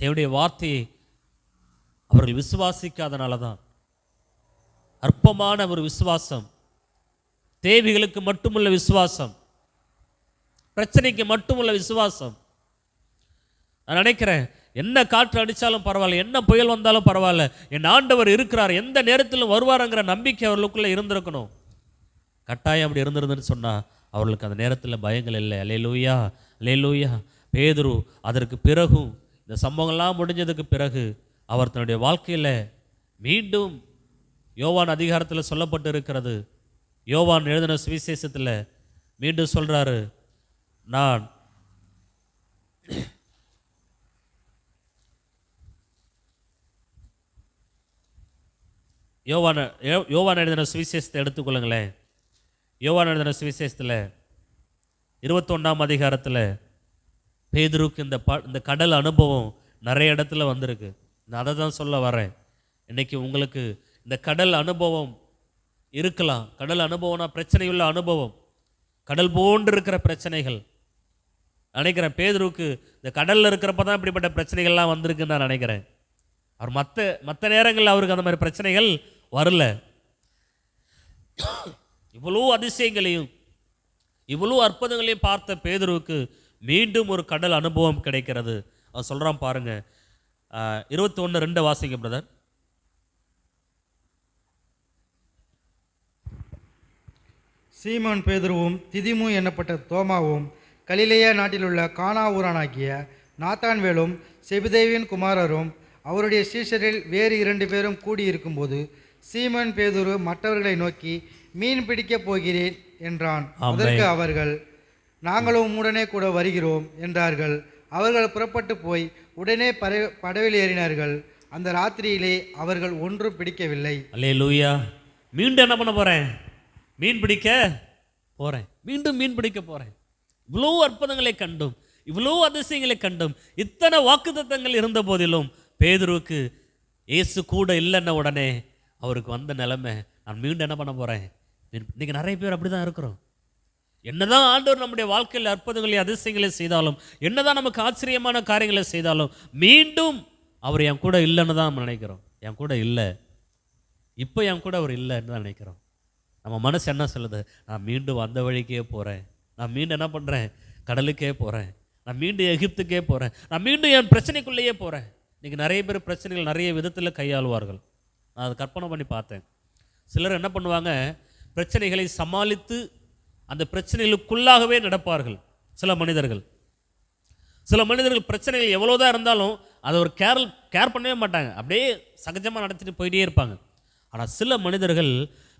தேவனுடைய வார்த்தையை அவர்கள் விசுவாசிக்காதனால தான். அற்பமான ஒரு விசுவாசம், தேவைகளுக்கு மட்டுமுள்ள விசுவாசம், பிரச்சனைக்கு மட்டுமுள்ள விசுவாசம். நான் நினைக்கிறேன், என்ன காற்று அடித்தாலும் பரவாயில்ல, என்ன புயல் வந்தாலும் பரவாயில்ல, என் ஆண்டவர் இருக்கிறார், எந்த நேரத்திலும் வருவாருங்கிற நம்பிக்கை அவர்களுக்குள்ளே இருந்திருக்கணும். கட்டாயம் அப்படி இருந்திருந்துன்னு சொன்னால் அவர்களுக்கு அந்த நேரத்தில் பயங்கள் இல்லை. அல்லேலூயா, அல்லேலூயா. பேதுரு அதற்கு பிறகும், இந்த சம்பவங்கள்லாம் முடிஞ்சதுக்கு பிறகு அவர் தன்னுடைய வாழ்க்கையில் மீண்டும் யோவான் அதிகாரத்தில் சொல்லப்பட்டு இருக்கிறது, யோவான் எழுதின சுவிசேஷத்தில் மீண்டும் சொல்கிறாரு, நான் யோவான் எழுதின சுவிசேஷத்தை எடுத்துக்கொள்ளுங்களேன். யோவான் எழுதின சுவிசேஷத்தில் 21ஆம் அதிகாரத்தில் பேதுருக்கு இந்த கடல் அனுபவம் நிறைய இடத்துல வந்திருக்கு. நான் அதை தான் சொல்ல வரேன். இன்றைக்கி உங்களுக்கு இந்த கடல் அனுபவம் இருக்கலாம். கடல் அனுபவம்னா பிரச்சனையுள்ள அனுபவம், கடல் போன்று இருக்கிற பிரச்சனைகள். நினைக்கிறேன் பேதுருக்கு இந்த கடலில் இருக்கிறப்ப தான் இப்படிப்பட்ட பிரச்சனைகள்லாம் வந்திருக்குன்னு நான் நினைக்கிறேன். அவர் மற்ற நேரங்களில் அவருக்கு அந்த மாதிரி பிரச்சனைகள் வரல. இவ்வளோ அதிசயங்களையும் இவ்வளோ அற்புதங்களையும் பார்த்த பேதுருக்கு மீண்டும் ஒரு கடல் அனுபவம் கிடைக்கிறது. அவர் சொல்கிறான் பாருங்க, 21:2 வாசிங்க பிரதர். சீமோன் பேதுருவும் திதிமு என்னப்பட்ட தோமாவும் கலிலேயா நாட்டிலுள்ள கானா ஊரானாகிய நாத்தான்வேலும் செபதேவின் குமாரரும் அவருடைய சீஷரில் வேறு 2 பேரும் கூடியிருக்கும்போது சீமோன் பேதுரு மற்றவர்களை நோக்கி, மீன் பிடிக்கப் போகிறேன் என்றான். அதற்கு அவர்கள், நாங்களும் உடனே கூட வருகிறோம் என்றார்கள். அவர்கள் புறப்பட்டு போய் உடனே படவில் ஏறினார்கள். அந்த ராத்திரியிலே அவர்கள் ஒன்றும் பிடிக்கவில்லை. அல்லேலூயா. மீண்டும் என்ன பண்ண போகிறேன்? மீன் பிடிக்க போகிறேன், மீண்டும் மீன் பிடிக்க போகிறேன். இவ்வளோ அற்புதங்களை கண்டும், இவ்வளோ அதிசயங்களை கண்டும், இத்தனை வாக்குத்தத்தங்கள் இருந்த போதிலும் பேதுருக்கு இயேசு கூட இல்லைன்ன உடனே அவருக்கு வந்த நிலைமை, நான் மீண்டும் என்ன பண்ண போகிறேன்? இன்றைக்கி நிறைய பேர் அப்படி தான் இருக்கிறோம். என்னதான் ஆண்டவர் நம்முடைய வாழ்க்கையில் அற்புதங்களை அதிசயங்களை செய்தாலும், என்னதான் நமக்கு ஆச்சரியமான காரியங்களை செய்தாலும், மீண்டும் அவர் என் கூட இல்லைன்னு தான் நம்ம நினைக்கிறோம். என் கூட இல்லை, இப்போ என் கூட அவர் இல்லைன்னு தான் நினைக்கிறோம். நம்ம மனசு என்ன சொல்லுது? நான் மீண்டும் அந்த வழிக்கே போகிறேன், நான் மீண்டும் என்ன பண்ணுறேன்? கடலுக்கே போகிறேன், நான் மீண்டும் எகிப்துக்கே போகிறேன், நான் மீண்டும் என் பிரச்சனைக்குள்ளேயே போகிறேன். இன்றைக்கி நிறைய பேர் பிரச்சனைகள் நிறைய விதத்தில் கையாளுவார்கள். நான் அதை கற்பனை பண்ணி பார்த்தேன். சிலர் என்ன பண்ணுவாங்க, பிரச்சனைகளை சமாளித்து அந்த பிரச்சனைகளுக்குள்ளாகவே நடப்பார்கள். சில மனிதர்கள் பிரச்சனைகள் எவ்வளோதான் இருந்தாலும் அதை ஒரு கேர் பண்ணவே மாட்டாங்க, அப்படியே சகஜமாக நடத்திட்டு போயிட்டே இருப்பாங்க. ஆனால் சில மனிதர்கள்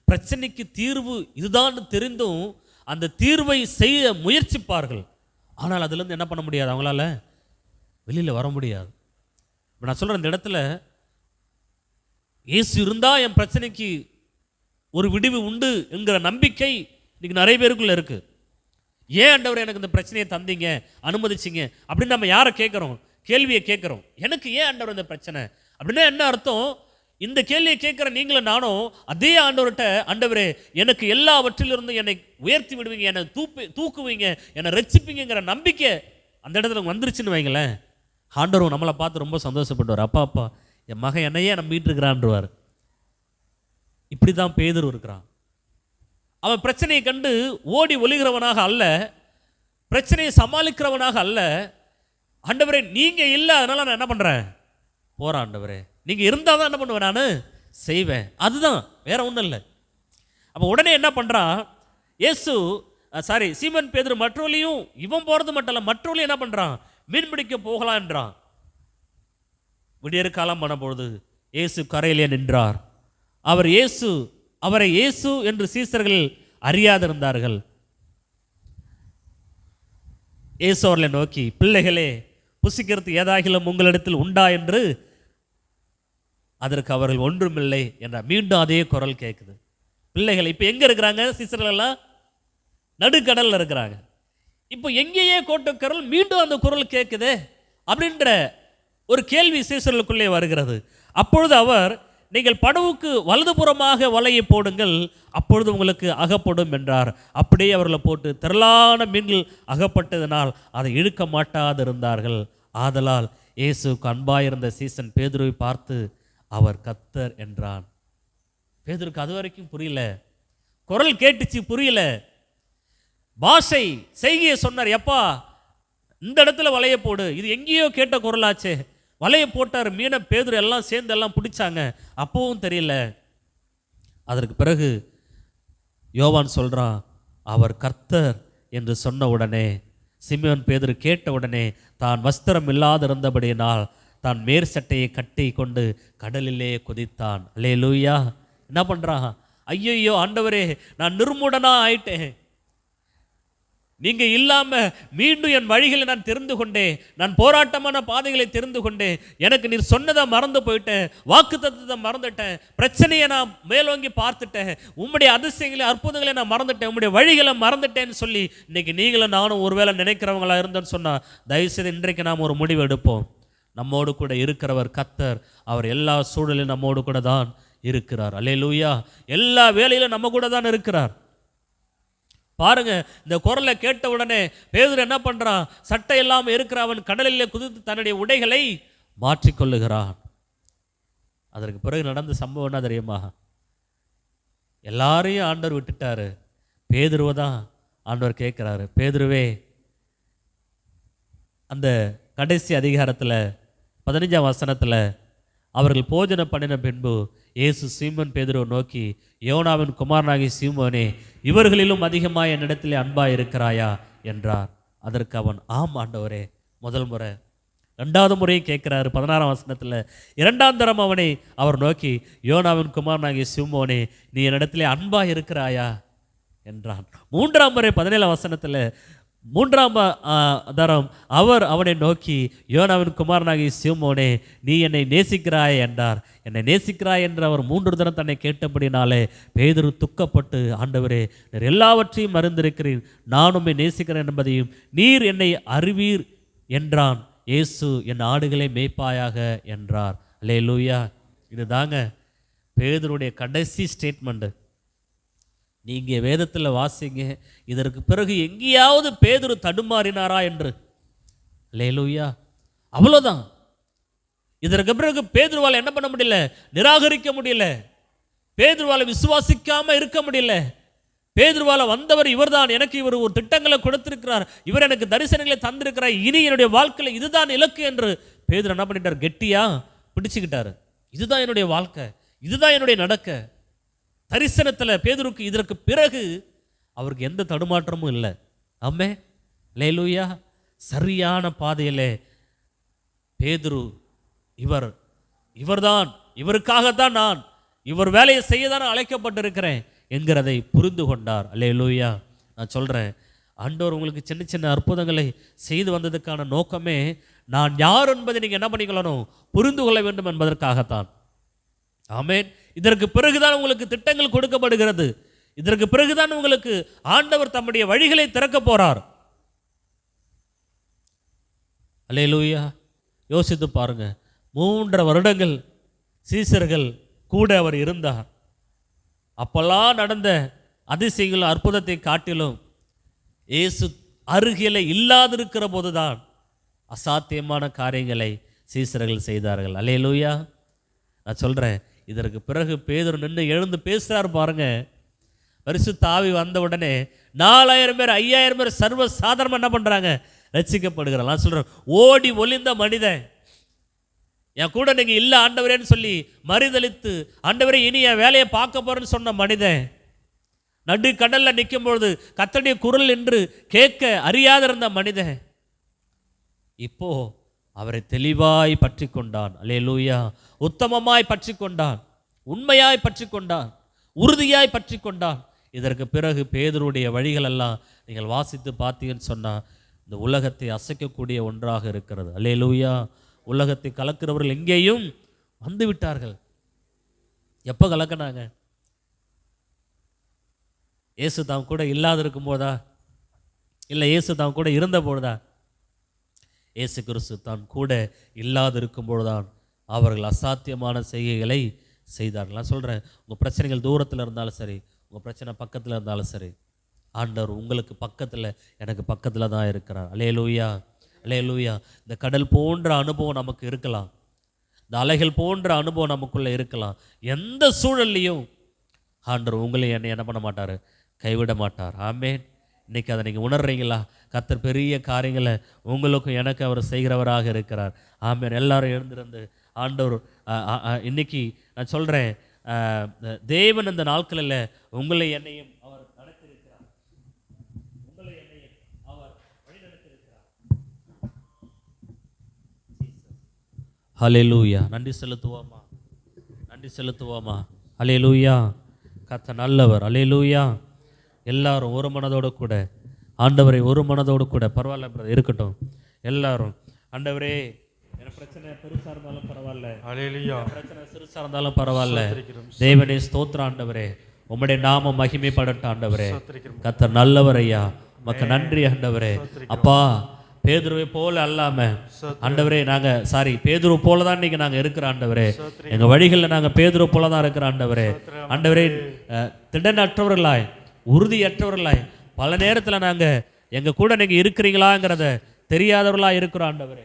பிரச்சனைக்கு தீர்வு இதுதான் தெரிந்தும் அந்த தீர்வை செய்ய முயற்சிப்பார்கள். ஆனால் அதுலேருந்து என்ன பண்ண முடியாது, அவங்களால வெளியில் வர முடியாது. இப்போ நான் சொல்கிறேன், இந்த இடத்துல இயேசு இருந்தால் என் பிரச்சனைக்கு ஒரு விடிவு உண்டு என்கிற நம்பிக்கை இன்னைக்கு நிறைய பேருக்குள்ள இருக்குது. ஏன் ஆண்டவர் எனக்கு இந்த பிரச்சனையை தந்தீங்க, அனுமதிச்சிங்க அப்படின்னு நம்ம யாரை கேட்குறோம், கேள்வியை கேட்குறோம். எனக்கு ஏன் ஆண்டவர் இந்த பிரச்சனை அப்படின்னா என்ன அர்த்தம்? இந்த கேள்வியை கேட்குற நீங்களும் நானும் அதே ஆண்டவர்கிட்ட, ஆண்டவரே எனக்கு எல்லாவற்றிலிருந்தும் என்னை உயர்த்தி விடுவீங்க, என்னை தூக்குவீங்க, என்னை ரட்சிப்பீங்கிற நம்பிக்கை அந்த இடத்துல வந்துருச்சுன்னு வைங்களேன், ஆண்டவர் நம்மளை பார்த்து ரொம்ப சந்தோஷப்படுவார். அப்பா என் மகன் என்னையே நம்பிட்டு இருக்கிறான்டுவார். இப்படி தான் பேதுரு இருக்கிறான். அவன் பிரச்சனையை கண்டு ஓடி ஒளிகிறவனாக அல்ல, பிரச்சனையை சமாளிக்கிறவனாக அல்ல. ஆண்டவரே நீங்கள் இல்லை, அதனால நான் என்ன பண்ணுறேன், போகிறேன். ஆண்டவரே நீங்கள் இருந்தால் தான் என்ன பண்ணுவேன், நான் செய்வேன். அதுதான், வேற ஒன்றும் இல்லை. அப்போ உடனே என்ன பண்ணுறான் சீமன் பேதுரு மற்றவளையும், இவன் போகிறது மட்டும் இல்லை, மற்றவளையும் என்ன பண்ணுறான், மீன் பிடிக்க போகலான்றான். விடியற் காலம் பண்ணபொழுது இயேசு கரையிலே நின்றார். அவரை இயேசு என்று சீசர்கள் அறியாதிருந்தார்கள். இயேசு அவர்களை நோக்கி, பிள்ளைகளே புசிக்கிறது ஏதாகிலும் உங்களிடத்தில் உண்டா என்று. அதற்கு அவர்கள் ஒன்றுமில்லை என்றார். மீண்டும் அதே குரல் கேட்குது. பிள்ளைகள் இப்போ எங்கே இருக்கிறாங்க, சீசர்கள் எல்லாம் நடுக்கடலில் இருக்கிறாங்க. இப்போ எங்கேயே கோட்ட குரல், மீண்டும் அந்த குரல் கேட்குது அப்படின்ற ஒரு கேள்வி சீசர்களுக்குள்ளே வருகிறது. அப்பொழுது அவர், நீங்கள் படவுக்கு வலதுபுறமாக வலையை போடுங்கள், அப்பொழுது உங்களுக்கு அகப்படும் என்றார். அப்படியே அவர்களை போட்டு திரளான மீன்கள் அகப்பட்டதனால் அதை இழுக்க மாட்டாதிருந்தார்கள். ஆதலால் இயேசுக்கு அன்பாயிருந்த சீசன் பேதுருவை பார்த்து அவர் கர்த்தர் என்றான். பேதுருக்கு அது வரைக்கும் புரியல, குரல் கேட்டுச்சு புரியல, பாஷை செய்கையை சொன்னார். எப்பா இந்த இடத்துல வலையை போடு, இது எங்கேயோ கேட்ட குரலாச்சே. வலையை போட்டார், மீனை பேதுரு எல்லாம் சேர்ந்து எல்லாம் பிடிச்சாங்க, அப்பவும் தெரியல. அதற்கு பிறகு யோவான் சொல்கிறான், அவர் கர்த்தர் என்று சொன்ன உடனே சிமியோன் பேதுரு கேட்ட உடனே தான் வஸ்திரம் இல்லாதிருந்தபடியினால் தான் மேற் சட்டையை கட்டி கொண்டு கடலிலே குதித்தான். அல்லேலூயா. என்ன பண்ணுறான், ஐயோ ஆண்டவரே நான் நிர்மூடனா ஆயிட்டேன், நீங்கள் இல்லாமல் மீண்டும் என் வழிகளை நான் தெரிந்து கொண்டேன், நான் போராட்டமான பாதைகளை தெரிந்து கொண்டேன், எனக்கு நீர் சொன்னதை மறந்து போயிட்டேன், வாக்கு தத்துவத்தை மறந்துட்டேன், பிரச்சனையை நான் மேலோங்கி பார்த்துட்டேன், உம்முடைய அதிசயங்களை அற்புதங்களை நான் மறந்துட்டேன், உம்முடைய வழிகளை மறந்துட்டேன்னு சொல்லி இன்னைக்கு நீங்களும் நானும் ஒருவேளை நினைக்கிறவங்களா இருந்தேன்னு சொன்னால் தயவுசெய்து இன்றைக்கு நாம் ஒரு முடிவு எடுப்போம். நம்மோடு கூட இருக்கிறவர் கர்த்தர், அவர் எல்லா சூழலிலும் நம்மோடு கூட தான் இருக்கிறார். அல்லேலூயா. எல்லா வேலையிலும் நம்ம கூட தான் இருக்கிறார். பாருங்க, இந்த குரலை கேட்ட உடனே பேதுரு என்ன பண்றான், சட்டை இல்லாமல் இருக்கிற அவன் கடலில் குதித்து தன்னுடைய உடைகளை மாற்றிக்கொள்ளுகிறான். அதற்கு பிறகு நடந்த சம்பவம் என்ன தெரியுமா, எல்லாரையும் ஆண்டவர் விட்டுட்டாரு, பேதுருவை தான் ஆண்டவர் கேட்கிறாரு. பேதுருவே, அந்த கடைசி அதிகாரத்தில் 15ஆம் வசனத்தில் அவர்கள் போஜனை பண்ணின பின்பு இயேசு சீமோன் பேதுருவை நோக்கி, யோனாவின் குமாரனாகிய சீமோனே, இவர்களிலும் அதிகமாக என்னிடத்திலே அன்பாக இருக்கிறாயா என்றார். அதற்கு அவன், ஆம் ஆண்டவரே. முதல் முறை. ரெண்டாவது முறையும் கேட்குறாரு 16ஆம் வசனத்தில். இரண்டாம் தரம் அவனை அவர் நோக்கி, யோனாவின் குமாரனாகிய சீமோனே, நீ என்னிடத்திலே அன்பாக இருக்கிறாயா என்றான். மூன்றாம் முறை 17ஆம் வசனத்தில் மூன்றாம் தரம் அவர் அவனை நோக்கி, யோனாவின் குமாரனாகிய சீமோனே, நீ என்னை நேசிக்கிறாய் என்றார். என்னை நேசிக்கிறாய் என்று அவர் 3 தரம் தன்னை கேட்டபடினாலே பேதுரு துக்கப்பட்டு, ஆண்டவரே நீர் எல்லாவற்றையும் அறிந்திருக்கிறீர், நான் உம்மை நேசிக்கிறேன் என்பதையும் நீர் என்னை அறிவீர் என்றான். இயேசு, என் ஆடுகளை மேய்ப்பாயாக என்றார். அல்லேலூயா. இதுதாங்க பேதுருடைய கடைசி ஸ்டேட்மெண்ட்டு. நீங்கள் வேதத்தில் வாசிங்க, இதற்கு பிறகு எங்கேயாவது பேதுரு தடுமாறினாரா என்று. அல்லேலூயா. அவ்வளோதான். இதற்கு பிறகு பேதுருவால் என்ன பண்ண முடியல, நிராகரிக்க முடியல, பேதுருவால் விசுவாசிக்காமல் இருக்க முடியல. பேதுருவால் வந்தவர் இவர்தான், எனக்கு இவர் ஒரு திட்டங்களை கொடுத்திருக்கிறார், இவர் எனக்கு தரிசனங்களை தந்திருக்கிறார், இனி என்னுடைய வாழ்க்கையில் இதுதான் இலக்கு என்று பேதுரு என்ன பண்ணிட்டார், கெட்டியா பிடிச்சுக்கிட்டாரு. இதுதான் என்னுடைய வாழ்க்கை, இதுதான் என்னுடைய நடக்க. தரிசனத்தில் பேதுருக்கு இதற்கு பிறகு அவருக்கு எந்த தடுமாற்றமும் இல்லை. ஆமே. அல்லேலூயா. சரியான பாதையிலே பேதுரு, இவர்தான், இவருக்காகத்தான் நான் இவர் வேலையை செய்ய தான் அழைக்கப்பட்டிருக்கிறேன், என்கிறதை புரிந்து கொண்டார். அல்லேலூயா. நான் சொல்கிறேன், ஆண்டவர் உங்களுக்கு சின்ன சின்ன அற்புதங்களை செய்து வந்ததுக்கான நோக்கமே நான் யார் என்பதை நீங்கள் என்ன பண்ணிக்கொள்ளணும், புரிந்து கொள்ள வேண்டும் என்பதற்காகத்தான். ஆமென். இதற்கு பிறகுதான் உங்களுக்கு திட்டங்கள் கொடுக்கப்படுகிறது. இதற்கு பிறகுதான் உங்களுக்கு ஆண்டவர் தம்முடைய வழிகளை திறக்க போறார். அல்லேலூயா. யோசித்து பாருங்க, 3 வருடங்கள் சீசர்கள் கூட அவர் இருந்தார். அப்பெல்லாம் நடந்த அதிசயங்கள் அற்புதத்தை காட்டிலும் இயேசு அருகிலே இல்லாதிருக்கிற போதுதான் அசாத்தியமான காரியங்களை சீசர்கள் செய்தார்கள். அல்லேலூயா. நான் சொல்கிறேன், இதற்கு பிறகு பேதுரு நின்று எழுந்து பேசுகிறார் பாருங்க. பரிசுத்த ஆவி வந்த உடனே 4000 பேர் 5000 பேர் சர்வ சாதாரணமாக என்ன பண்ணுறாங்க, ரட்சிக்கப்படுகிறார். நான் சொல்கிறேன், ஓடி ஒளிந்த மனிதன், என் கூட நீங்கள் இல்லை ஆண்டவரேன்னு சொல்லி மறுதளித்து, ஆண்டவரே இனி என் வேலையை பார்க்க போகிறேன்னு சொன்ன மனிதன் நடு கடலில் நிற்கும்பொழுது கர்த்தருடைய குரல் என்று கேட்க அறியாத இருந்த மனிதன் இப்போ அவரை தெளிவாய் பற்றி கொண்டான். அல்லேலூயா. உத்தமமாய் பற்றி கொண்டான், உண்மையாய் பற்றி கொண்டான், உறுதியாய் பற்றி கொண்டான். இதற்கு பிறகு பேதுருடைய வழிகளெல்லாம் நீங்கள் வாசித்து பார்த்தீங்கன்னு சொன்னால் இந்த உலகத்தை அசைக்கக்கூடிய ஒன்றாக இருக்கிறது. அல்லேலூயா. உலகத்தை கலக்கிறவர்கள் எங்கேயும் வந்து விட்டார்கள். எப்போ கலக்கினாங்க? இயேசு தான் கூட இல்லாத இருக்கும்போதா, இல்லை இயேசு தான் கூட இருந்த பொழுதா? இயேசு கிறிஸ்து தான் கூட இல்லாது இருக்கும்பொழுதுதான் அவர்கள் அசாத்தியமான செய்கைகளை செய்தார்கள். நான் சொல்கிறேன், உங்கள் பிரச்சனைகள் தூரத்தில் இருந்தாலும் சரி, உங்கள் பிரச்சனை பக்கத்தில் இருந்தாலும் சரி, ஆண்டவர் உங்களுக்கு பக்கத்தில், எனக்கு பக்கத்தில் தான் இருக்கிறார். அல்லேலூயா. அல்லேலூயா. இந்த கடல் போன்ற அனுபவம் நமக்கு இருக்கலாம், இந்த அலைகள் போன்ற அனுபவம் நமக்குள்ளே இருக்கலாம். எந்த சூழல்லையும் ஆண்டவர் உங்களை என்னை என்ன பண்ண மாட்டார், கைவிட மாட்டார். ஆமென். இன்றைக்கி அதை நீங்கள் உணர்றீங்களா? கர்த்தர் பெரிய காரியங்களை உங்களுக்கும் எனக்கு அவர் செய்கிறவராக இருக்கிறார். ஆமென். எல்லாரும் எழுந்திருந்து ஆண்டவர் இன்னைக்கு நான் சொல்கிறேன், தேவன் இந்த நாட்களில் உங்களை என்னையும் அவர் நடத்திருக்கிறார், உங்களை என்னையும் அவர் வழி நடத்திருக்கிறார். ஹல்லேலூயா. நன்றி செலுத்துவோமா, நன்றி செலுத்துவோமா. ஹல்லேலூயா. கர்த்தர் நல்லவர். ஹல்லேலூயா. எல்லாரும் ஒரு மனதோடு கூட ஆண்டவரை ஒரு மனதோடு கூட, பரவாயில்ல இருக்கட்டும், எல்லாரும் ஆண்டவரே என் பிரச்சனை பெருசாக இருந்தாலும் பரவாயில்ல, அல்லேலூயா, பிரச்சனை சிறுசாக இருந்தாலும் பரவாயில்ல, தேவனே ஸ்தோத்திர ஆண்டவரே, உம்முடைய நாமம் மகிமைப்படட்டும் ஆண்டவரே. கர்த்தர் நல்லவர் ஐயா, உமக்கு நன்றி ஆண்டவரே. அப்பா, பேதுருவை போல அல்லாம ஆண்டவரே பேதுரு போல தான் இன்னைக்கு நாங்கள் இருக்கிற ஆண்டவரே. எங்கள் வழிகளில் நாங்கள் பேதுரு போல தான் இருக்கிற ஆண்டவரே. ஆண்டவரே, திடனற்றவர்களாய், உறுதியற்றவர்களாய், பல நேரத்தில் நாங்கள் எங்கள் கூட நீங்கள் இருக்கிறீங்களாங்கிறத தெரியாதவர்களாக இருக்கிறோம் ஆண்டவரே.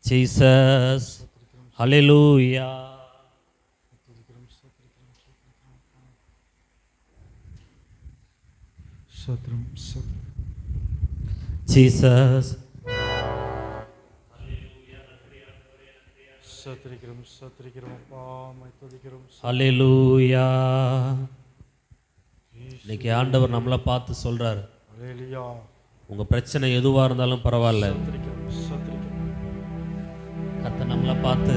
ஜீசஸ். ஹல்லேலூயா. ஜீசஸ். ஹல்லேலூயா. இன்னைக்கு ஆண்டவர் நம்மளை பார்த்து சொல்றாரு, உங்க பிரச்சனை எதுவா இருந்தாலும் பரவாயில்ல, கர்த்தர் நம்மளை பார்த்து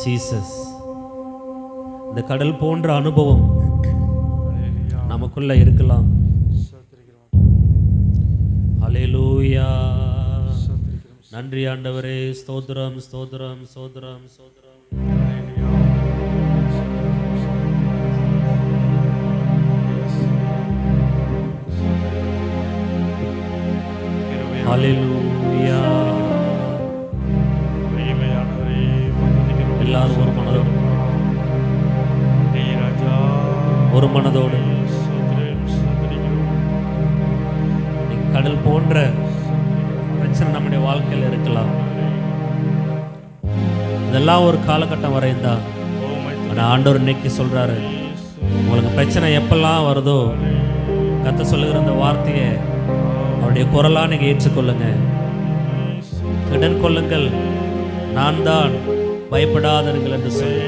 ஜீசஸ். இந்த கடல் போன்ற அனுபவம் நமக்குள்ள இருக்கலாம். ஹல்லேலூயா. நன்றி ஆண்டவரே. ஸ்தோத்திரம், ஸ்தோத்திரம், ஸ்தோத்திரம், ஸ்தோத்திரம். ஹல்லேலூயா. எல்லாரும் ஒரு மனதோடு, ஒரு மனதோடு கடல் போன்ற பிரச்சனை நம்முடைய வாழ்க்கையில் இருக்கலாம். இதெல்லாம் ஒரு காலகட்டம் வரையும் தான். ஆனால் ஆண்டவர் இன்னைக்கு சொல்றாரு, உங்களுக்கு பிரச்சனை எப்பெல்லாம் வருதோ கர்த்தர் சொல்லுகிற அந்த வார்த்தையை அவருடைய குரலாக நீங்கள் ஏற்றுக்கொள்ளுங்க. திடன் கொள்ளுங்கள், நான் தான், பயப்படாதீர்கள் என்று சொல்லி.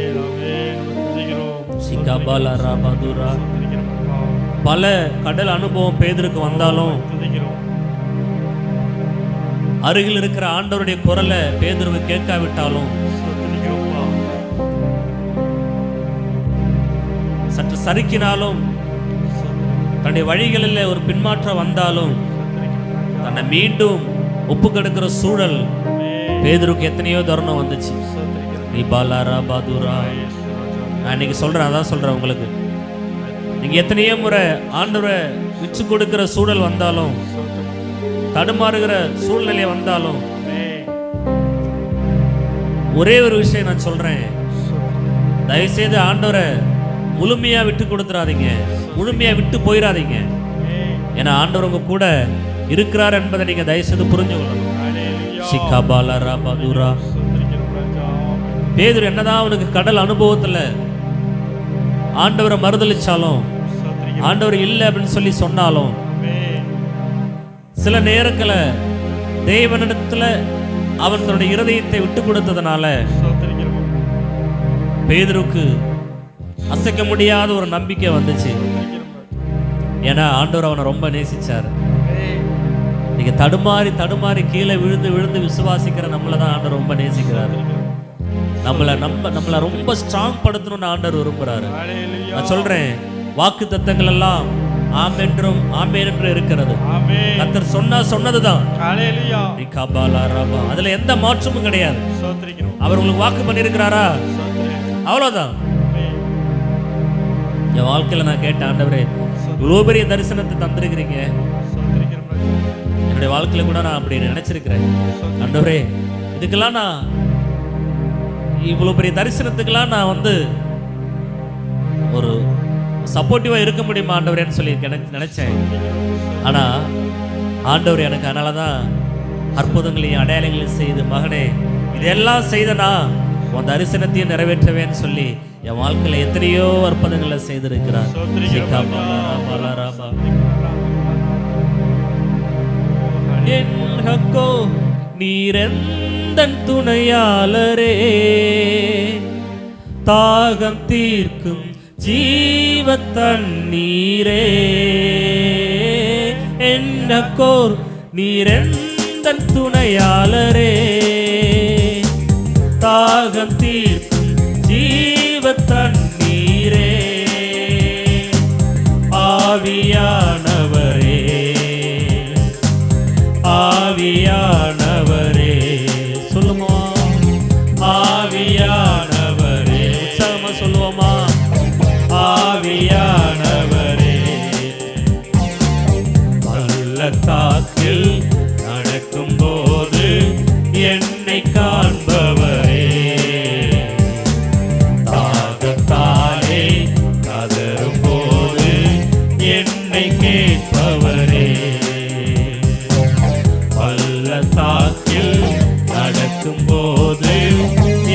பல கடல் அனுபவம் பேதுருக்கு வந்தாலும் அருகில் இருக்கிற ஆண்டவருடைய குரலை பேதுருவை கேட்காவிட்டாலும், சற்று சறுக்கினாலும், தன்னுடைய வழிகளில் ஒரு பின்மாற்றம் வந்தாலும், தன்னை மீண்டும் ஒப்பு கெடுக்கிற சூழல் பேதுருக்கு எத்தனையோ தருணம் வந்துச்சு. நீ பாலாரா பாதுரா, நான் இன்னைக்கு சொல்றேன், அதான் சொல்றேன் உங்களுக்கு. நீங்க எத்தனையோ முறை ஆண்டவரை விச்சு கொடுக்கிற சூழல் வந்தாலும், தடுமாறுகிற சூழ்நிலை வந்தாலும், ஒரே ஒரு விஷயம் நான் சொல்றேன், தயவுசெய்து ஆண்டவரை முழுமையா விட்டு கொடுத்துறாதீங்க, முழுமையா விட்டு போயிடாதீங்க. ஏன்னா ஆண்டவர் உங்க கூட இருக்கிறார் என்பதை நீங்க தயவுசெய்து புரிஞ்சுக்கணும். பேதுரு என்னதான் அவனுக்கு கடல் அனுபவத்துல ஆண்டவரை மறுதலிச்சாலும், ஆண்டவர் இல்லை அப்படின்னு சொல்லி சொன்னாலும், சில நேரங்களில் தேவனிடத்துல அவன் தன்னுடைய இருதயத்தை விட்டு கொடுத்ததுனால பேதுருக்கு அசைக்க முடியாத ஒரு நம்பிக்கை வந்துச்சு. ஏன்னா ஆண்டவர் அவனை ரொம்ப நேசிச்சார். நீங்க தடுமாறி தடுமாறி கீழே விழுந்து விழுந்து விசுவாசிக்கிற நம்மளை தான் ஆண்டவர் ரொம்ப நேசிக்கிறாரு. நம்மளை ரொம்ப ஸ்ட்ராங் படுத்தணும்னு ஆண்டவர் விரும்புறாரு. நான் சொல்றேன், வாக்கு தத்தங்கள் எல்லாம் ஆமென்றும் ஆமென் என்று இருக்கிறது. கர்த்தர் சொன்னதுதான். அதுல எந்த மாற்றமும் கிடையாது. அவர் உங்களுக்கு வாக்கு பண்ணியிருக்கிறாரா, அவ்வளவுதான். என் வாழ்க்கையில நான் கேட்ட ஆண்டவரே, இவ்வளவு பெரிய தரிசனத்தை தந்திருக்கிறீங்க. என்னுடைய வாழ்க்கையில கூட நான் அப்படி நினைச்சிருக்கிறேன். ஆண்டவரே, இதுக்கெல்லாம் நான் இவ்வளவு பெரிய தரிசனத்துக்கெல்லாம் நான் ஒரு சப்போர்ட்டிவா இருக்க முடியுமா ஆண்டவரேன்னு சொல்லி நினைச்சேன். ஆனா ஆண்டவர் எனக்கு அதனாலதான் அற்புதங்களையும் அடையாளங்களையும் செய்து, மகனே இதெல்லாம் செய்தனா உன் தரிசனத்தையும் நிறைவேற்றவேன்னு சொல்லி என் வாழ்க்கையில எத்தனையோ அற்புதங்களை செய்திருக்கிறார். நீரெந்தன் துணையாளரே, தாகம் தீர்க்கும் ஜீவ தண்ணீரே, என்னக்கோர் நீரெந்தன் துணையாளரே, தாகம் தீர்க்கும் ஜீவ தண்ணீரே, ஆவியானவரே, ஆவியானவரே, சொல்லுமா ஆவியானவரே, உற்சாகமா சொல்லுவோமா, ஆவியானவரே, பள்ளத்தாக்கில் நடக்கும் போது என்னை காண்பவரே, தாகத்தாலே கதறும் போது என்னை கேட்பவரே, பள்ளத்தாக்கில் நடக்கும் போது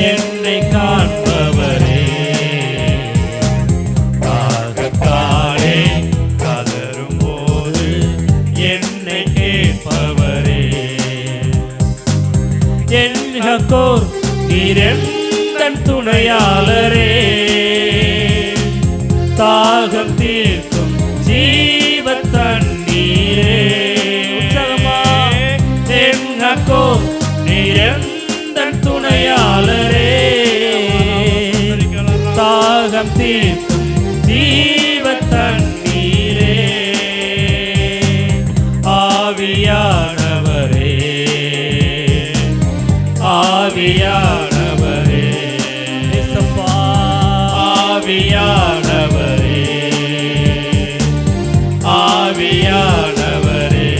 என்னை காண்பவரே, தாகத்தாலே கதறும் போது என்னை கேட்பவரே, என்னக்கோர் நீரெந்தன் துணையாளரே, தாகம் தீர்க்கும் ஜீவ தண்ணீரே, என்னக்கோர் நீரெந்தன் துணையாளரே, தாகம் தீர்க்கும் ஜீவ தண்ணீரே, ஆவியானவரே, ஆவியானவரே, ஆவியானவரே, ஆவியானவரே,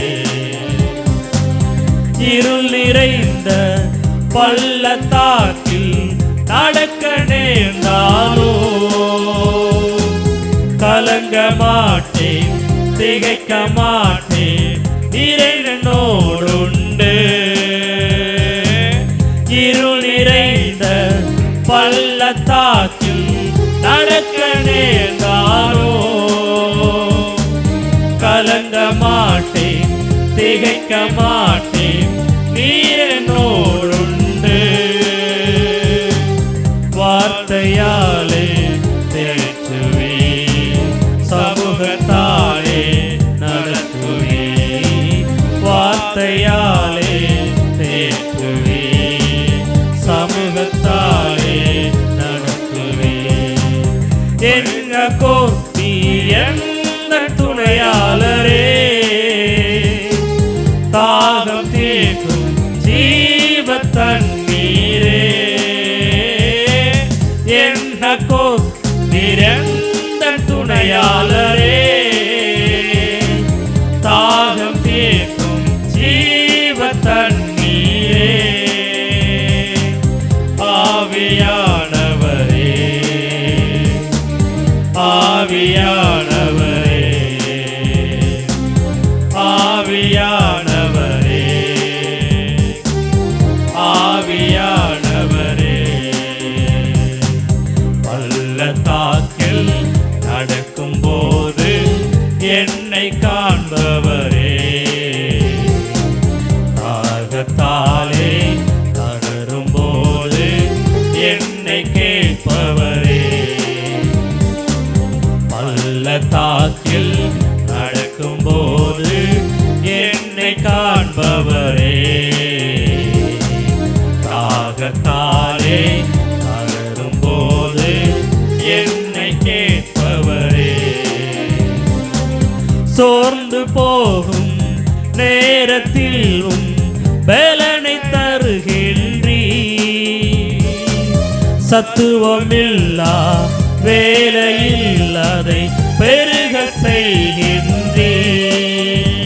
இருள் நிறைந்த பள்ளத்தாக்கில் நடக்க நேர்ந்தாலோ கலங்க மாட்டேன், திகைக்க மாட்டேன், என்னோடுண்டு, இருள் நிறைந்த பள்ளத்தாக்கில் நடக்க நேர்ந்தாலோ கலங்க மாட்டேன், திகைக்க மாட்டேன், என்னோடுண்டு, வார்த்தையாலே தேற்றுவே, சமூகத்தாலே நடத்துவே, வார்த்தையாலே என்னக்கோ நீ எந்த துணையாளரே, தாகம் தீர்க்கும் ஜீவ தண்ணீரே. என்னக்கோ நீரெந்த துணையாளரே, தாகம் தீர்க்கும் ஜீவ தண்ணீரே. ஆவியானவரே, ஆவியானவரே, ஆவியானவரே, ஆவியானவரே. பள்ளத்தாக்கில் நடக்கும்போது என்னை காண்பவரே, தாகத்தாலே தளரும்போது என்னை கேட்பவரே. பள்ளத்தாக்கில் நடக்கும்போது என்னை காண்பவரே, தாகத்தாலே தளரும்போது என்னை கேட்பவரே. சோர்ந்து போகும் நேரத்தில் பலனை தருகின்றீ, சத்துவமில்லா வேலையில் அதை பெருக செய்கின்றீ.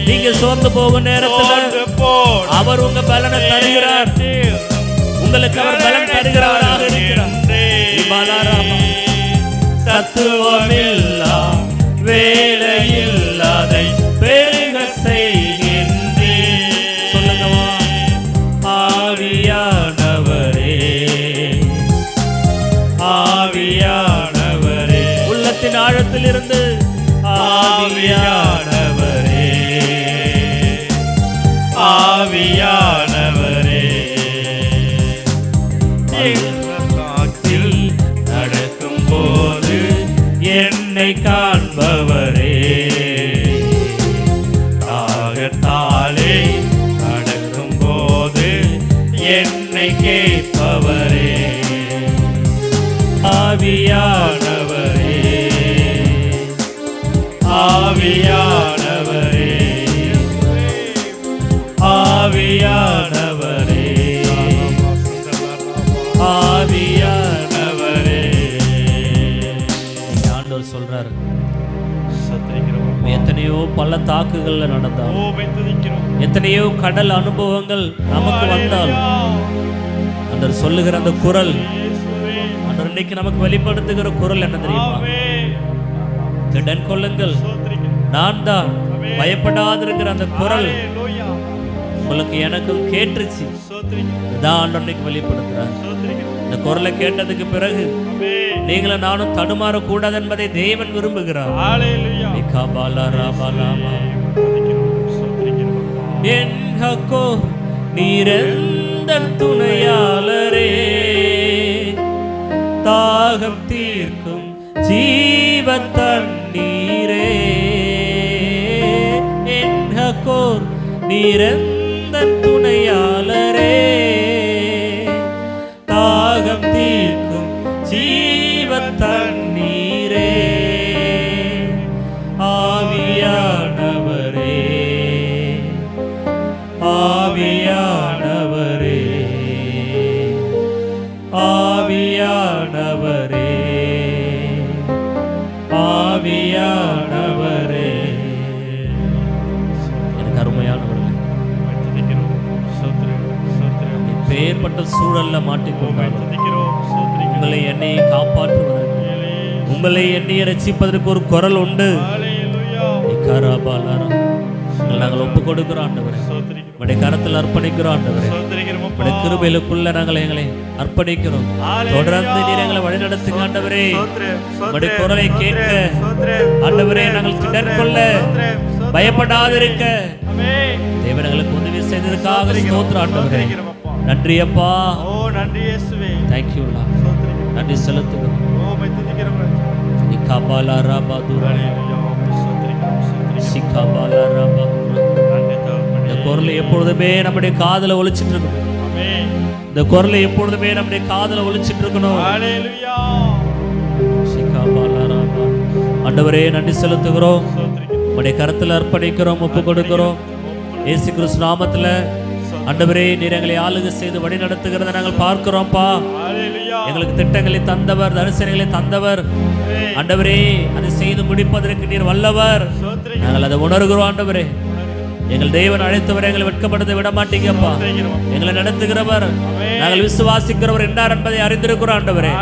நீங்க சோர்ந்து போகும் நேரத்தில் அவர் உங்க பலனை தருகிறார், உங்களுக்கு அவர் பலன் தருகிறவராக இருக்கிறார். சத்துவமில்லா வேலையில் அதை பெருக செய்கின்றீ. சொல்லுங்கவா, ஆவியானவரே, ஆவியானவரே, உள்ளத்தின் ஆழத்திலிருந்து ஆவியானவரே, ஆவியானவரே. பள்ளத்தாக்கில் நடக்கும்போது என்னை காண்பவரே, தாகத்தாலே நடக்கும்போது என்னை கேட்பவரே. ஆவியானவரே, ஆவியானவரே, ஆவியானவரே, ஆவியானவரே. ஆண்டவர் சொல்றாரு, எத்தனையோ பள்ளத்தாக்குகள்ல நடந்தாலும், எத்தனையோ கடல் அனுபவங்கள் நமக்கு வந்தால், ஆண்டவர் சொல்லுகிற அந்த குரல், ஆண்டவர் இன்னைக்கு நமக்கு வெளிப்படுத்துகிற குரல் என்ன தெரியுமா? திடன் கொள்ளுங்கள், நான் தான், பயப்படாதிருக்கிற அந்த குரல் உங்களுக்கு எனக்கும் கேட்டுருச்சு. இதான் ஆண்டவர் இன்னைக்கு வெளிப்படுத்துறார். இந்த குரலை கேட்டதுக்கு பிறகு நீங்களும் நானும் தடுமாறக்கூடாது என்பதை தேவன் விரும்புகிறார். என்னக்கோ நீரெந்த துணையாளரே, தாகம் தீர்க்கும் ஜீவ தண்ணீரே. என்னக்கோ நீரெந்த துணையாளரே, தாகம் தீர்க்கும் ஜீவ தண்ணீரே. ஆவியானவரே, ஆவியானவரே, ஆவியானவரே, ஆவியானவரே. எனக்கு அருமையானவர்களே, இப்பேற்பட்ட சூழல்ல மாட்டிக்கொண்டாலும் உங்களை என்னையை காப்பாற்றுவதற்கு, உங்களை என்னையை ரட்சிப்பதற்கு ஒரு குரல் உண்டு. நாங்கள் ஒப்பு கொடுக்கிறோம் ஆண்டவரே, உடைய கரத்தில் அர்ப்பணிக்கிறோம் ஆண்டவரே, உடைய கிருபையிலுக்குள்ள நாங்கள் எங்களை அர்ப்பணிக்கிறோம். தொடர்ந்து நீர் எங்களை வழிநடத்துங்க ஆண்டவரே. உடைய குரலை கேட்க ஆண்டவரே நாங்கள் திடன் கொள்ள, பயப்படாதிருக்க தேவன் எங்களுக்கு உதவி செய்ததற்காக ஸ்தோத்திரம் ஆண்டவரே. நன்றி அப்பா, நன்றி இயேசுவே, தேங்க் யூ லார்ட். நன்றி செலுத்துகிறோம். நிகாபாலா ராபாதுரா, சிகாபாலா ராபாதுரா. இந்த குரலை எப்பொழுதுமே நம்முடைய காதுல ஒலிச்சிட்டு இருக்கணும். இந்த குரலை எப்பொழுதுமே நம்முடைய காதுல ஒலிச்சிட்டு இருக்கணும். சிகாபாலா ராபா ஆண்டவரே நன்றி செலுத்துகிறோம். உடைய கருத்தில் அர்ப்பணிக்கிறோம், ஒப்பு கொடுக்கிறோம். இயேசு கிறிஸ்து நாமத்தில் ஆண்டவரே நீர் எங்களை ஆளுகை செய்து வழி நடத்துகிறத நாங்கள் பார்க்கிறோம்ப்பா. எங்களுக்கு திட்டங்களை தந்தவர், தரிசனங்களை தந்தவர். ஆண்டவரே அதை செய்து முடிப்பதற்கு நீர் வல்லவர். நாங்கள் அதை உணர்கிறோம். ஆண்டவரே எங்கள் தேவன் அழைத்தவர் எங்களை வெட்கப்படுத்த விட மாட்டீங்கப்பா. எங்களை நடத்துகிறவர், நாங்கள் விசுவாசிக்கிறவர் என்னார் என்பதை அறிந்திருக்கிறோம். ஆண்டவரே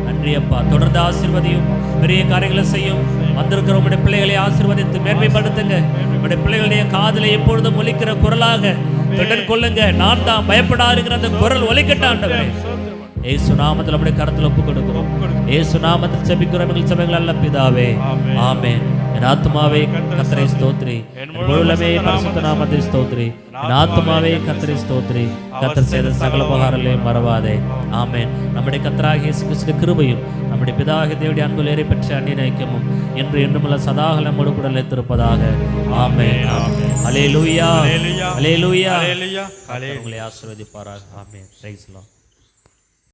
நன்றி அப்பா. தொடர்ந்து ஆசீர்வதியும், பெரிய காரியங்களை செய்யும். வந்திருக்கிற உங்களுடைய பிள்ளைகளை ஆசீர்வதித்து மேன்மைப்படுத்துங்க. உங்களுடைய பிள்ளைகளுடைய காதில் எப்பொழுதும் ஒலிக்கிற குரலாக திடன் கொள்ளுங்க. நான் தான் பயப்படாதுங்கிற அந்த குரல் ஒலிக்கட்டும். ஆண்டவரே ஏசு நாமத்தில் நம்முடைய கரத்தில் ஒப்பு கொடுக்கிறோம். ஏசு நாமத்தில் ஜெபிக்கிறோம் எங்கள் சபைகள் அல்ல பிதாவே, ஆமென். என் ஆத்துமாவே கர்த்தரை ஸ்தோத்திரி, என் முழுமே பரிசுத்த நாமத்தை ஸ்தோத்திரி. என் ஆத்துமாவே கர்த்தரை ஸ்தோத்திரி, கர்த்தர் செய்த சகல உபகாரங்களையும் மறவாதே. ஆமென். நம்முடைய கர்த்தராகிய இயேசு கிறிஸ்துவின் கிருபையும் நம்முடைய பிதாவாகிய தேவனுடைய அன்பில் ஏறி பெற்ற அந்நிய ஐக்கியமும் என்று என்றுமுள்ள சதாகாலம் நம்மோடு கூட நிலைத்திருப்பதாக. ஆமென். அல்லேலூயா, அல்லேலூயா. உங்களை ஆசீர்வதிப்பாராக. ஆமென். Praise the Lord.